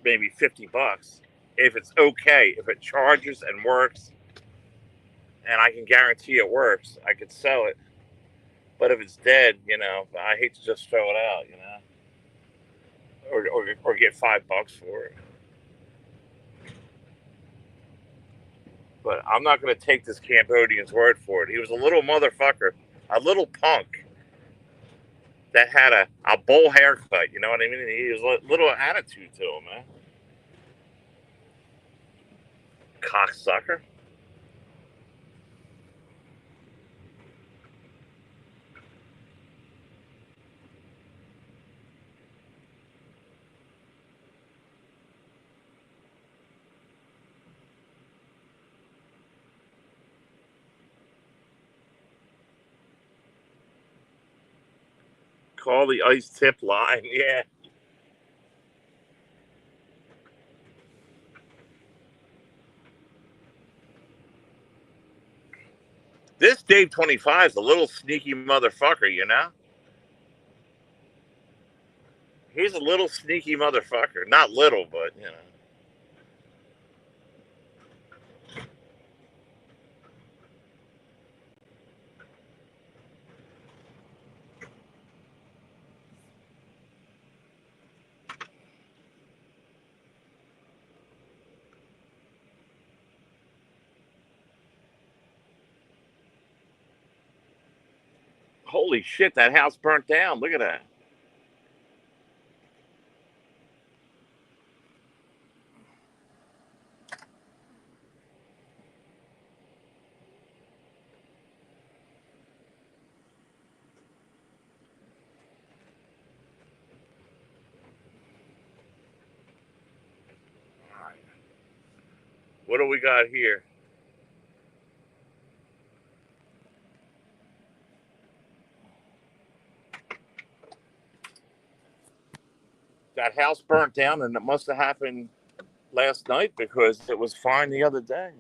maybe $50 if it's okay. If it charges and works, and I can guarantee it works, I could sell it. But if it's dead, you know, I hate to just throw it out, you know, or get $5 for it. But I'm not going to take this Cambodian's word for it. He was a little motherfucker, a little punk that had a bowl haircut. You know what I mean? He was a little attitude to him, man. Cocksucker. Call the ice tip line. Yeah. This Dave 25 is a little sneaky motherfucker, you know? He's a little sneaky motherfucker. Not little, but, you know. Holy shit, that house burnt down. Look at that. All right. What do we got here? that house burnt down, and it must have happened last night because it was fine the other day.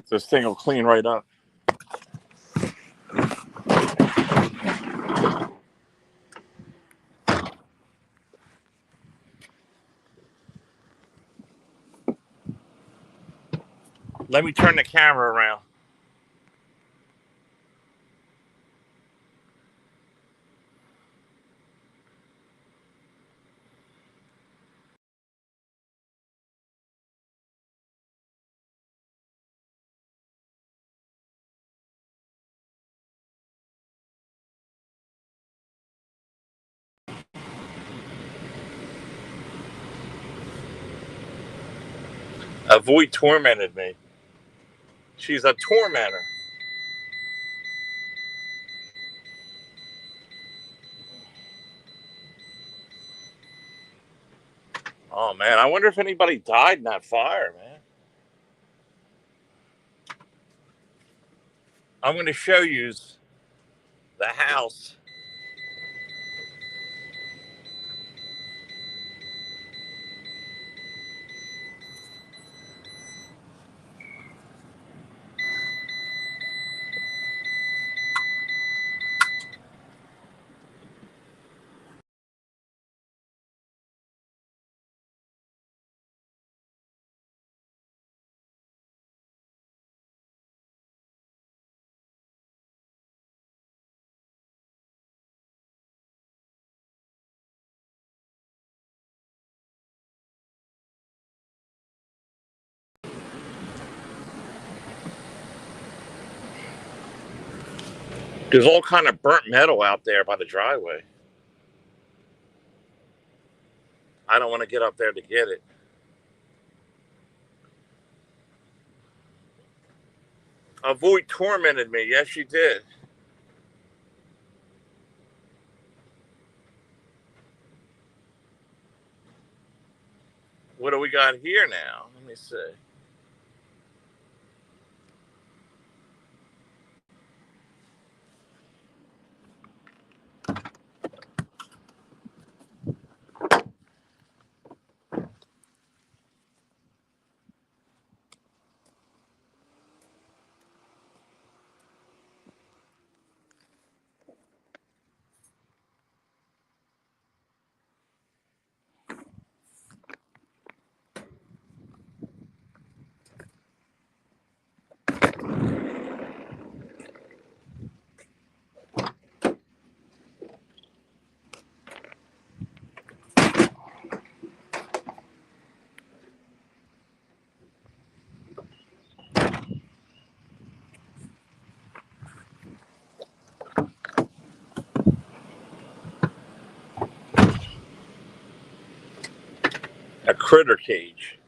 This thing will clean right up. Let me turn the camera around. Avoid tormented me. She's a tormentor. Oh man, I wonder if anybody died in that fire, man. I'm going to show you the house. There's all kind of burnt metal out there by the driveway. I don't want to get up there to get it. Avoid tormented me. Yes, you did. What do we got here now? Let me see. A critter cage.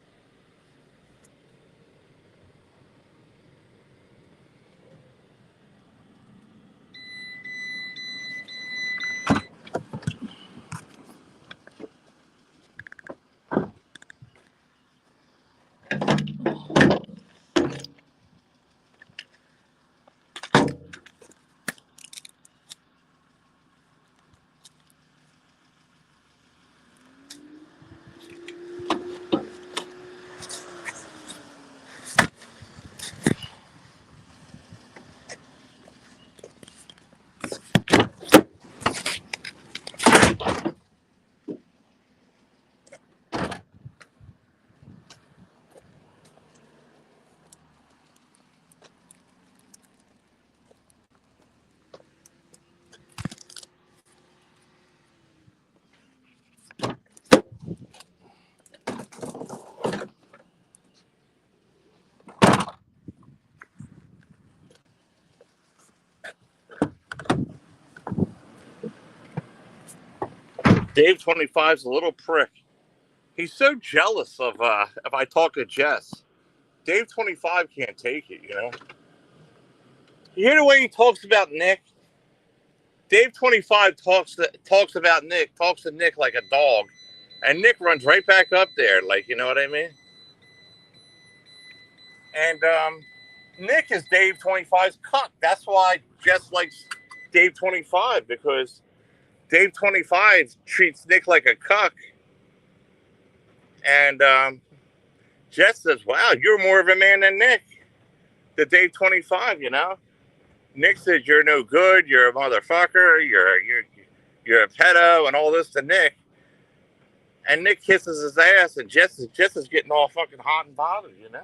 Dave 25 is a little prick. He's so jealous of if I talk to Jess. Dave 25 can't take it, you know. You hear the way he talks about Nick? Dave 25 talks about Nick, talks to Nick like a dog, and Nick runs right back up there, like, you know what I mean? And Nick is Dave 25's cuck. That's why Jess likes Dave 25, because Dave 25 treats Nick like a cuck, and Jess says, "Wow, you're more of a man than Nick." The Dave 25, you know. Nick says you're no good, you're a motherfucker, you're a pedo, and all this to Nick. And Nick kisses his ass, and Jess is getting all fucking hot and bothered, you know.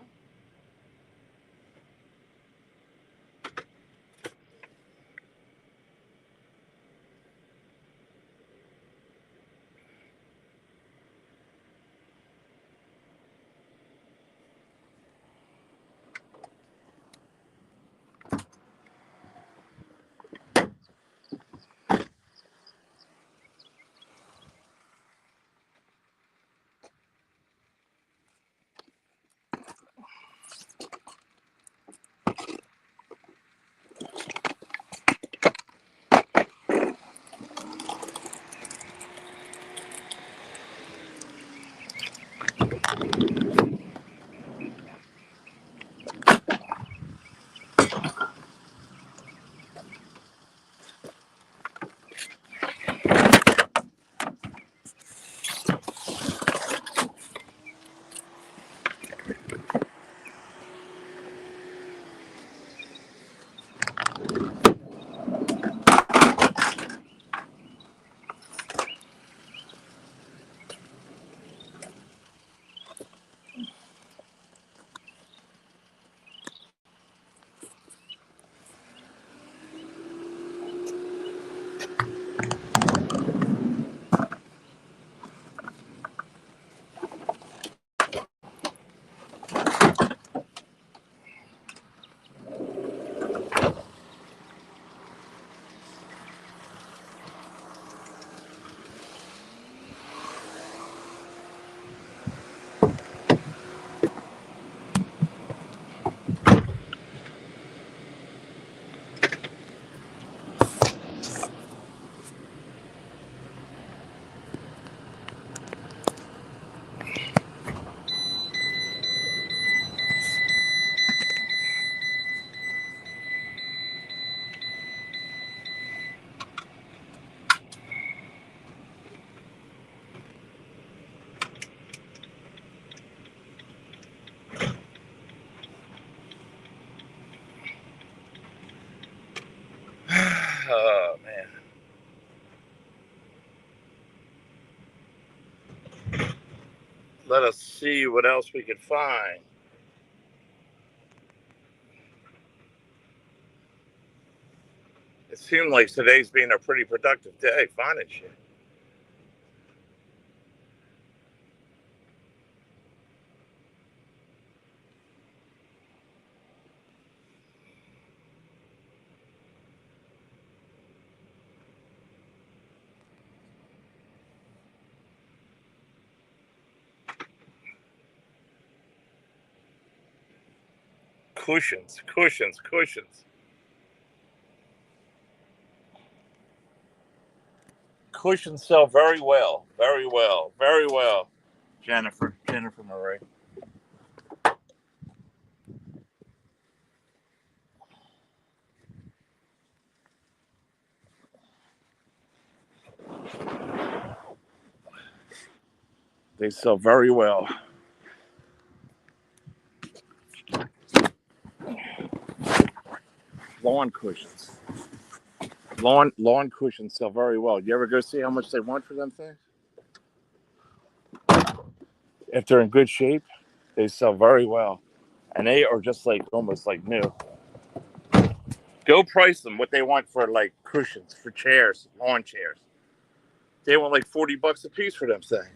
Oh man. Let us see what else we can find. It seemed like today's been a pretty productive day finding shit. Cushions, cushions, cushions. Cushions sell very well, very well, very well. Jennifer Marie. They sell very well. Lawn cushions. Lawn cushions sell very well. You ever go see how much they want for them things? If they're in good shape, they sell very well. And they are just like almost like new. Go price them what they want for like cushions, for chairs, lawn chairs. They want like $40 a piece for them things.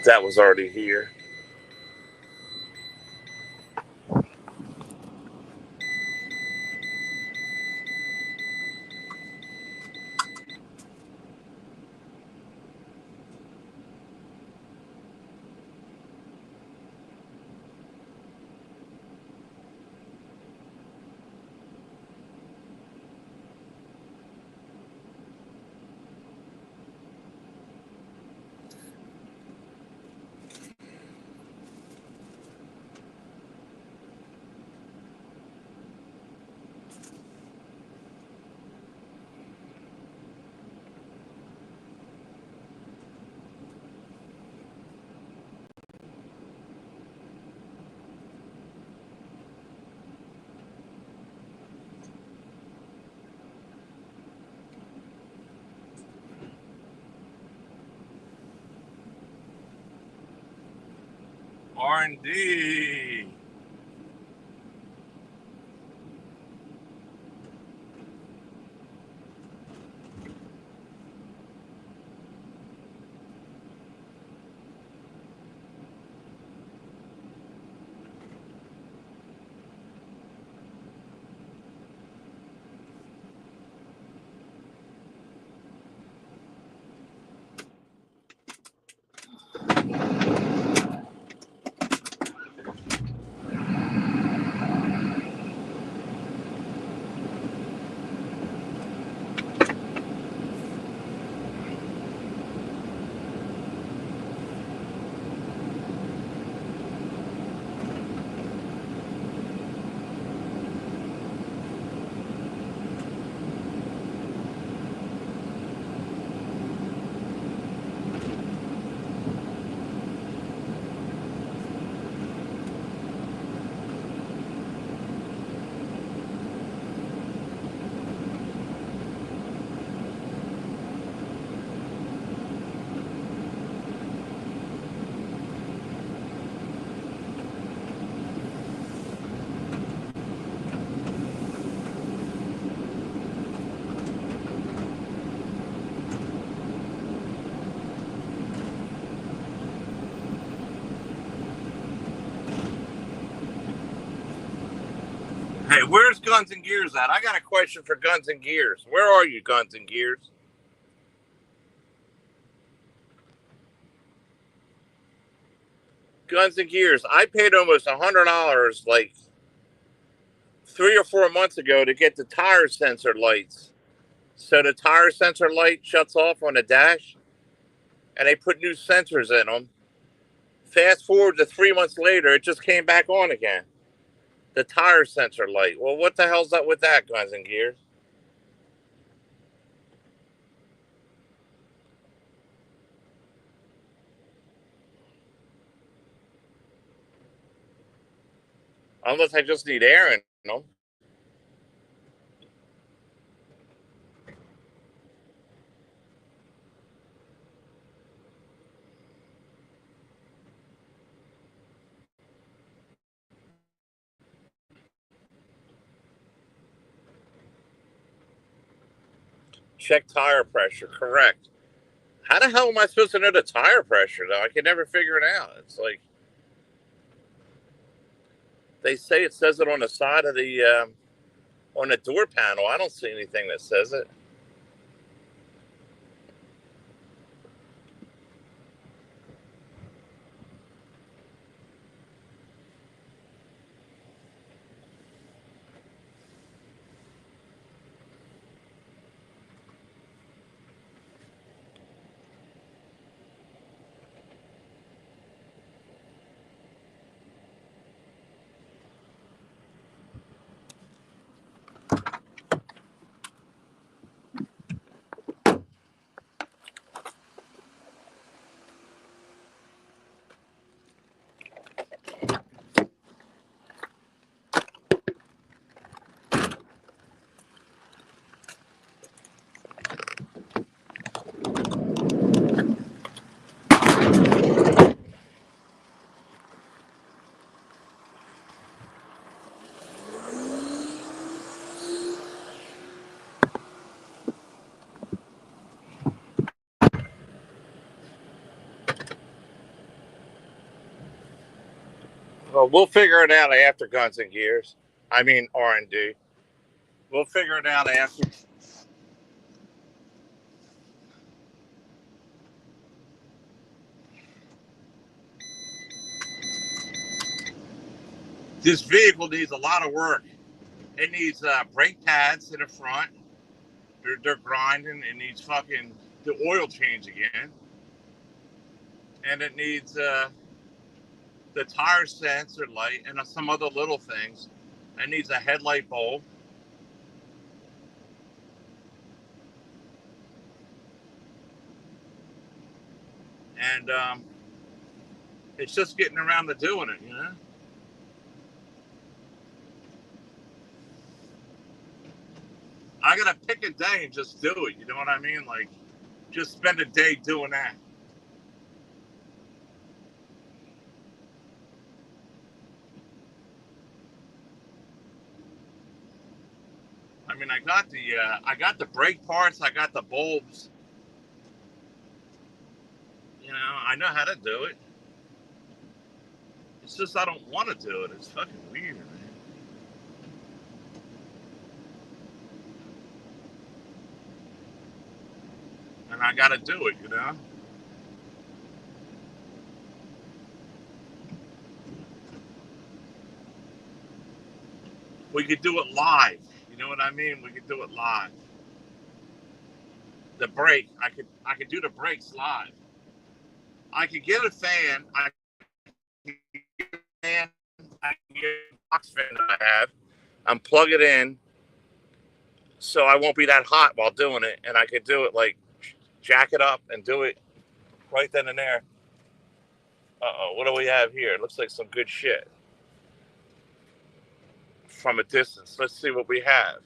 That was already here. R&D. Hey, where's Guns and Gears at? I got a question for Guns and Gears. Where are you, Guns and Gears? Guns and Gears. I paid almost $100 like 3 or 4 months ago to get the tire sensor lights. So the tire sensor light shuts off on the dash, and they put new sensors in them. Fast forward to 3 months later, it just came back on again. The tire sensor light. Well, what the hell's up with that, Guns and Gears? Unless I just need air in them. Check tire pressure. Correct. How the hell am I supposed to know the tire pressure, though? I can never figure it out. It's like they say it says it on the side of the on the door panel. I don't see anything that says it. Well, we'll figure it out after Guns and Gears. I mean R&D. We'll figure it out after. This vehicle needs a lot of work. It needs brake pads in the front. They're grinding. It needs fucking the oil change again. And it needs the tire sensor light and some other little things. It needs a headlight bulb. And it's just getting around to doing it, you know? I gotta pick a day and just do it, you know what I mean? Like, just spend a day doing that. I mean, I got the brake parts, I got the bulbs. You know, I know how to do it. It's just I don't want to do it. It's fucking weird, man. And I gotta do it, you know? We could do it live. You know what I mean? We could do it live. The brake, I could do the brakes live. I could get a fan. I could get a fan. I can get a box fan that I have and plug it in so I won't be that hot while doing it. And I could do it like jack it up and do it right then and there. Uh-oh, what do we have here? It looks like some good shit from a distance. Let's see what we have.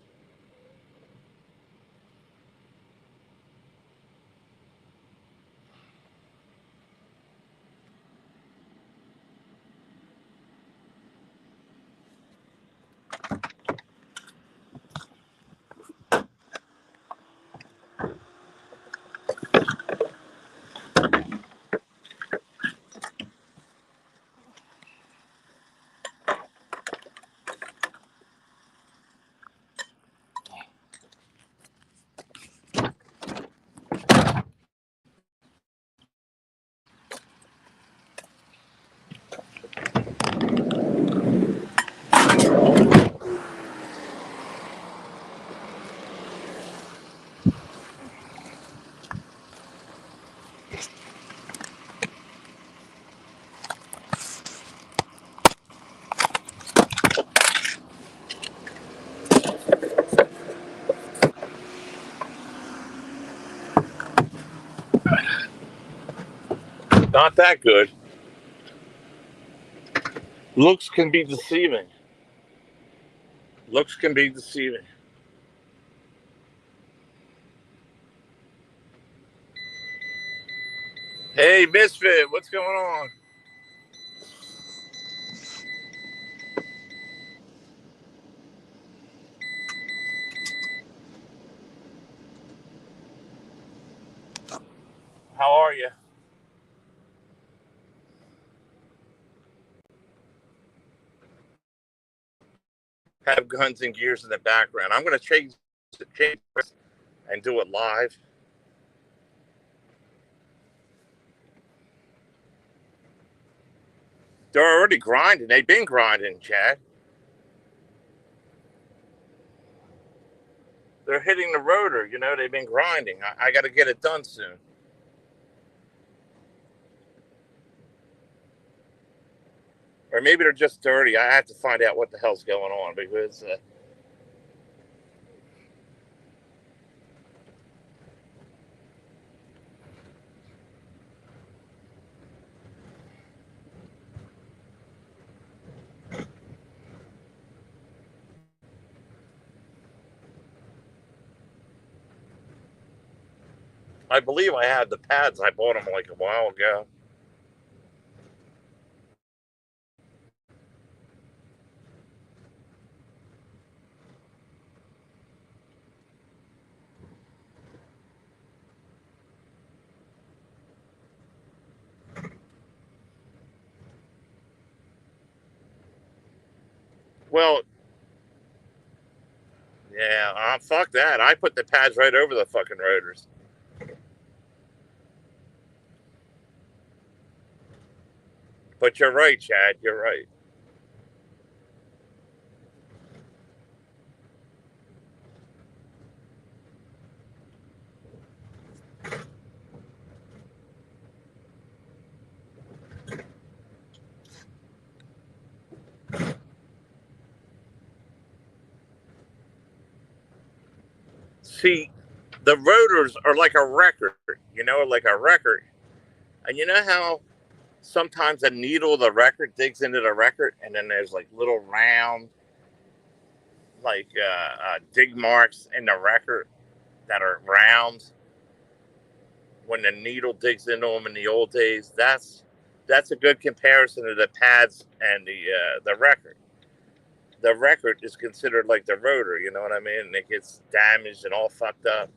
Not that good. Looks can be deceiving. Looks can be deceiving. Hey, Misfit, what's going on? How are you? Have Guns and Gears in the background. I'm going to change and do it live. They're already grinding. They've been grinding, Chad. They're hitting the rotor. You know, they've been grinding. I got to get it done soon. Or maybe they're just dirty. I have to find out what the hell's going on because I believe I had the pads. I bought them like a while ago. Well, yeah, fuck that. I put the pads right over the fucking rotors. But you're right, Chad. You're right. See, the rotors are like a record, like a record. And you know how sometimes the needle of the record digs into the record, and then there's like little round, like dig marks in the record that are round when the needle digs into them in the old days. That's a good comparison to the pads and the record. The record is considered like the rotor, you know what I mean? And it gets damaged and all fucked up.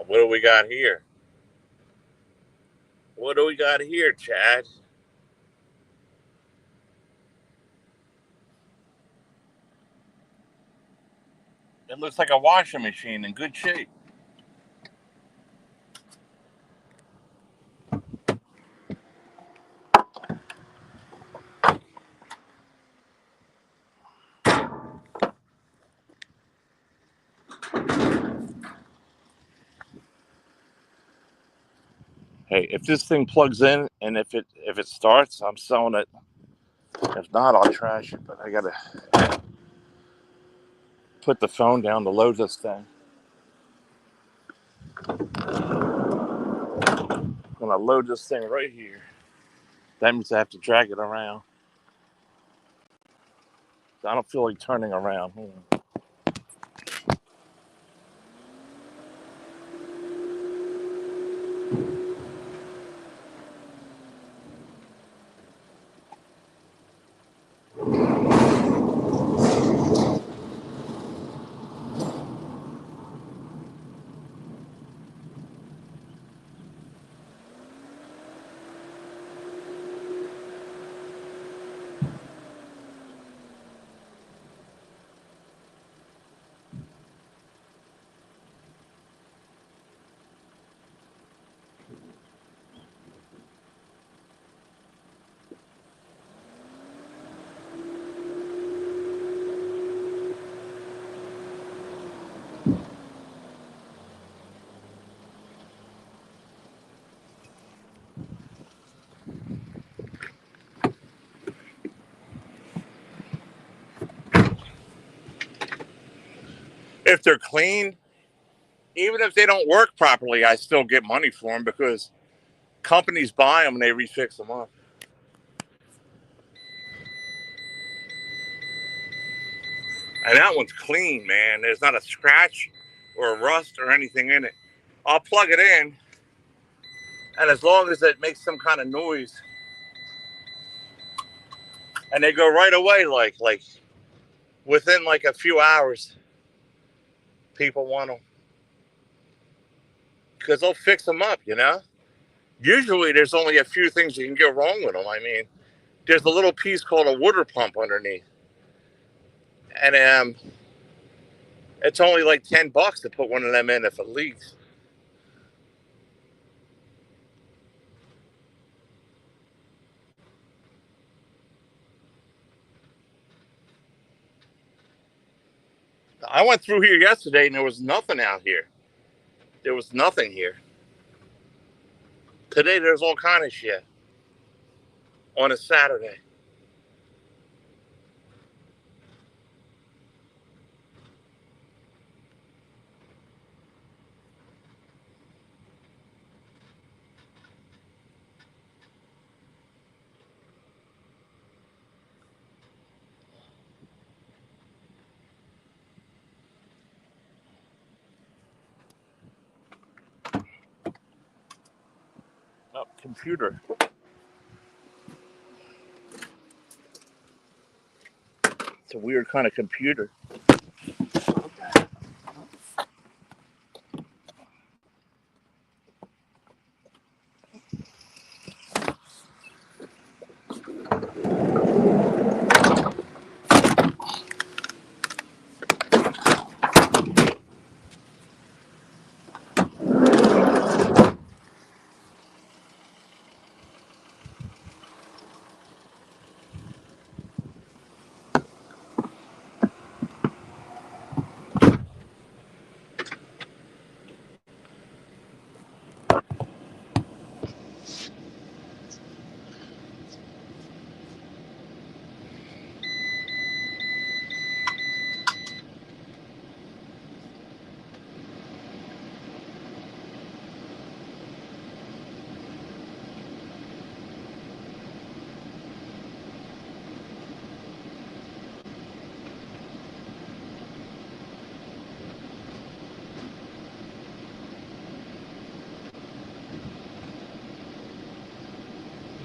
What do we got here? What do we got here, Chad? It looks like a washing machine in good shape. Hey, if this thing plugs in and if it starts, I'm selling it. If not, I'll trash it. But I gotta put the phone down to load this thing. I'm gonna load this thing right here. That means I have to drag it around. I don't feel like turning around. Hold on. If they're clean, even if they don't work properly, I still get money for them because companies buy them and they refix them up. And that one's clean, man. There's not a scratch or a rust or anything in it. I'll plug it in, and as long as it makes some kind of noise, and they go right away, like within like a few hours, people want them because they'll fix them up. Usually, there's only a few things you can go wrong with them. I mean, there's a little piece called a water pump underneath, and it's only like $10 to put one of them in if it leaks. I went through here yesterday and there was nothing out here. There was nothing here. Today there's all kind of shit on a Saturday. computer. It's a weird kind of computer.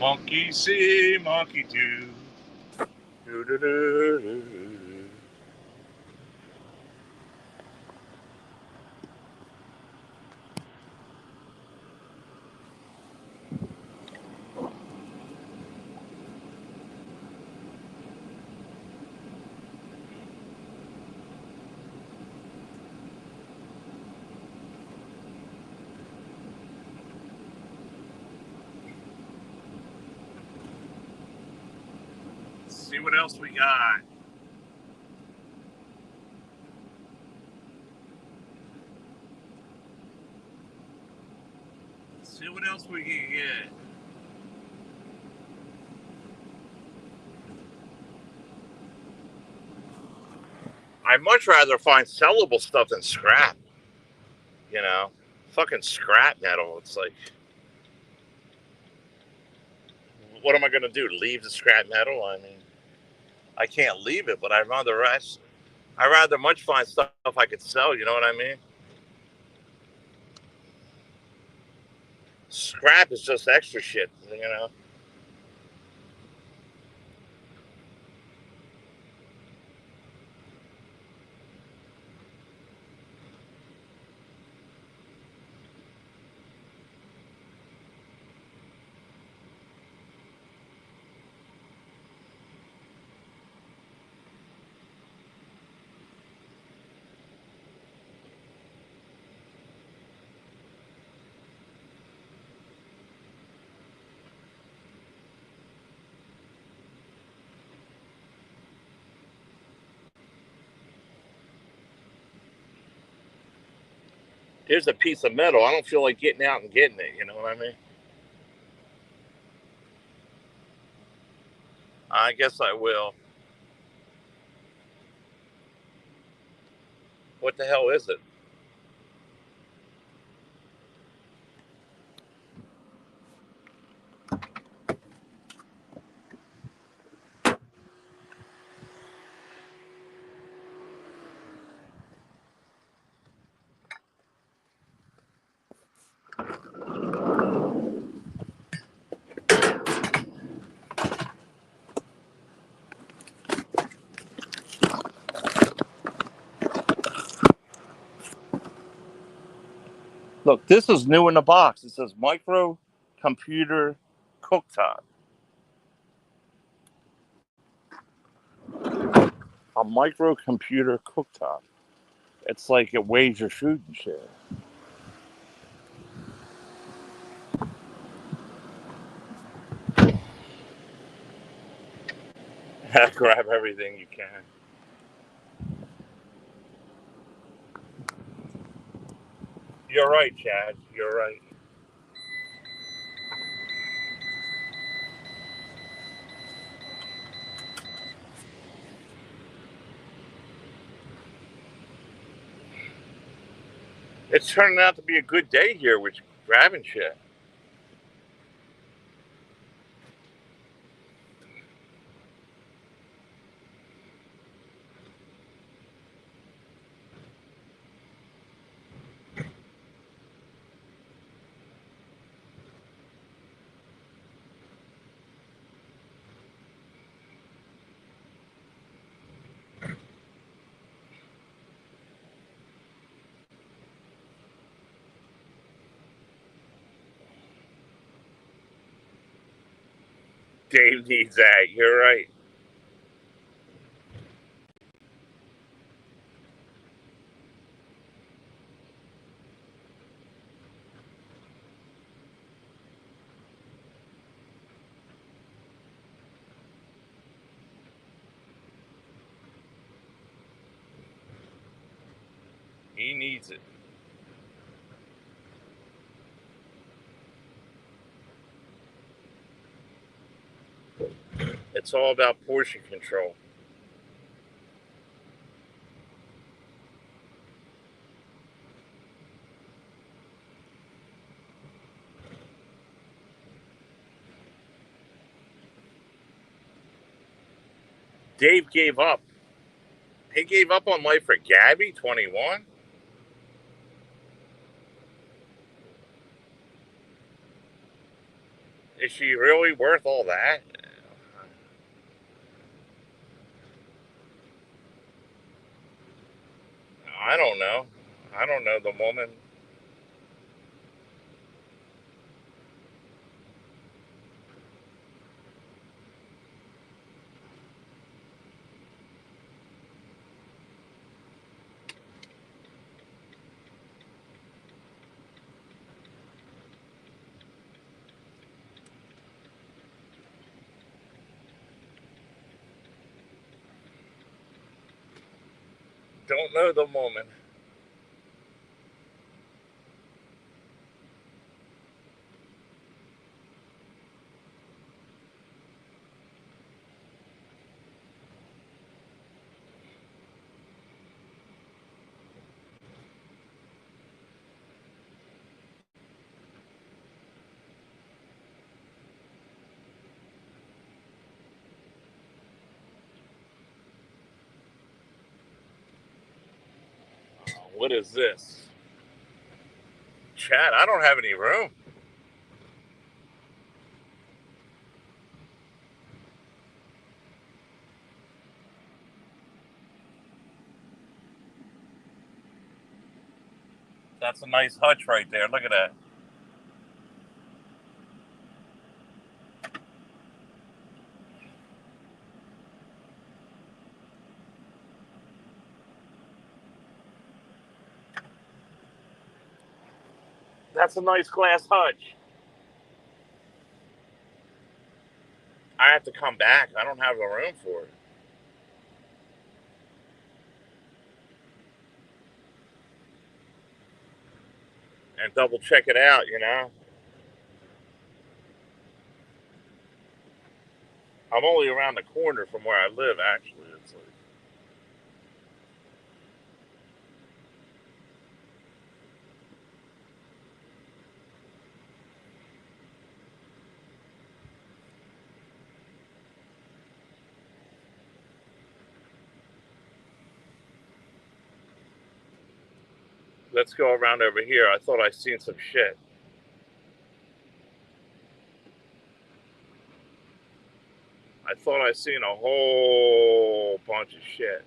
Monkey see, monkey do. Do, do, do, do, do. Let's see what else we got. Let's see what else we can get. I'd much rather find sellable stuff than scrap. You know, fucking scrap metal. It's like, what am I gonna do? Leave the scrap metal? I mean, I can't leave it, but I'd rather much find stuff I could sell. You know what I mean? Scrap is just extra shit. You know. Here's a piece of metal. I don't feel like getting out and getting it. You know what I mean? I guess I will. What the hell is it? Look, this is new in the box. It says micro computer cooktop. A microcomputer cooktop. It's like it weighs your food and shit. Grab everything you can. You're right, Chad. You're right. It's turning out to be a good day here with grabbing shit. Dave needs that. You're right. He needs it. It's all about portion control. Dave gave up. He gave up on life for Gabby, 21. Is she really worth all that? I don't know. I don't know the woman. Don't know the woman. What is this? Chad, I don't have any room. That's a nice hutch right there. Look at that. That's a nice glass hutch. I have to come back. I don't have the room for it. And double check it out, you know? I'm only around the corner from where I live, actually. It's like, let's go around over here. I thought I seen some shit. I thought I seen a whole bunch of shit.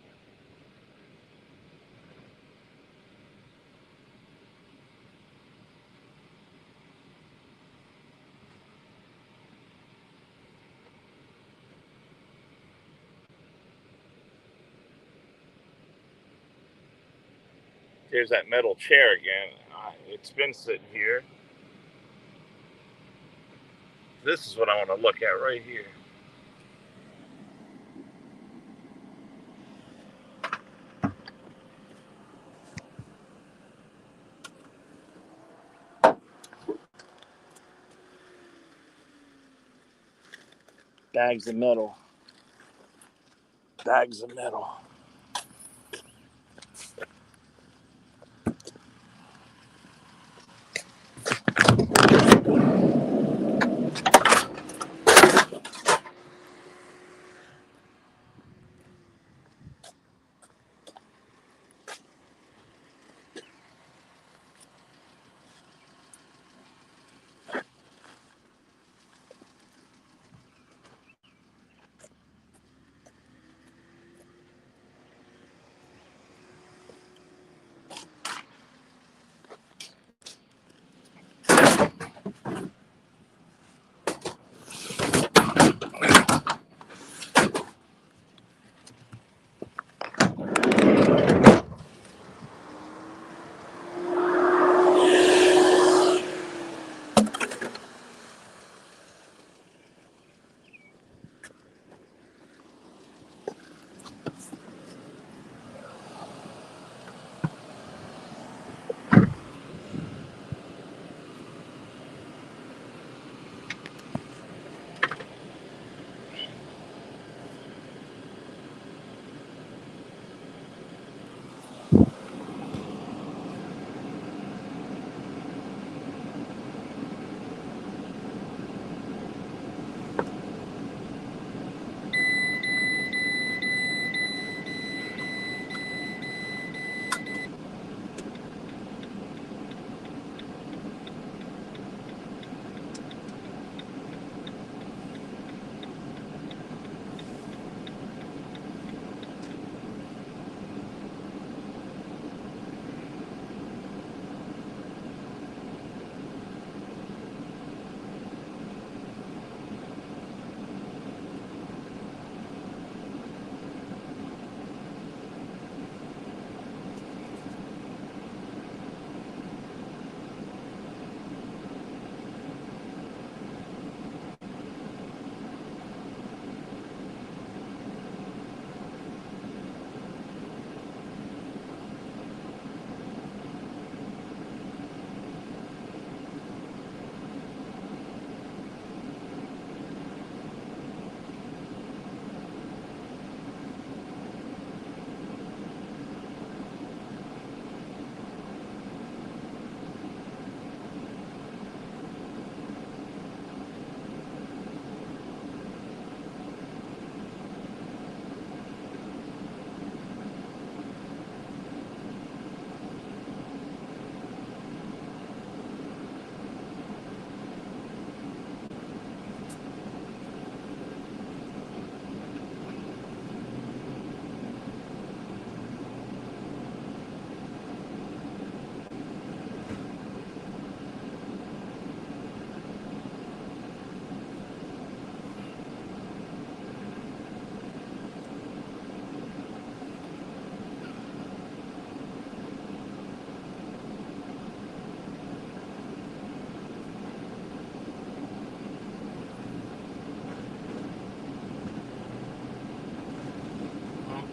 Here's that metal chair again. It's been sitting here. This is what I want to look at right here. Bags of metal. Bags of metal.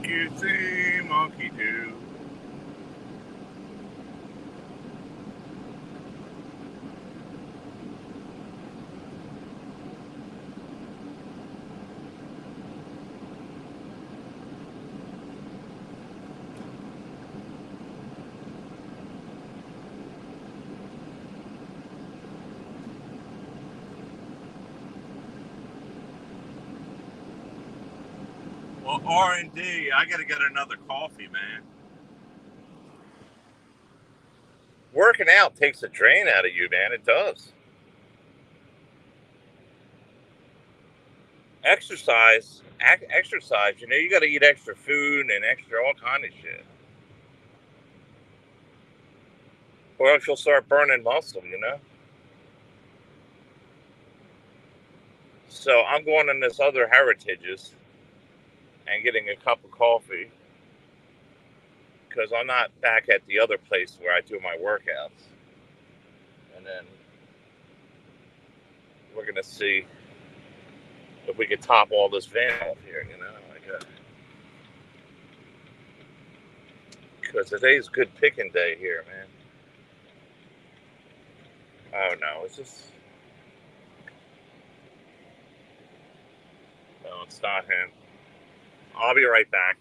monkey see, monkey do. Well, R&D, I got to get another coffee, man. Working out takes the drain out of you, man. It does. Exercise. You know, you got to eat extra food and extra all kind of shit, or else you'll start burning muscle. You know. So I'm going in this other Heritage's and getting a cup of coffee because I'm not back at the other place where I do my workouts. And then we're gonna see if we can top all this van off here. You know, like because today's good picking day here, man. Oh no, it's just no, it's not him. I'll be right back.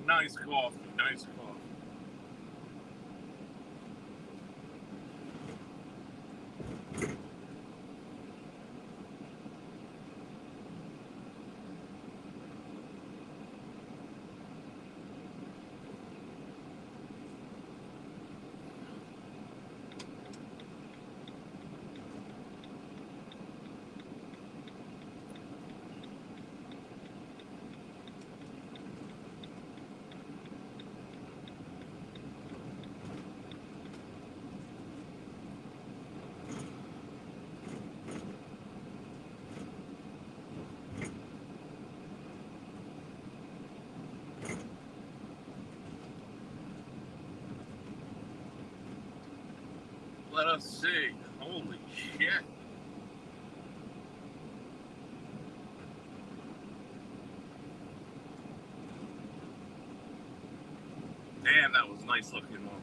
Nice coffee. Nice coffee. Let us see. Holy shit. Damn, that was a nice looking one.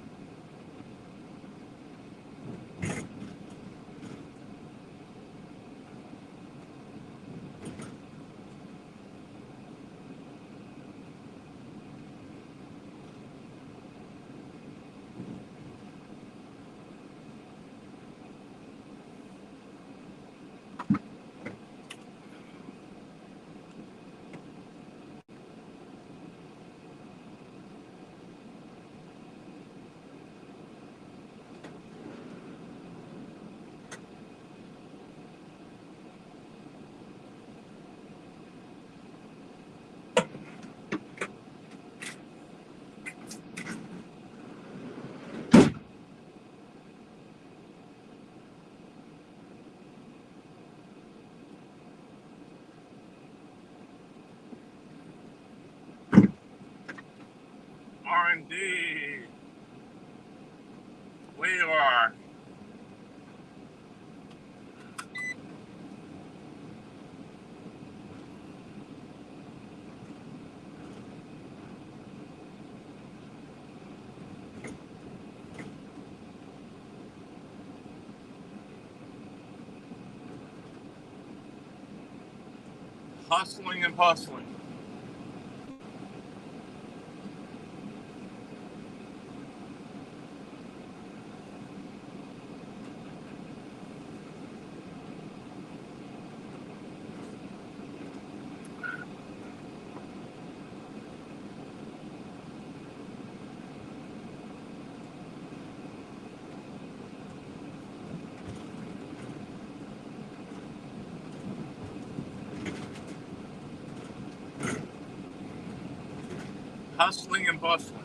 R&D. We are. Hustling and bustling. Hustling and bustling.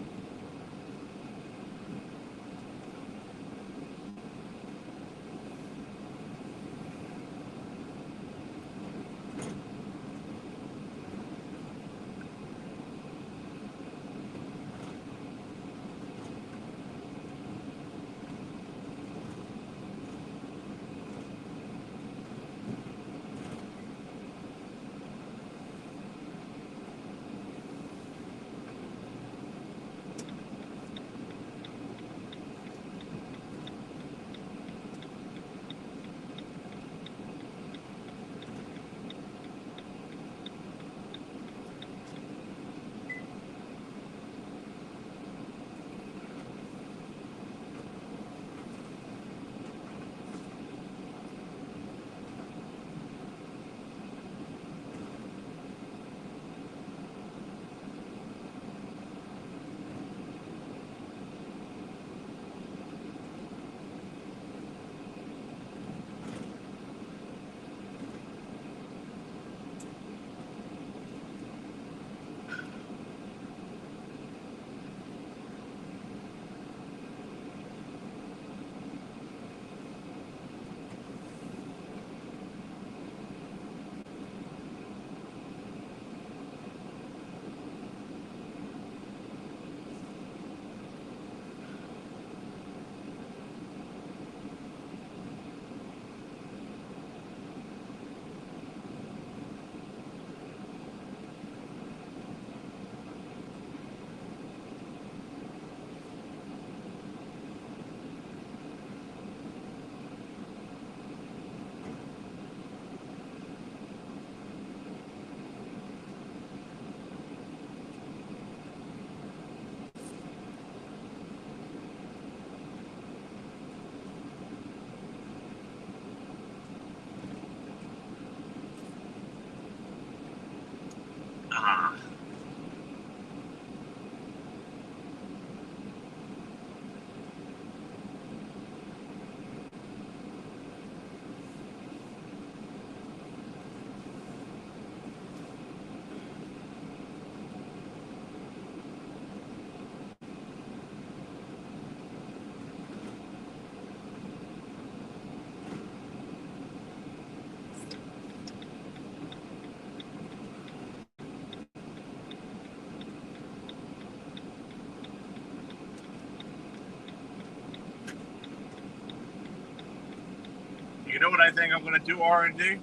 You know what I think I'm going to do, R&D?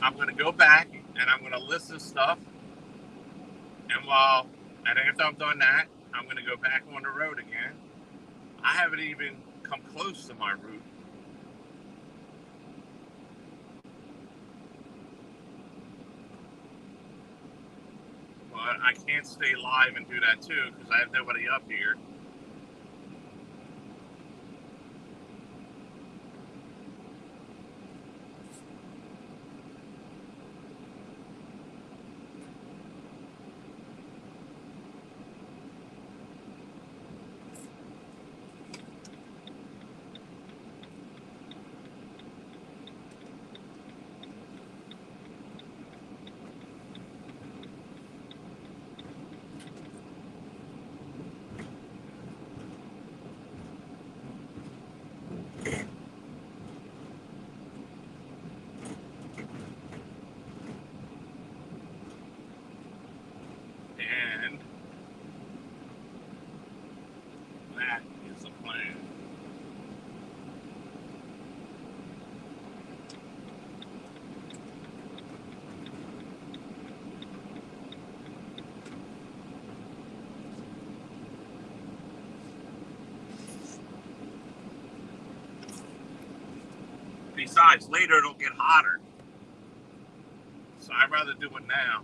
I'm going to go back and I'm going to list this stuff. And after I've done that, I'm going to go back on the road again. I haven't even come close to my route. But I can't stay live and do that too because I have nobody up here. And that is the plan. Besides, later it'll get hotter. So I'd rather do it now.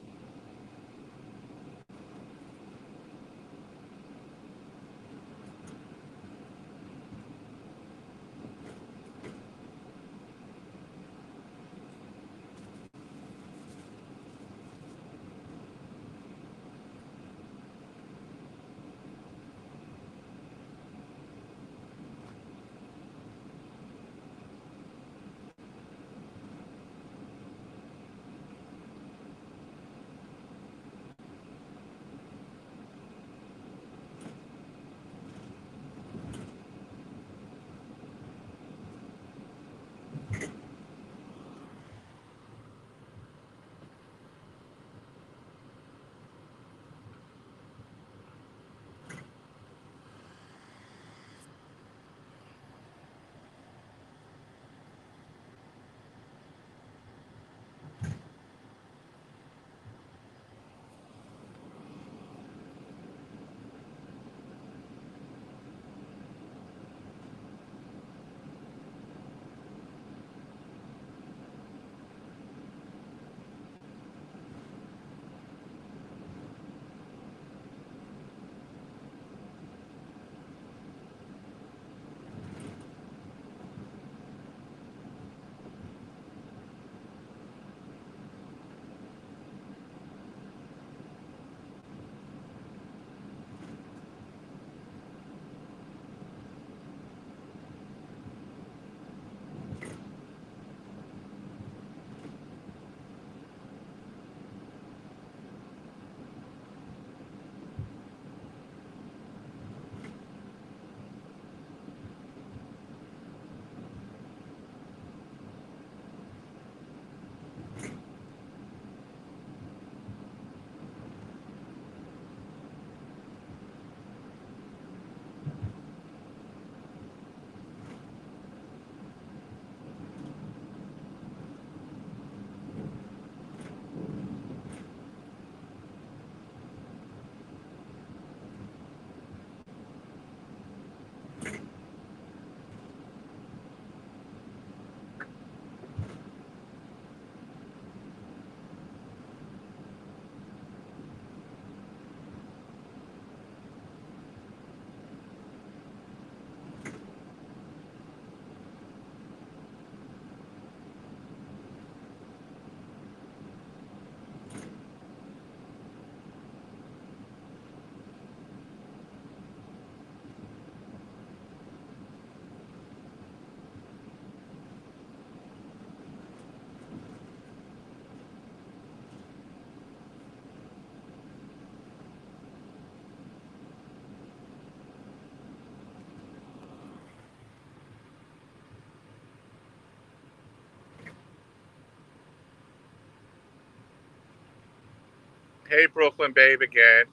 Hey, Brooklyn Babe again.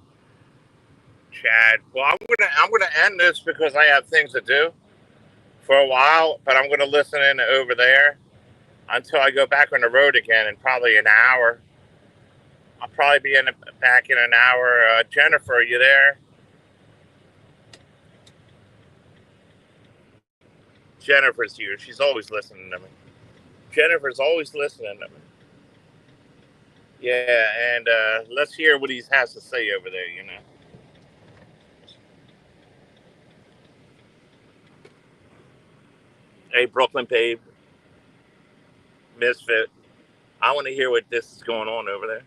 Chad. Well, I'm gonna end this because I have things to do. for a while, but I'm going to listen in over there until I go back on the road again in probably an hour. I'll probably be back in an hour. Jennifer, are you there? Jennifer's here. She's always listening to me. Jennifer's always listening to me. Yeah, and let's hear what he has to say over there, you know. Hey, Brooklyn Babe, Misfit. I want to hear what this is going on over there.